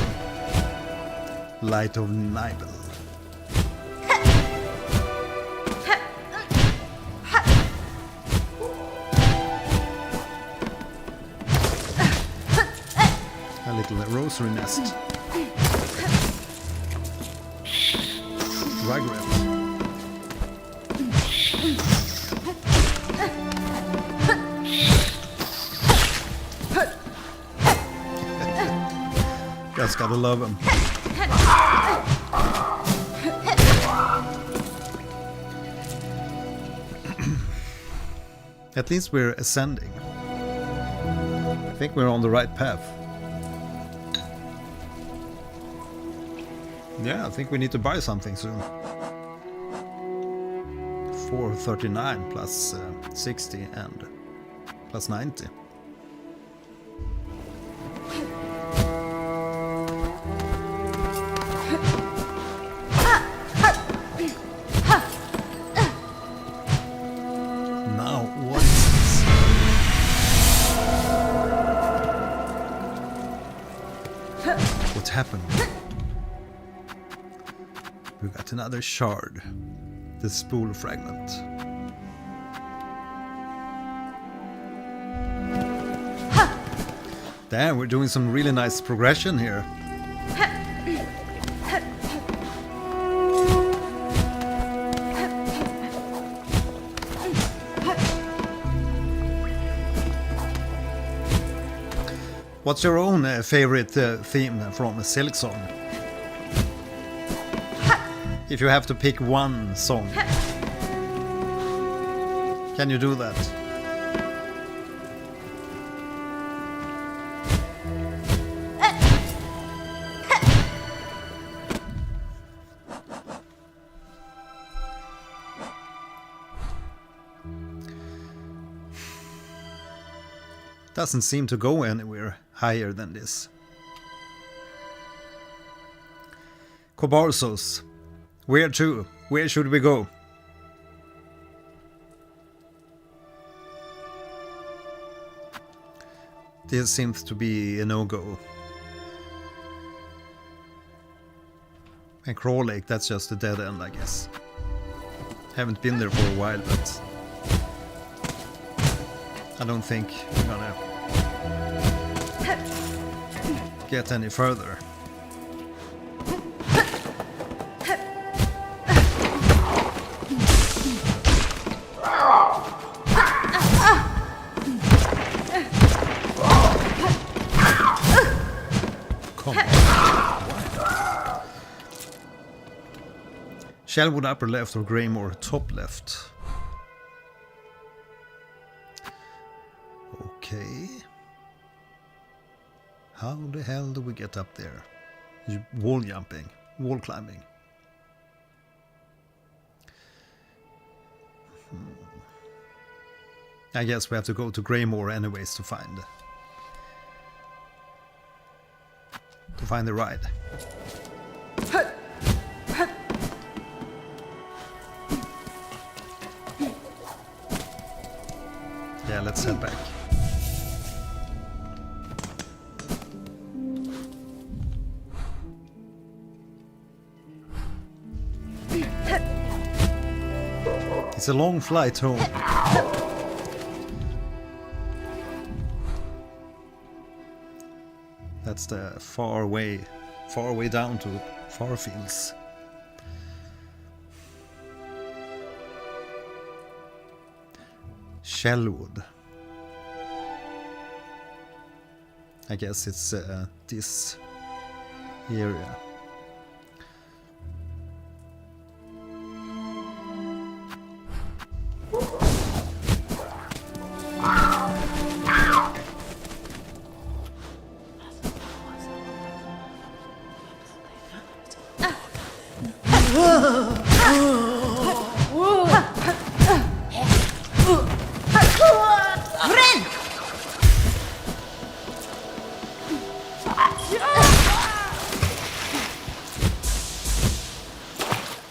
S1: Light of Nibel. A little rosary nest. Rugrat. Just gotta love him. At least we're ascending. I think we're on the right path. Yeah, I think we need to buy something soon. 439 plus 60 and plus 90. Now, what is this? What happened? We got another shard. The spool fragment. Damn, we're doing some really nice progression here. What's your own favorite theme from SILKSONG? If you have to pick one song, can you do that? Doesn't seem to go anywhere higher than this. Kobarsos. Where to? Where should we go? This seems to be a no-go. And Crawl Lake, that's just a dead end, I guess. Haven't been there for a while, but I don't think we're gonna get any further. Shellwood upper left or Greymore top left. Okay. How the hell do we get up there? Wall jumping, wall climbing. I guess we have to go to Greymore anyways to find the ride. Yeah, let's head back. It's a long flight home. That's the far way down to Farfields. Shellwood. I guess it's this area.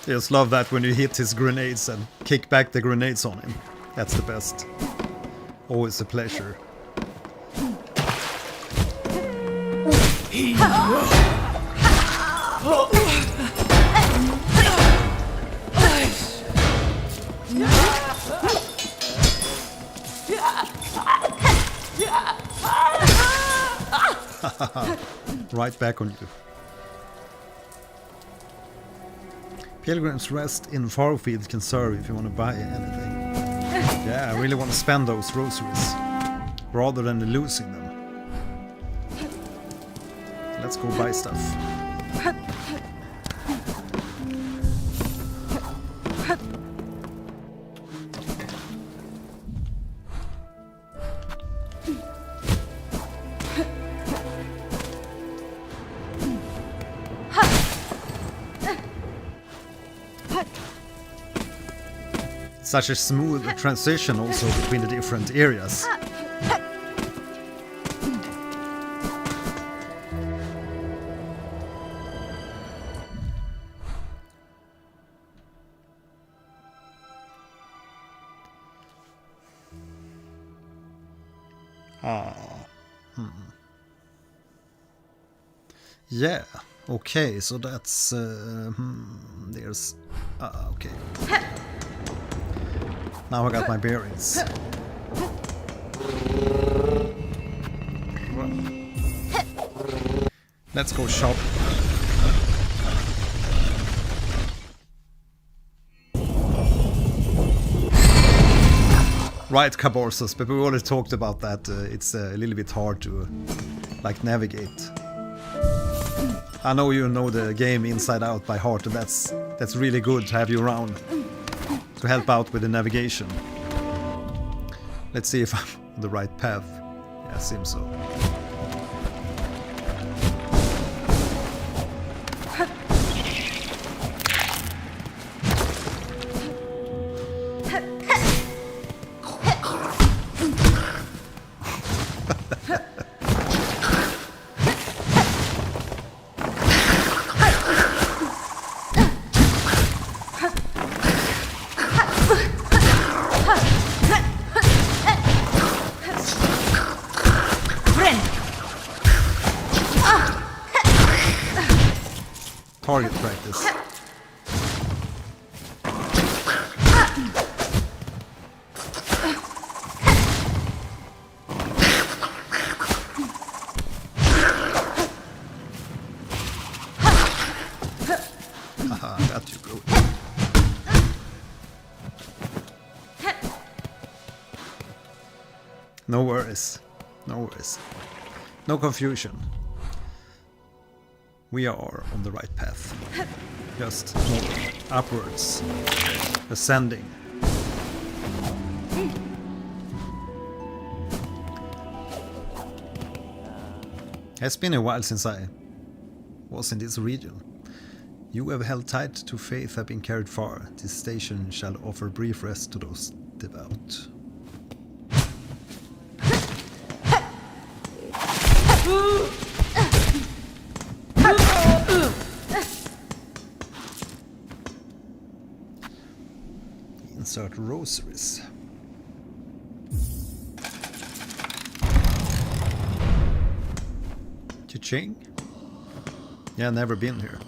S1: I just love that when you hit his grenades and kick back the grenades on him. That's the best. Always a pleasure. Right back on you. Pilgrim's Rest in Farfield can serve if you want to buy anything. Yeah, I really want to spend those rosaries rather than losing them. Let's go buy stuff. Such a smooth transition also between the different areas. Yeah, okay, so that's there's okay. Now I got my bearings. Let's go shop. Right, Caborsas, but we already talked about that. It's a little bit hard to like navigate. I know you know the game inside out by heart, and that's really good to have you around to help out with the navigation. Let's see if I'm on the right path. Yeah, seems so. Target practice. Haha, got you, bro. No worries. No worries. No confusion. We are on the right path. Just north, upwards, ascending. It's been a while since I was in this region. You have held tight to faith, have been carried far. This station shall offer brief rest to those devout. Insert rosaries. Cha-ching? Yeah, never been here.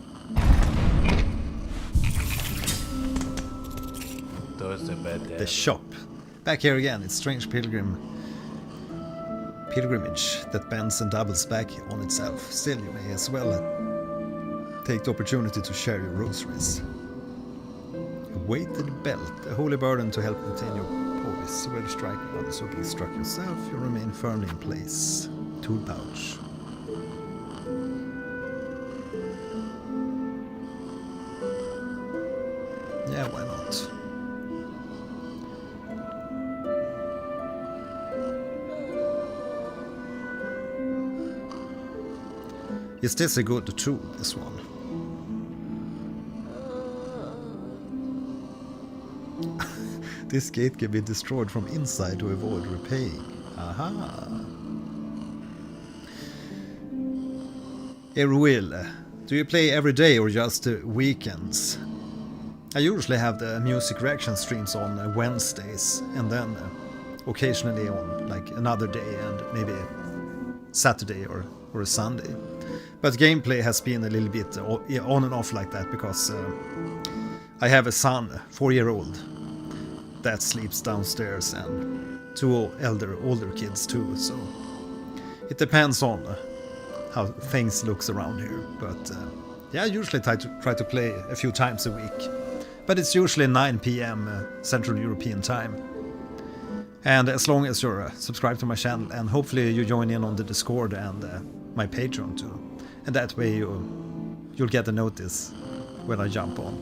S1: The shop. Back here again, it's strange pilgrimage that bends and doubles back on itself. Still, you may as well take the opportunity to share your rosaries. A weighted belt, a holy burden to help maintain your poise. Whether striking others or being struck yourself, you remain firmly in place. Tool pouch. Yeah, why not? Is this a good tool, this one? This gate can be destroyed from inside to avoid repaying. Aha! Erwil, do you play every day or just weekends? I usually have the music reaction streams on Wednesdays and then occasionally on like another day and maybe Saturday or a Sunday. But gameplay has been a little bit on and off like that because I have a son, 4-year-old, that sleeps downstairs and 2 older kids too, so it depends on how things looks around here. But Yeah, I usually try to play a few times a week. But it's usually 9 p.m. Central European time. And as long as you're subscribed to my channel, and hopefully you join in on the Discord and my Patreon too. And that way you'll get a notice when I jump on.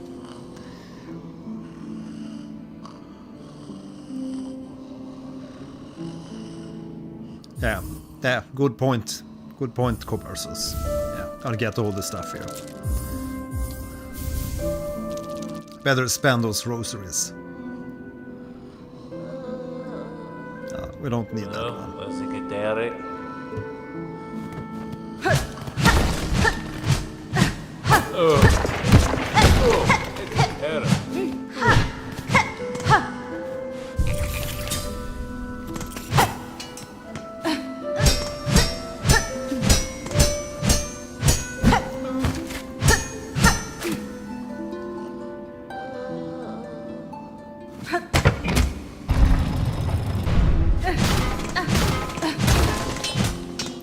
S1: Yeah, good point. Good point, Copersus. Yeah, I'll get all the stuff here. Better spend those rosaries. We don't need that one.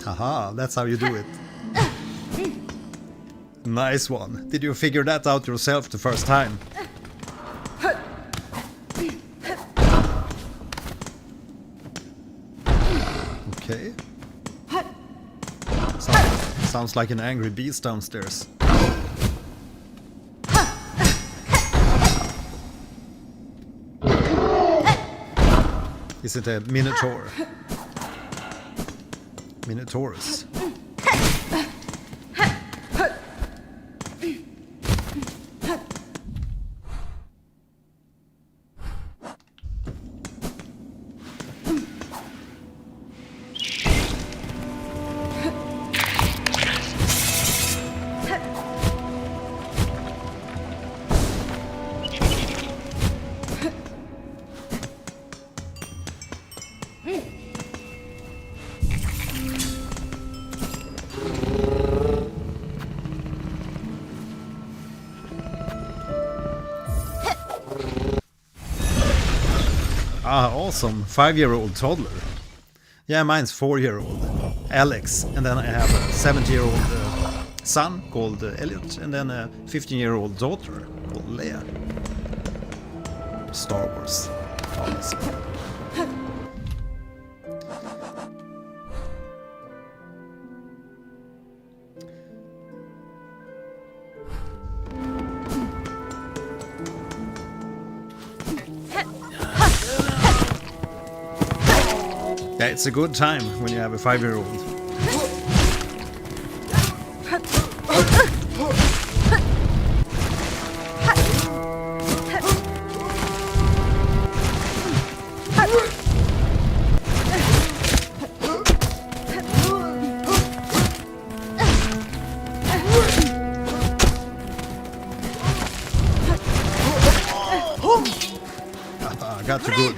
S1: Haha, that's how you do it. Nice one. Did you figure that out yourself the first time? Okay. Sounds like an angry beast downstairs. Is it a minotaur? Minotaurus. Ah, awesome. 5-year-old toddler. Yeah, mine's 4-year-old. Alex. And then I have a 7-year-old son called Elliot. And then a 15-year-old daughter called Leia. Star Wars. Obviously. Yeah, it's a good time when you have a 5-year-old. Got you good.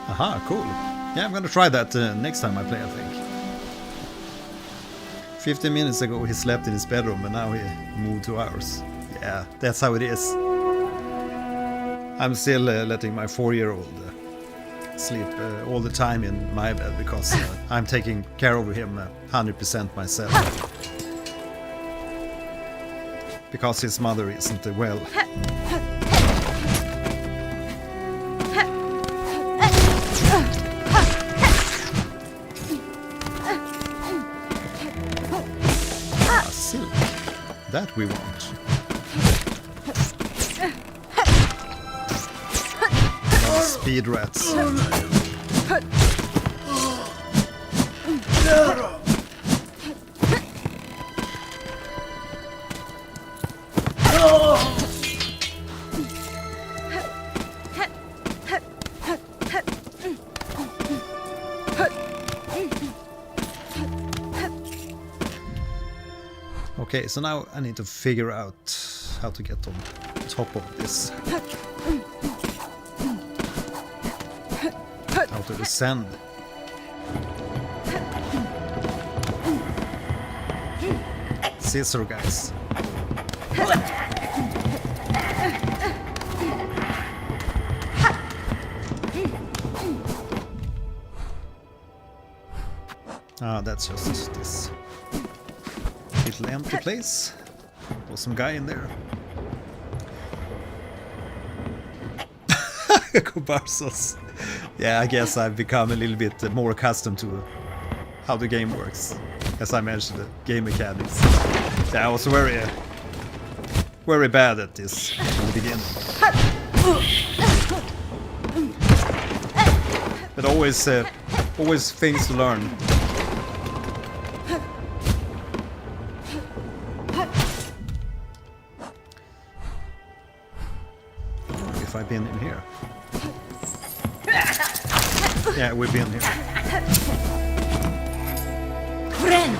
S1: Aha, cool. Yeah, I'm gonna try that next time I play, I think. 15 minutes ago he slept in his bedroom and now he moved to ours. Yeah, that's how it is. I'm still letting my 4-year-old sleep all the time in my bed because I'm taking care of him 100% myself. Because his mother isn't well. Silk. That we want. Speed rats. Okay, so now I need to figure out how to get on top of this. How to descend. Scissor guys. Ah, that's just this little empty place. Was some guy in there. Comparsos. Yeah, I guess I've become a little bit more accustomed to how the game works. As I mentioned, the game mechanics. Yeah, I was very bad at this in the beginning. But always things to learn. If I've been in here. Yeah, we've been here.
S3: Friend!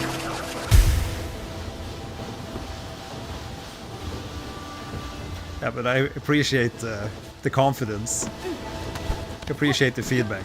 S1: Yeah, but I appreciate the confidence. Appreciate the feedback.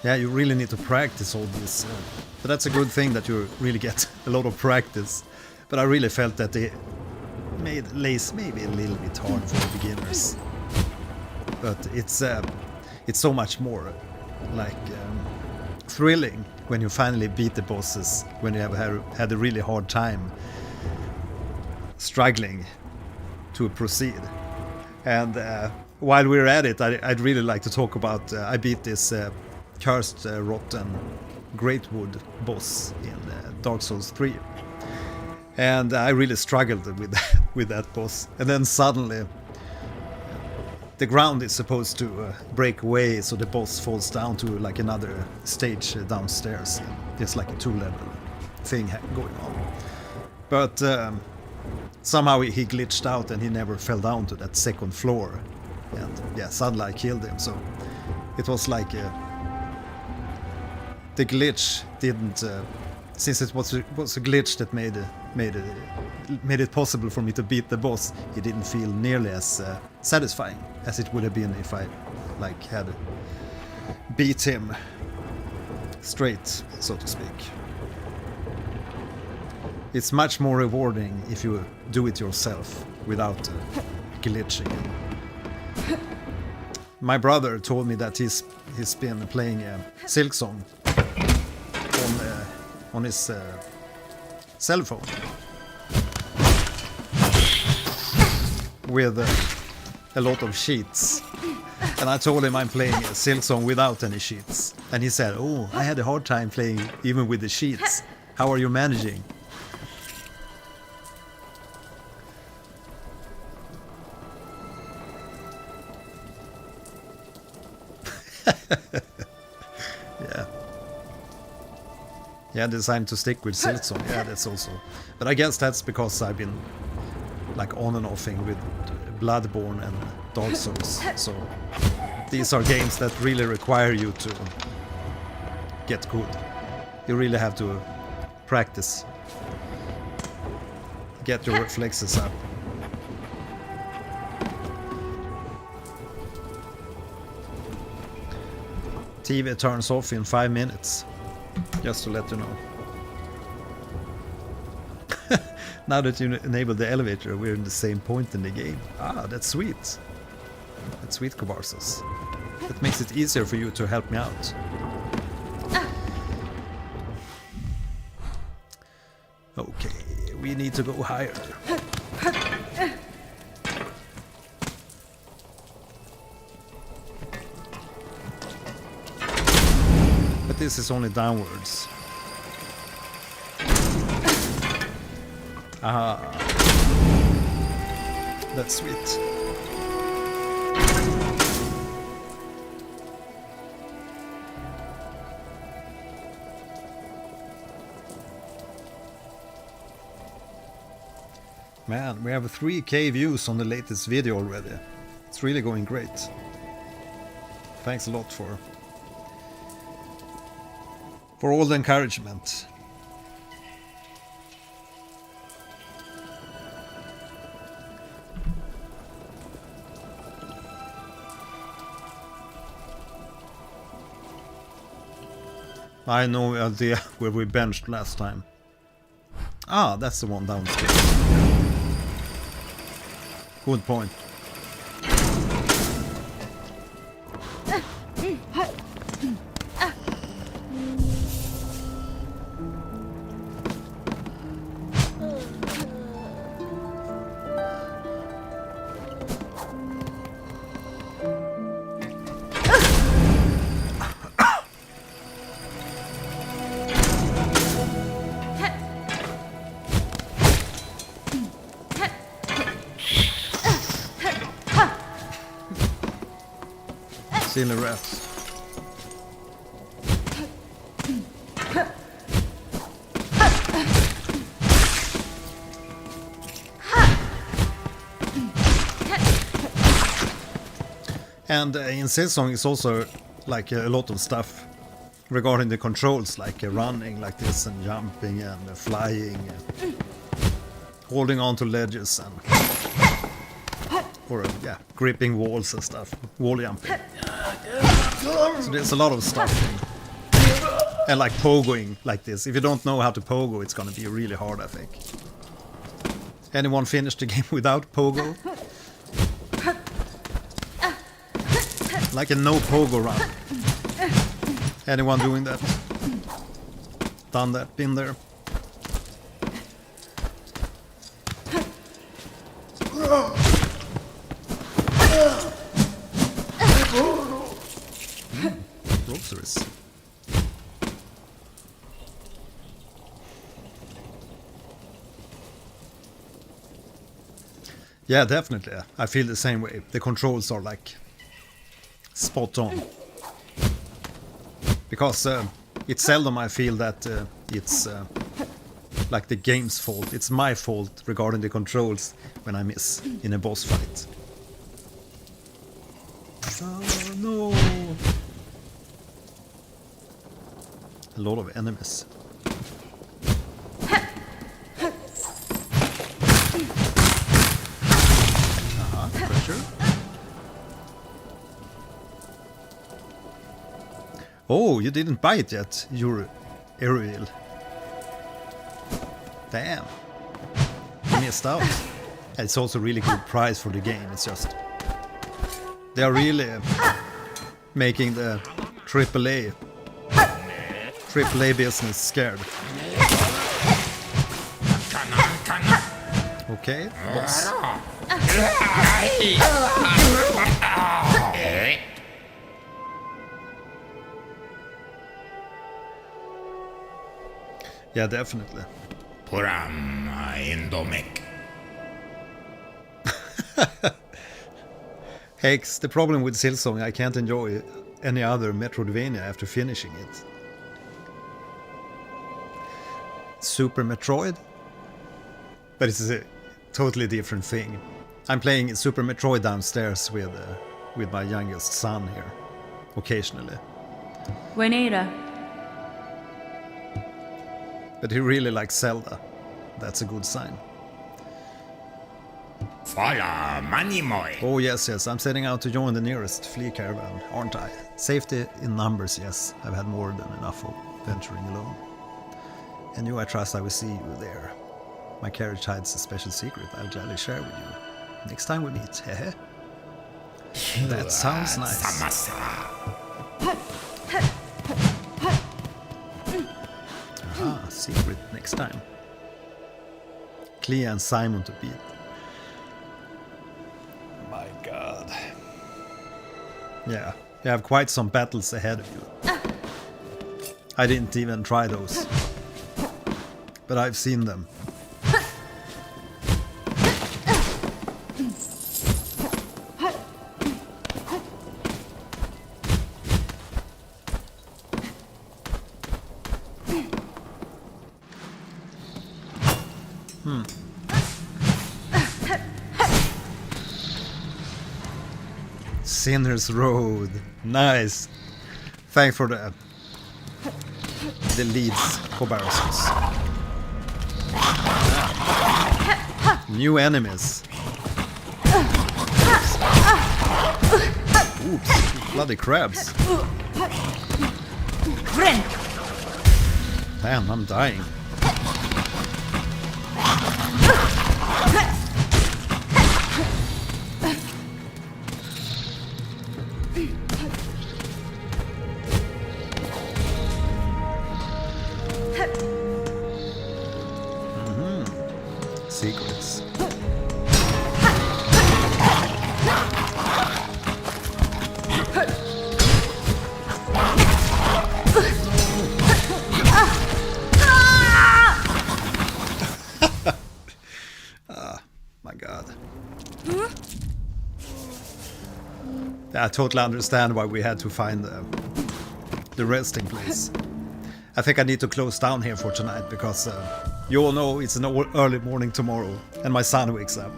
S1: Yeah, you really need to practice all this. But that's a good thing that you really get a lot of practice. But I really felt that they made Lace maybe a little bit hard for the beginners. But it's so much more like thrilling when you finally beat the bosses, when you have had a really hard time struggling to proceed. And while we're at it, I'd really like to talk about I beat this cursed rotten Greatwood boss in Dark Souls 3, and I really struggled with that boss. And then suddenly the ground is supposed to break away, so the boss falls down to like another stage downstairs. There's like a 2-level thing going on, but somehow he glitched out and he never fell down to that second floor, and yeah, suddenly I killed him. So it was like the glitch didn't, since it was a glitch that made it possible for me to beat the boss, it didn't feel nearly as satisfying as it would have been if I like had beat him straight, so to speak. It's much more rewarding if you do it yourself without glitching. My brother told me that he's been playing SILKSONG on his cell phone with a lot of cheats. And I told him I'm playing SILKSONG without any cheats. And he said, "Oh, I had a hard time playing even with the cheats. How are you managing?" Yeah, I decided to stick with SILKSONG. Yeah, that's also. But I guess that's because I've been like on and offing with Bloodborne and Dark Souls. So these are games that really require you to get good. You really have to practice. Get your reflexes up. TV turns off in 5 minutes. Just to let you know. Now that you enable the elevator, we're in the same point in the game. Ah, that's sweet. That's sweet, Comparsos. That makes it easier for you to help me out. Okay, we need to go higher. But this is only downwards. Ah, that's sweet. Man, we have 3K views on the latest video already. It's really going great. Thanks a lot for For all the encouragement. I have no idea where we benched last time. Ah, that's the one downstairs. Good point. Silly rats. And in SILKSONG is also like a lot of stuff regarding the controls, like running like this and jumping and flying, holding on to ledges and or yeah, gripping walls and stuff, wall jumping. So there's a lot of stuff. And like pogoing like this. If you don't know how to pogo, it's gonna be really hard, I think. Anyone finished the game without pogo? Like a no pogo run. Anyone doing that? Done that? Been there? Groceries. Yeah, definitely. I feel the same way. The controls are like spot on. Because it's seldom I feel that it's like the game's fault. It's my fault regarding the controls when I miss in a boss fight. Oh no! A lot of enemies. Pressure. Oh, you didn't buy it yet, you're Ariel. Damn. You missed out. And it's also a really good price for the game, it's just... They are really making the AAA business scared. Okay, boss. Yeah, definitely.
S5: Puram Indomek.
S1: Hex, the problem with SILKSONG, I can't enjoy any other Metroidvania after finishing it. Super Metroid? But it's a totally different thing. I'm playing Super Metroid downstairs with my youngest son here, occasionally.
S6: Buenera.
S1: But he really likes Zelda. That's a good sign.
S5: Fala Manimoy.
S1: Oh yes, I'm setting out to join the nearest flea caravan, aren't I? Safety in numbers, yes. I've had more than enough of venturing alone. And you, I trust I will see you there. My carriage hides a special secret I'll gladly share with you. Next time we meet, hehe. That sounds nice. Aha, secret next time. Clea and Simon to beat. My god. Yeah, you have quite some battles ahead of you. I didn't even try those. But I've seen them. Sinner's Road. Nice. Thanks for that. the leads for Barrisons. New enemies. Oops, bloody crabs.
S6: Friend.
S1: Damn, I'm dying. Secrets. My God. I totally understand why we had to find the resting place. I think I need to close down here for tonight because you all know it's an early morning tomorrow and my son wakes up.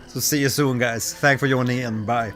S1: So see you soon, guys. Thanks for joining in. Bye.